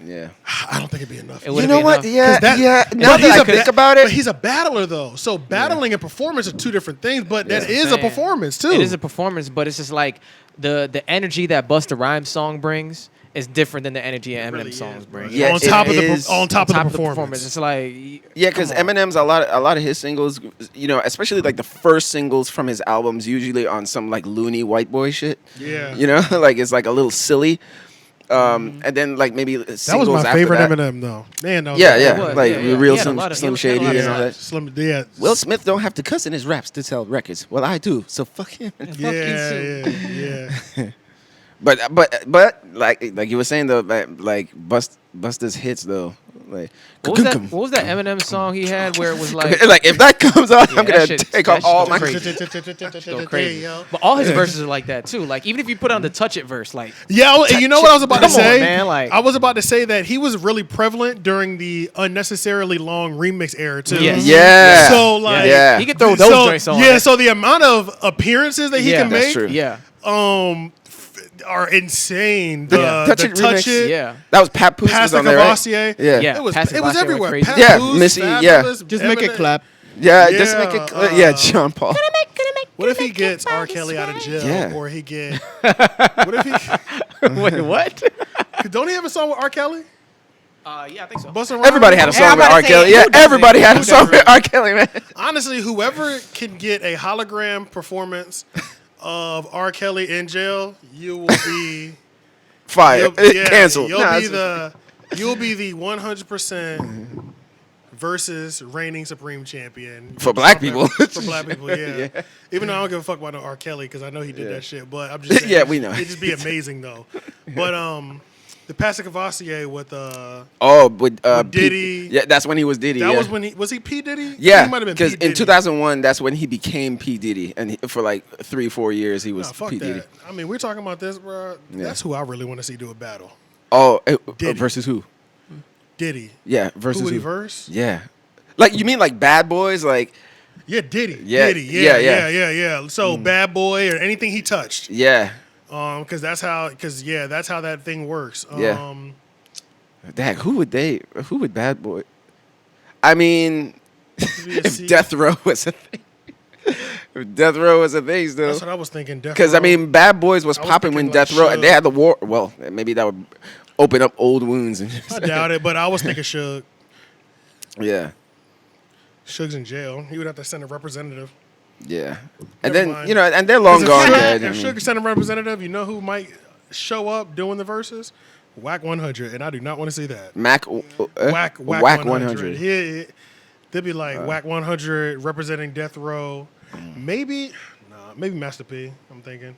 Yeah. I don't think it'd be enough. It You wouldn't know be what? enough. Yeah. 'Cause that- Yeah. but Now that he's I a think ba- about But it. he's a battler, though. So battling and performance are two different things. But that is a saying. performance too. It is a performance, but it's just like the energy that Busta Rhymes song brings is different than the energy Eminem really songs is, bring. Yeah, on top it of the is. on top of the Top performance. It's like Yeah, because come on. Eminem's a lot of his singles, especially like the first singles from his albums, usually on some like loony white boy shit. Yeah. Like it's like a little silly. And then like maybe singles That was my after favorite that. Eminem though. Man, that was Yeah, my yeah, favorite. like Yeah. real He had a Slim, lot of- Slim he had a Shady lot of and all that. Slim, yeah. Will Smith don't have to cuss in his raps to sell records. Well, I do, so fuck him. Yeah. But like you were saying though, like Busta's hits though, like What was that Eminem song he had where it was like like if that comes on, Yeah, I'm that gonna shit- take that off all shit my. crazy. Go crazy. But all his verses are like that too. Like even if you put on the Touch It verse, like Yeah, and you know what I was about to Come on, say? man, like- I was about to say that he was really prevalent during the unnecessarily long remix era too. Yes. Yeah. So like, Yeah. he could throw those joints on. Yeah, so the amount of appearances that he Yeah. can That's make, true. yeah, are insane. The Touch the It touch remix. it, yeah. That was Pat Poose was Pastor on there, right? Cavassier. Yeah. Yeah. It was Pastor it was Cavassier everywhere. went crazy. Pat Yeah, Poose, Missy, yeah. Fabulous, Just make it Eminem. clap. Yeah, Yeah, just make it. Yeah, John Paul. What if he gets R. Kelly out of jail, Yeah. or he get? What if he? Wait, what? Don't he have a song with R. Kelly? Yeah, I think so. Busta Rhymes? Everybody had a Yeah, I'm song with about to R. say, Kelly. who Yeah, doesn't? everybody had a Who song with doesn't? R. Kelly, man. Honestly, whoever can get a hologram performance of R. Kelly in jail, you will be Fire. Canceled. You'll Nah, be it's- you'll be the 100% versus reigning supreme champion For black people. For black people, yeah. Even though I don't give a fuck about no R. Kelly because I know he did that shit, but I'm just saying, Yeah, we know. it'd just be amazing though. But the Pastor Cavassier with with Diddy. Yeah, that's when he was Diddy. that yeah. was when was he P Diddy? Yeah, he might have been because P Diddy. in 2001, that's when he became P Diddy, and for like 3-4 years he was Nah, fuck P Diddy. that. I mean, we're talking about this, bro. Yeah. That's who I really want to see do a battle. Oh, Diddy. versus who? Diddy. Yeah, versus Who would he who? verse? Yeah, like you mean like Bad Boys, like Yeah, Diddy. Yeah, Diddy. yeah, Yeah, yeah. yeah. So Bad Boy or anything he touched. yeah, Because that's how that thing works. Yeah. Dag, who would Bad Boy? I mean, if Death Row was a thing. If Death Row was a thing, still. That's what I was thinking. Because I mean, Bad Boys was I was popping when thinking like Death Row, and they Suge. had the war. Well, maybe that would open up old wounds. And I doubt it, but I was thinking Suge. yeah, Suge's in jail. He would have to send a representative. yeah, and Never then mind. and they're long 'Cause gone. If Dead. I Suge, mean, if Suge sent a representative, you know who might show up doing the verses? Whack 100, and I do not want to see that. Whack 100. Yeah, they'd be like Whack 100 representing Death Row. Maybe Master P. I'm thinking.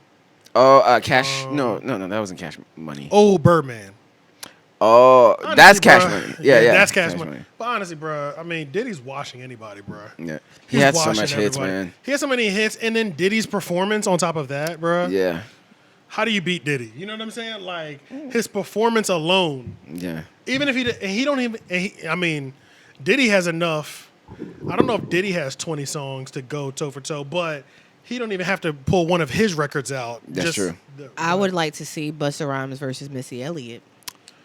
Oh, Cash. No, that wasn't Cash Money. Oh, Birdman. Oh, Honestly, that's Cash bruh. Money. Yeah, yeah, That's Cash Money. But honestly, bro, I mean, Diddy's washing anybody, bro. Yeah, he He's had so washing much hits, everybody. man. He had so many hits, and then Diddy's performance on top of that, bro. Yeah, How do you beat Diddy? You know what I'm saying? Like his performance alone. yeah. Even if he don't even. I mean, Diddy has enough. I don't know if Diddy has 20 songs to go toe for toe, but he don't even have to pull one of his records out. That's true. I would like to see Busta Rhymes versus Missy Elliott.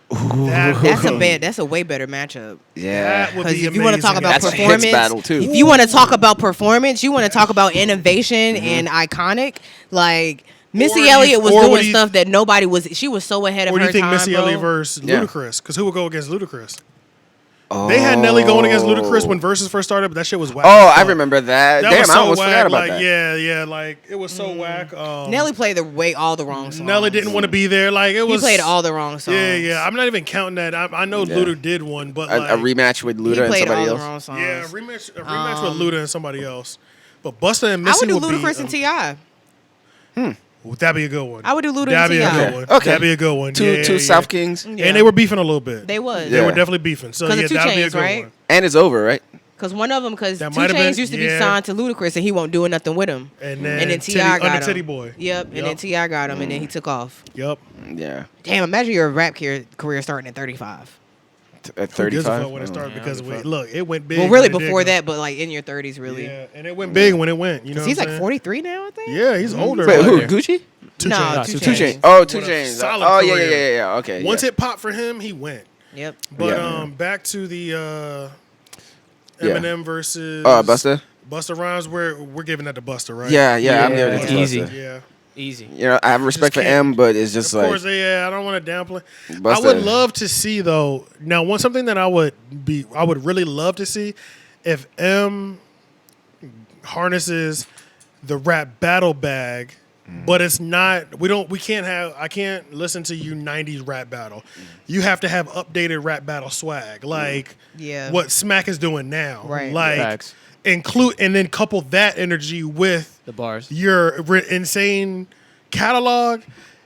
That That's a way better matchup. Yeah. That would Because be if you want to talk amazing. about That's a hits performance, battle, too. if you want to talk about performance, you want to talk about innovation and iconic. Like Missy Elliott was or doing would you- stuff that nobody was. She was so ahead of Or do her you think time, Missy bro. Elliott versus Yeah. Ludacris? Because who would go against Ludacris? They had Nelly going against Ludacris when Verzuz first started, but that shit was whack. Oh, as I fuck. remember that. That Damn, was I so almost whack. forgot about Like, that. yeah, like it was so whack. Nelly played all the wrong songs. Nelly didn't want to be there. Like it He was. played all the wrong songs. Yeah. I'm not even counting that. I know Yeah. Luda did one, but A like rematch with He Luda and played somebody all else. the wrong songs. yeah, a rematch with Luda and somebody else. But Busta and I Missy would do be, Ludacris and T.I. That'd be a good one. I would do Luda That'd and be a T.I. good one. Okay. That'd be a good one. Two South Kings. Yeah. And they were beefing a little bit. They was. They Yeah. were definitely beefing. So 'Cause yeah, of 2 that'd be a Chainz, good right? one. And it's over, right? Because one of them, because 2 That might have been- Chainz used to be yeah. signed to Ludacris and he won't doing nothing with him. And then T.I. got Under him. Titty Boy. Yep. And then T.I. got him and then he took off. Yep. Yeah. Damn, imagine your rap career starting at 35. At Who gives a 35. fuck when it started? Yeah, Because I don't give a fuck. look, it went big. Well, really when it did before go. that, but like in your 30s, really. Yeah, and it went big when it went. You know, 'Cause he's what like I'm saying? 43 now, I think. Yeah, he's older. Wait, who? Like, Gucci? Two No, Chainz. 2 Two Chainz. Chainz. Oh, 2 What a Chainz. solid Oh, yeah, career. yeah. Okay. Once yeah. it popped for him, he went. Yep. But Yeah. back to the Yeah. Eminem versus Busta? Busta Rhymes. We're giving that to Busta, right? Yeah, I'm Yeah, giving it to easy. Busta. Yeah. Easy. You know, I have respect for can't- M, but it's just Of like course, yeah. I don't want to downplay. I Busta- would love to see though. Now, something that I would really love to see if M harnesses the rap battle bag, but it's not. We can't have. I can't listen to you '90s rap battle. You have to have updated rap battle swag, like Yeah. what Smack is doing now. Right. Like Facts. include and then couple that energy with The bars. your insane catalog.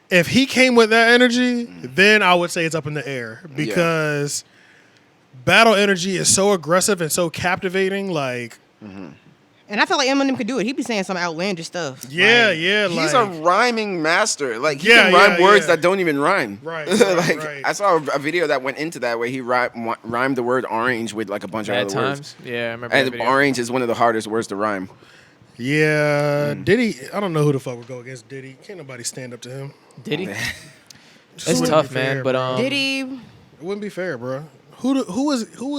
If he came with that energy, then I would say it's up in the air because battle energy is so aggressive and so captivating. Like, And I feel like Eminem could do it. He'd be saying some outlandish stuff. yeah, Like, yeah, he's like, a rhyming master. Like he Yeah, can rhyme yeah, words yeah. that don't even rhyme. Right, like right. I saw a video that went into that where he rhymed the word orange with like a bunch Bad of other words. times. Yeah, I remember that And video. orange is one of the hardest words to rhyme. yeah. Diddy, I don't know who the fuck would go against Diddy. Can't nobody stand up to him. Did he? Just It's wouldn't tough, be man. fair, But bro. Diddy, It wouldn't be fair, bro. Who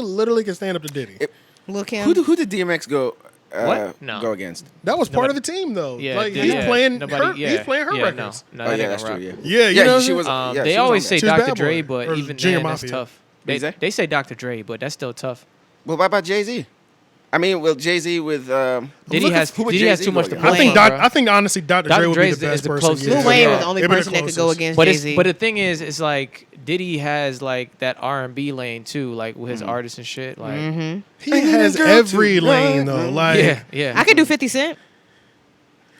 literally can stand up to Diddy? Lil Kim. Who did DMX go What? No. go against? That was part of Nobody- the team, though. Yeah, like did- he's yeah. playing Nobody- her. He's playing her yeah, records. No, Oh that yeah, ain't that's gonna true. rock. Yeah, Yeah, you know, she was. They she was always on say there. She was Dr. Bad Dre, Boy, but or even Junior then, that's Mafia. tough. What'd you say? They say Dr. Dre, but that's still tough. What about Jay-Z? I mean, well, Jay-Z with Diddy has who would Diddy has Jay-Z too much go to against? play. I think honestly, Dr. Dre would Dre be is the the- best is the person. closest. Lil yeah. Wayne was Yeah. the only It'd be the person that could go closest. against But Jay-Z. the thing is like Diddy has like that R&B lane too, like with his artists and shit. Like He has every lane though. Like, yeah. I could do 50 Cent.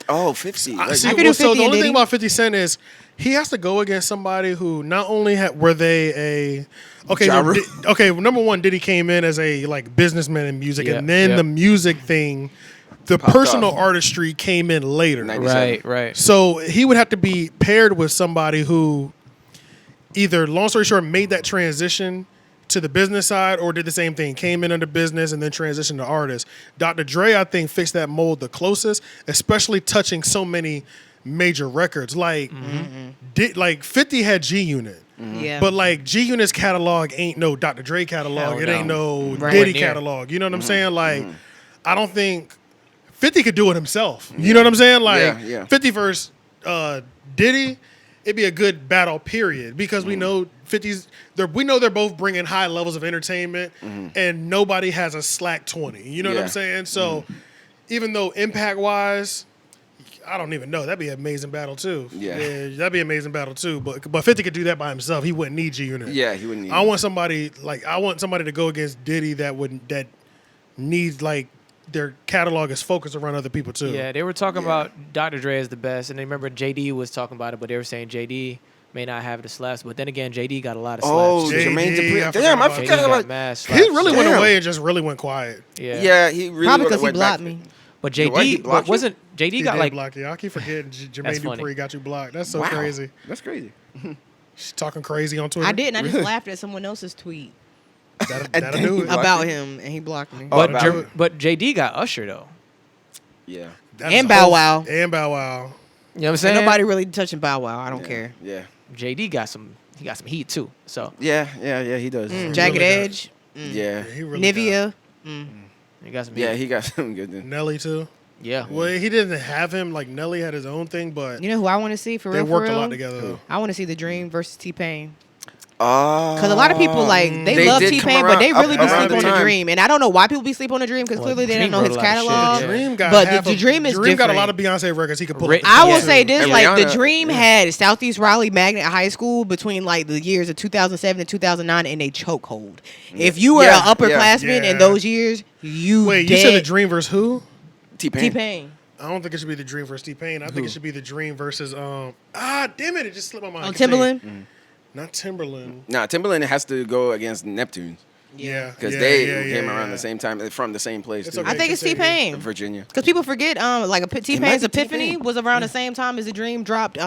Oh, 50. Like, see, I could do so 50 the and only Diddy. thing about 50 Cent is he has to go against somebody who not only were they a okay, Ja so Rule. okay. Number one, Diddy came in as a like businessman in music, Yeah, and then yeah. the music thing, the Popped personal off. artistry came in later. 97. Right. So he would have to be paired with somebody who either, long story short, made that transition to the business side or did the same thing, came in under business and then transitioned to artist. Dr. Dre, I think, fixed that mold the closest, especially touching so many major records. Like, like 50 had G Unit. Yeah. But like G Unit's catalog ain't no Dr. Dre catalog. Hell It no. ain't no Right. Diddy Near. catalog. You know what I'm saying? Like, I don't think 50 could do it himself. You know what I'm saying? Like, Yeah. 50 versus Diddy, it'd be a good battle, period. Because we know 50's, we know they're both bringing high levels of entertainment, and nobody has a slack 20. You know what Yeah. I'm saying? So, even though impact wise, I don't even know. That'd be an amazing battle too. Yeah. That'd be an amazing battle too. But 50 could do that by himself. He wouldn't need G Unit. Yeah, he wouldn't need I want somebody to go against Diddy that needs like their catalog is focused around other people too. Yeah, they were talking about Dr. Dre as the best, and I remember JD was talking about it, but they were saying JD may not have the slaps. But then again, JD got a lot of Oh, slaps. JD, Jermaine Dupri. I Damn, I forgot JD forgot got about. mad He slaps. really went Damn. away and just really went quiet. Yeah. Yeah, he really Probably because he went blocked back. me. But Why, he JD blocked you? wasn't JD He got did like block you. I keep forgetting Jermaine That's funny. Dupri got you blocked. That's so Wow. crazy. That's crazy. She's talking crazy on Twitter. I didn't. I just laughed at someone else's tweet That'll then do he it. blocked about you? him, and he blocked me. Oh, but about- but JD got Usher though. Yeah. That's And a Bow whole- Wow. And Bow Wow. You know what I'm Ain't saying? nobody really touching Bow Wow. I don't care. Yeah. JD got some heat too. So Yeah, he does. Jagged really Edge, Yeah. He really got Nivea. he got some heat. Yeah, he got some good. Nelly too. Yeah. Well, he didn't have him like Nelly had his own thing, but You know who I want to see for they real? worked for a real? lot together. Though. I want to see The Dream versus T-Pain. Because Because a lot of people like they love did come T-Pain, but they around- really be around sleep the on The time. Dream, and I don't know why people be sleep on The Dream because Well, clearly they Dream don't know his wrote a lot of shit, catalog. yeah. Dream got But half the Dream is Dream got a different. lot of Beyonce records he could pull. Written- I will Yeah. say this: And like The Rihanna, Dream had Southeast Raleigh Magnet High School between like the years of 2007 and 2009 in a chokehold. If you were Yeah, an upperclassman yeah. in those years, you Wait, dead. you said the Dream versus who? T-Pain. T-Pain. I don't think it should be the Dream versus T-Pain. I think it should be the Dream versus damn it, it just slipped my mind. Oh, Continue. Timberland. Not Timberland. Nah, Timberland has to go against Neptune Yeah, because yeah, they yeah, came yeah, around yeah. the same time from the same place. It's Too. okay. I think it's Continue. T-Pain. Virginia. Because people forget, like T-Pain's be Epiphany T-Pain. was around the same time as The Dream dropped,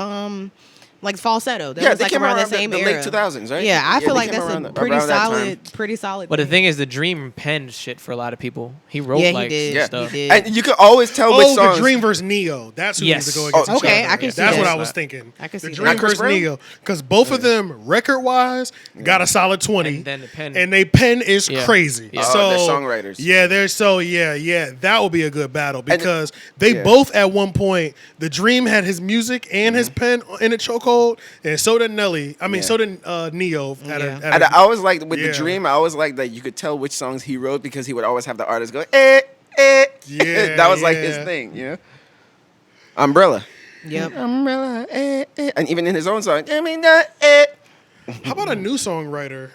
like Falsetto. That Yeah, was they like came around the around same the era. late 2000s, right? Yeah, I Yeah, feel they like came that's around a pretty around that time. solid. But the thing. thing is, the Dream penned shit for a lot of people. He wrote Yeah, he like did. Yeah, stuff. He did. and you could always tell which Oh, songs. the Dream versus Neo. That's who Yes. needs to go against Oh, each okay, other. I can see That's what that. I was thinking. I can see the that. Dream Not Chris versus Brown? Neo, because both of them record-wise got a solid 20, And then the pen. and they pen is Yeah. crazy. Yeah. Oh, So they're songwriters. Yeah, that will be a good battle because they yeah. both at one point the Dream had his music and his pen in a chokehold, and so did Nelly. I mean, Yeah. so did Neo. Yeah. And I always liked with Yeah. the Dream. I always liked that you could tell which songs he wrote because he would always have the artist go Yeah, that was like his yeah. thing, you know. Umbrella. Yep. Umbrella. And even in his own song, I mean How about a new songwriter?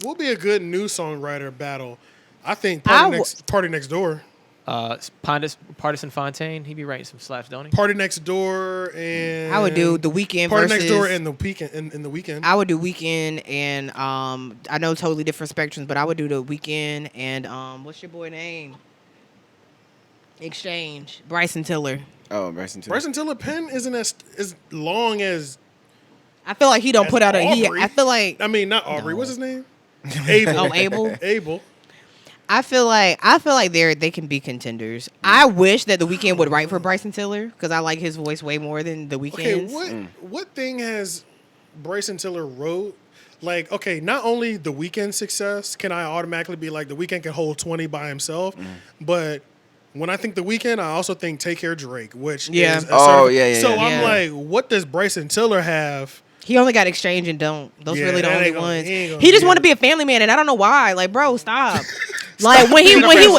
What would be a good new songwriter battle? I think I Party Next Door. Partisan Fontaine, he be writing some slaps, don't he? Party Next Door and I would do The Weeknd Party versus Next Door and the Weeknd in the Weekend. I would do Weeknd and I know totally different spectrums, but I would do The Weeknd and what's your boy name? Exchange. Bryson Tiller. Oh, Bryson Tiller. Bryson Tiller pen isn't as long as I feel like he don't as put out Aubrey. I feel like I mean not Aubrey. No. What's his name? Abel. Oh, Abel. Abel. I feel like they can be contenders. I wish that The Weeknd would write for Bryson Tiller because I like his voice way more than The Okay, Weeknd's. what thing has Bryson Tiller wrote? Like, okay, not only the Weeknd success can I automatically be like the Weeknd can hold 20 by himself, but when I think the Weeknd, I also think Take Care Drake, which Yeah. is a Oh, yeah. So Yeah. I'm like, what does Bryson Tiller have? He only got Exchange and Don't. Those Yeah, really the that only ain't gonna- ones. he ain't gonna He just get want to it. be a family man, and I don't know why. Like, bro, stop. Like when he He can't was stand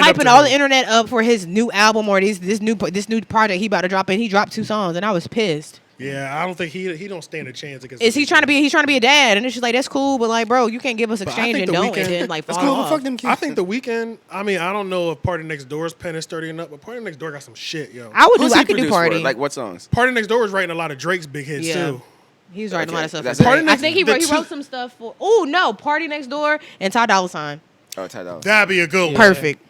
up hyping to all him. the internet up for his new album or this new project he about to drop, and he dropped 2 songs, and I was pissed. Yeah, I don't think he don't stand a chance against. Is the he trying to Weeknd. be? He's trying to be a dad, and it's just like that's cool, but like, bro, you can't give us I Exchange think and The Don't, and Weeknd- then like That's fall cool, but off. fuck them kids. I think the Weeknd. I mean, I don't know if Party Next Door's pen is sturdy enough, but Party Next Door got some shit, yo. I would Who's do. he I could do produced for? Party. Like what songs? Party Next Door is writing a lot of Drake's big hits Yeah. too. He was writing a lot of Okay, stuff. that's For it. Party. Party I Next- think he the wrote, he two- wrote some stuff for. Oh no, Party Next Door and Ty Dolla $ign. Oh, Ty Dolla. That'd be a good one. Perfect.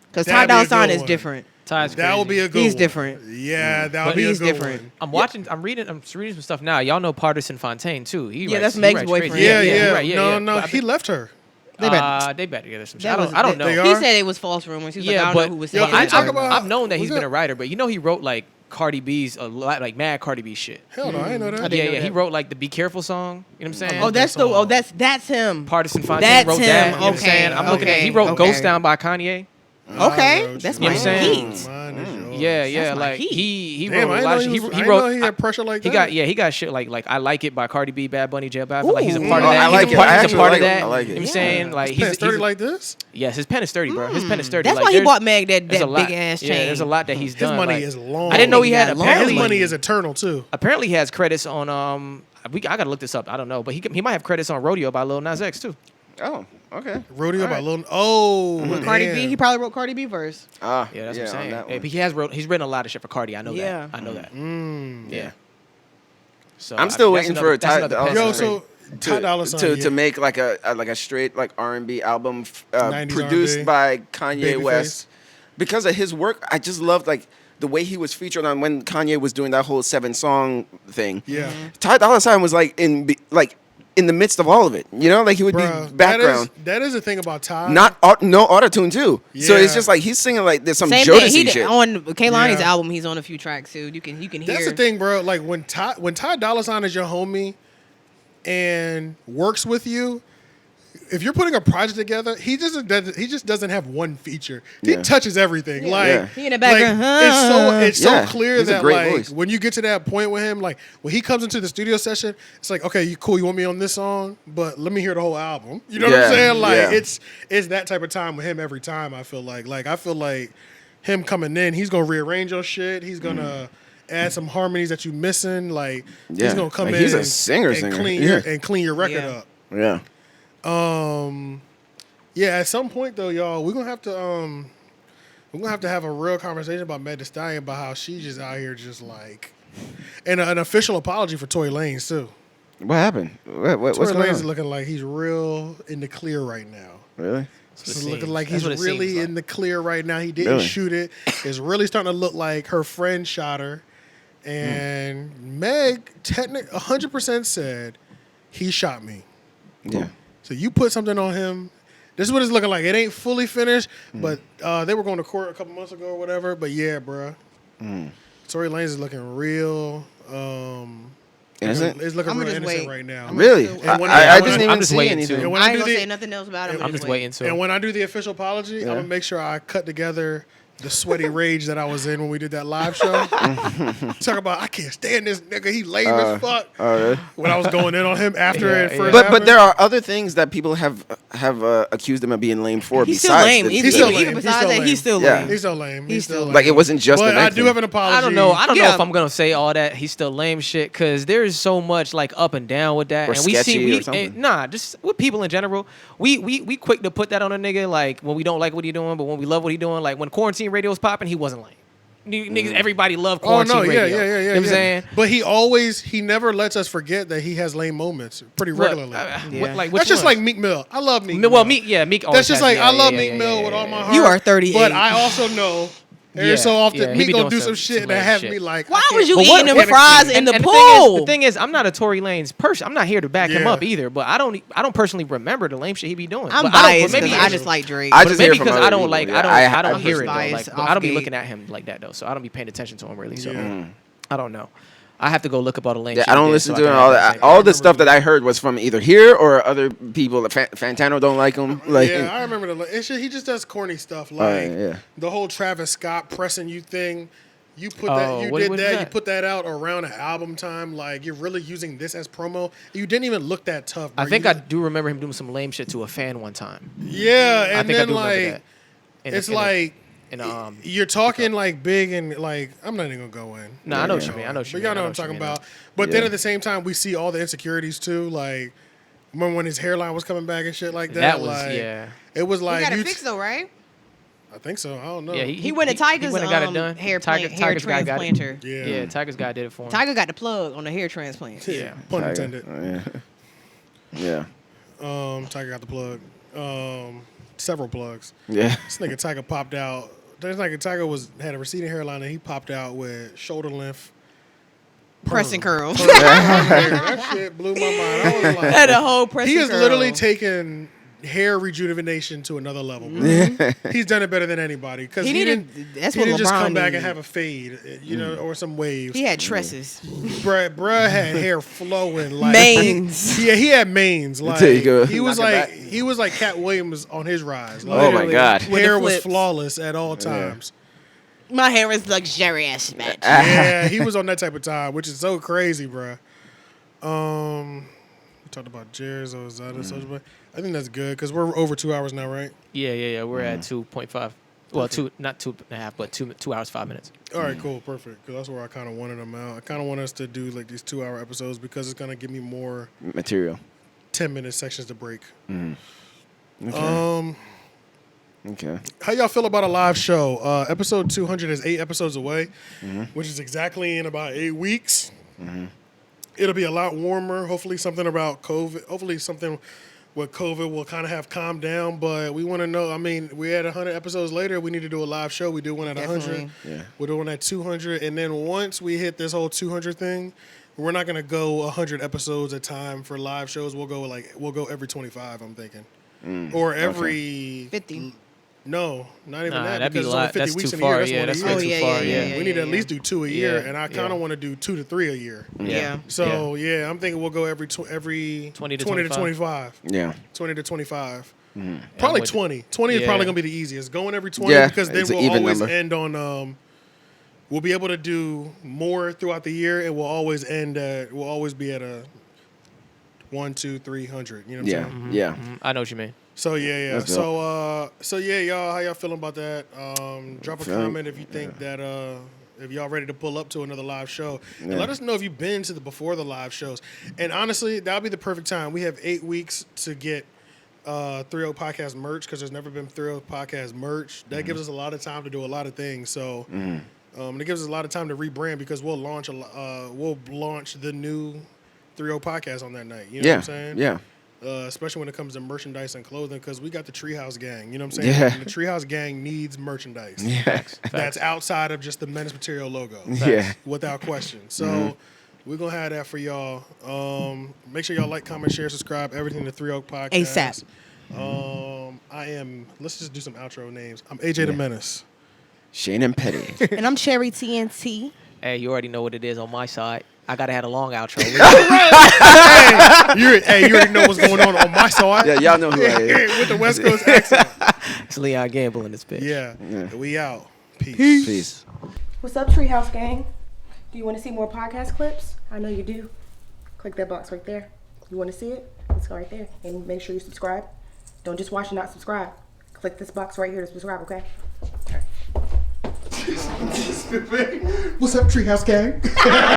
Because Ty That'd be a Dolla $ign good is one. different. Ty's That would be crazy. a good He's one. different. Yeah, that But would be a he's good different. one. I'm watching. I'm reading some stuff now. Y'all know Partisan Fontaine too. He Yeah, writes, that's he Meg's writes boyfriend. crazy. Yeah, Yeah, yeah. he write- No, But I he think- left her. They better. They better together some shit. That was- I don't know. they He are? said it was false rumors. He was Yeah, like, I don't but know who was Yo, saying can we it. talk about- I've known that he's what's been up? a writer, but you know he wrote like Cardi B's a lot, like mad Cardi B shit. Hell no, I ain't know I that. didn't Yeah, know yeah. He that. wrote like the Be Careful song. You know what I'm saying? Oh, that's the. Oh, that's him. Partisan Fontaine That's wrote him. that. You know what I'm Okay, saying? I'm looking at. He okay, wrote okay. Ghost Down by Kanye. Okay, that's You know my what I'm saying? heat. Mine is yours. Yeah, yeah. That's my Like heat. he Damn, wrote I a lot of didn't shit. know He he wrote. had pressure like He that. got shit like I Like It by Cardi B, Bad Bunny, J Balvin. Like he's a part Oh, of that. I like he's it. I a part, he's actually a part like of it. that. I like it. You know what I'm Yeah. saying? Like Pen he's sturdy like this. yes, his pen is sturdy, bro. His pen is sturdy. That's like, why he there's- bought Meg that there's a lot. big ass chain. Yeah, there's a lot that he's His done. money like- is long. I didn't know he had That long. His apparently. money is eternal too. Apparently, he has credits on I gotta look this up. I don't know, but he might have credits on Rodeo by Lil Nas X too. Oh, okay. Rodeo All by right. Lil. Oh, With Cardi damn. B, he probably wrote Cardi B verse. Ah, Yeah, that's on what I'm saying. that Yeah, one. but he's written a lot of shit for Cardi. I know Yeah. that. I know that. Yeah. So I'm still that's waiting for that's Ty another Dolla pen Yo, $ign straight. so Ty Dolla $ign, to yeah. make like a straight like R&B album 90s produced R&B, by Kanye Babyface. West. Because of his work, I just loved like the way he was featured on when Kanye was doing that whole 7-song thing. Yeah. Ty Dolla $ign was like in the midst of all of it. You know, like he would Bruh, be background. That is the thing about Ty. No auto-tune too. So it's Yeah. just like he's singing like there's some Same thing. Jodeci He did, shit. on Kehlani's Yeah. album. He's on a few tracks too. You can hear. That's the thing, bro. Like when Ty Dolla $ign is your homie and works with you, if you're putting a project together, he just doesn't have one feature. He Yeah. touches everything. Yeah. Like Yeah. He in the background. it's so Yeah, clear he's a that great like voice. when you get to that point with him, like when he comes into the studio session, it's like, okay, you cool, you want me on this song, but let me hear the whole album. You know what I'm Yeah, saying? Like yeah. it's that type of time with him every time. I feel like him coming in, he's gonna rearrange your shit. He's gonna add some harmonies that you missing. Like Yeah. he's gonna come Like, in. he's a singer. and clean Yeah. your record Yeah. up. Yeah. Yeah, at some point though, y'all, we're gonna have to have a real conversation about Meg Thee Stallion, about how she's just out here just like, and an official apology for Tory Lanez too. What happened? What's Tory going Lanez is on? looking like he's real in the clear right now. Really? It's it looking seems. like That's he's what it really seems like. in the clear right now. He didn't Really? shoot it. It's really starting to look like her friend shot her, and Meg 100% said he shot me. Yeah. So you put something on him. This is what it's looking like. It ain't fully finished, but they were going to court a couple months ago or whatever. But yeah, bruh. Tory Lanez is looking real. Is it? It's looking I'ma real just innocent wait. right now. Really? And when I when didn't I'm even just see waiting anything. to- And when I I ain't do gonna the say nothing else about it. I'm just waiting to. and when I do the official apology, I'm gonna make sure I cut together the sweaty rage that I was in when we did that live show. Talk about I can't stand this nigga. He lame as fuck. Really? When I was going in on him after Yeah, it first But happened. there are other things that people have accused him of being lame for. He's besides still lame. the- He's still lame. Even He's besides still that, lame. he's still Yeah. lame. He's still lame. He's still lame. Like it wasn't just But the I next do thing. have an apology. I don't know Yeah. if I'm gonna say all that he's still lame shit, because there's so much like up and down with that, Or and we sketchy see or something. just with people in general, we quick to put that on a nigga like when we don't like what he doing, but when we love what he doing, like when quarantine radio was popping, he wasn't lame. Niggas, everybody loved Oh quarantine no, yeah, radio. yeah, yeah, yeah. You know what I'm yeah. saying? But he never lets us forget that he has lame moments pretty regularly. Like, That's which just one? like Meek Mill. I love Meek Mill. Well, Meek always That's just has- like yeah, I love yeah, Meek yeah, Mill yeah, with all yeah, my yeah. heart. You are 38. But I also know every Yeah. so often Yeah, he Meek be gonna doing do some shit some that lame have shit. me like. Why I can't- was you But what- eating them and- fries in the and pool? The thing is, I'm not a Tory Lanez person. I'm not here to back him Yeah. up either. But I don't personally remember the lame shit he be doing. I'm But I don't- biased but maybe because I it's- just like Drake. I But just maybe hear from because other I don't people. like Yeah, I don't I'm hear just it though. biased Like off I don't be gate. looking at him like that though. So I don't be paying attention to him really. So Yeah. I don't know. I have to go look up all the lame Yeah, shit. I he don't did listen so to I can all have that. same- All the stuff that I heard was from either here or other people. Fantano don't like him. Like, Yeah, I remember he just does corny stuff Oh, like yeah. the whole Travis Scott pressing you thing. You put Oh, that, you what- did what is that, that? you put that out around an album time. Like you're really using this as promo. You didn't even look that tough. Bro. I think You I just- do remember him doing some lame shit to a fan one time. Yeah, and I think I then do remember like that. In it's a- in a- like in a, you're talking like big and like I'm not even gonna go in. No, I know what you mean. I know what you But mean. y'all I know know what I'm what you talking mean, about. But then Yeah. at the same time, we see all the insecurities too. Like remember when his hairline was coming back and shit like that. That was like, yeah. It was He like got you it fixed though, right? I think so. I don't know. Yeah, He went to Tiger's went and got it done. hair Tiger's guy got it. transplanter. Yeah. Yeah, Tiger's guy did it for him. Tiger got the plug on the hair transplant. Yeah. Pun Tiger. intended. Yeah. Tiger got the plug. Several plugs. Yeah. This nigga Tiger popped out. This nigga Tiger had a receding hairline and he popped out with shoulder length. Pressing curls. That shit blew my mind. I was like, Had a whole pressing he has curl. literally taken hair rejuvenation to another level. Bro. He's done it better than anybody because He he needed- didn't. that's he what didn't just LeBron come back needed. and have a fade, you know, or some waves. He had tresses. Bruh had hair flowing like Manes. Yeah, he had manes. Like There you go. he was Knock it like back. he was like Cat Williams on his rise. Like, Oh my Literally. God. With hair the was flips. flawless at all times. My hair is luxurious, man. Yeah, he was on that type of time, which is so crazy, bruh. We talked about Jerry's or Zada, Soulja Boy. I think that's good because we're over 2 hours now, right? Yeah. We're at 2.5. Well, not 2.5, but 2 hours 5 minutes. All right, cool, perfect. Because that's where I kind of wanted them out. I kind of want us to do like these 2 hour episodes because it's gonna give me more Material. 10-minute sections to break. Okay. Okay. How y'all feel about a live show? Episode 200 is 8 episodes away, which is exactly in about 8 weeks. It'll be a lot warmer. Hopefully something about COVID. Hopefully something with COVID will kind of have calmed down. But we want to know. I mean, we had 100 episodes later. We need to do a live show. We do one at 100. Definitely. Yeah. We're doing at 200. And then once we hit this whole 200 thing, we're not going to go 100 episodes at a time for live shows. We'll go every 25, I'm thinking. Or every 50. No, not even Nah, that. that'd be Because a it's only lot. 50 That's weeks too in a year. far. That's Yeah, one a that's year. way Oh, too yeah, far. yeah, Yeah. We need to at least do 2 a year, Yeah, and I kind of yeah. want to do 2 to 3 a year. Yeah. So yeah, I'm thinking we'll go every 20 to 25. Yeah. 20 to 25. I'm Probably with it. 20. 20 is Yeah. probably gonna be the easiest. Going every 20 Yeah, because then it's an we'll even always number. end on. We'll be able to do more throughout the year, and we'll always be at a 1, 2, 300. You know what I'm Yeah. saying? Yeah. I know what you mean. So yeah. That's dope. So yeah, y'all, how y'all feeling about that? Drop a Feeling- comment if you think that if y'all ready to pull up to another live show, and Yeah. let us know if you've been to the before the live shows. And honestly, that'll be the perfect time. We have 8 weeks to get 3O Podcast merch because there's never been 3O Podcast merch. That gives us a lot of time to do a lot of things. So it gives us a lot of time to rebrand because we'll launch the new 3O Podcast on that night. You know what I'm saying? Yeah. Especially when it comes to merchandise and clothing, because we got the Treehouse Gang. You know what I'm saying? Yeah. And the Treehouse Gang needs merchandise. Yeah. That's outside of just the Menace Material logo. Yeah. Without question. So we're going to have that for y'all. Make sure y'all like, comment, share, subscribe, everything to 3O Podcast. ASAP. Let's just do some outro names. I'm AJ the Menace. Shane and Petty. And I'm Cherry TNT. Hey, you already know what it is on my side. I gotta have a long outro. You already know what's going on my side. Yeah, y'all know who I am. With the West Coast accent. It's Leon Gamble in this bitch. Yeah. Yeah. We out. Peace. Peace. What's up, Treehouse Gang? Do you want to see more podcast clips? I know you do. Click that box right there. You want to see it? Let's go right there. And make sure you subscribe. Don't just watch and not subscribe. Click this box right here to subscribe, okay? What's up, Treehouse Gang?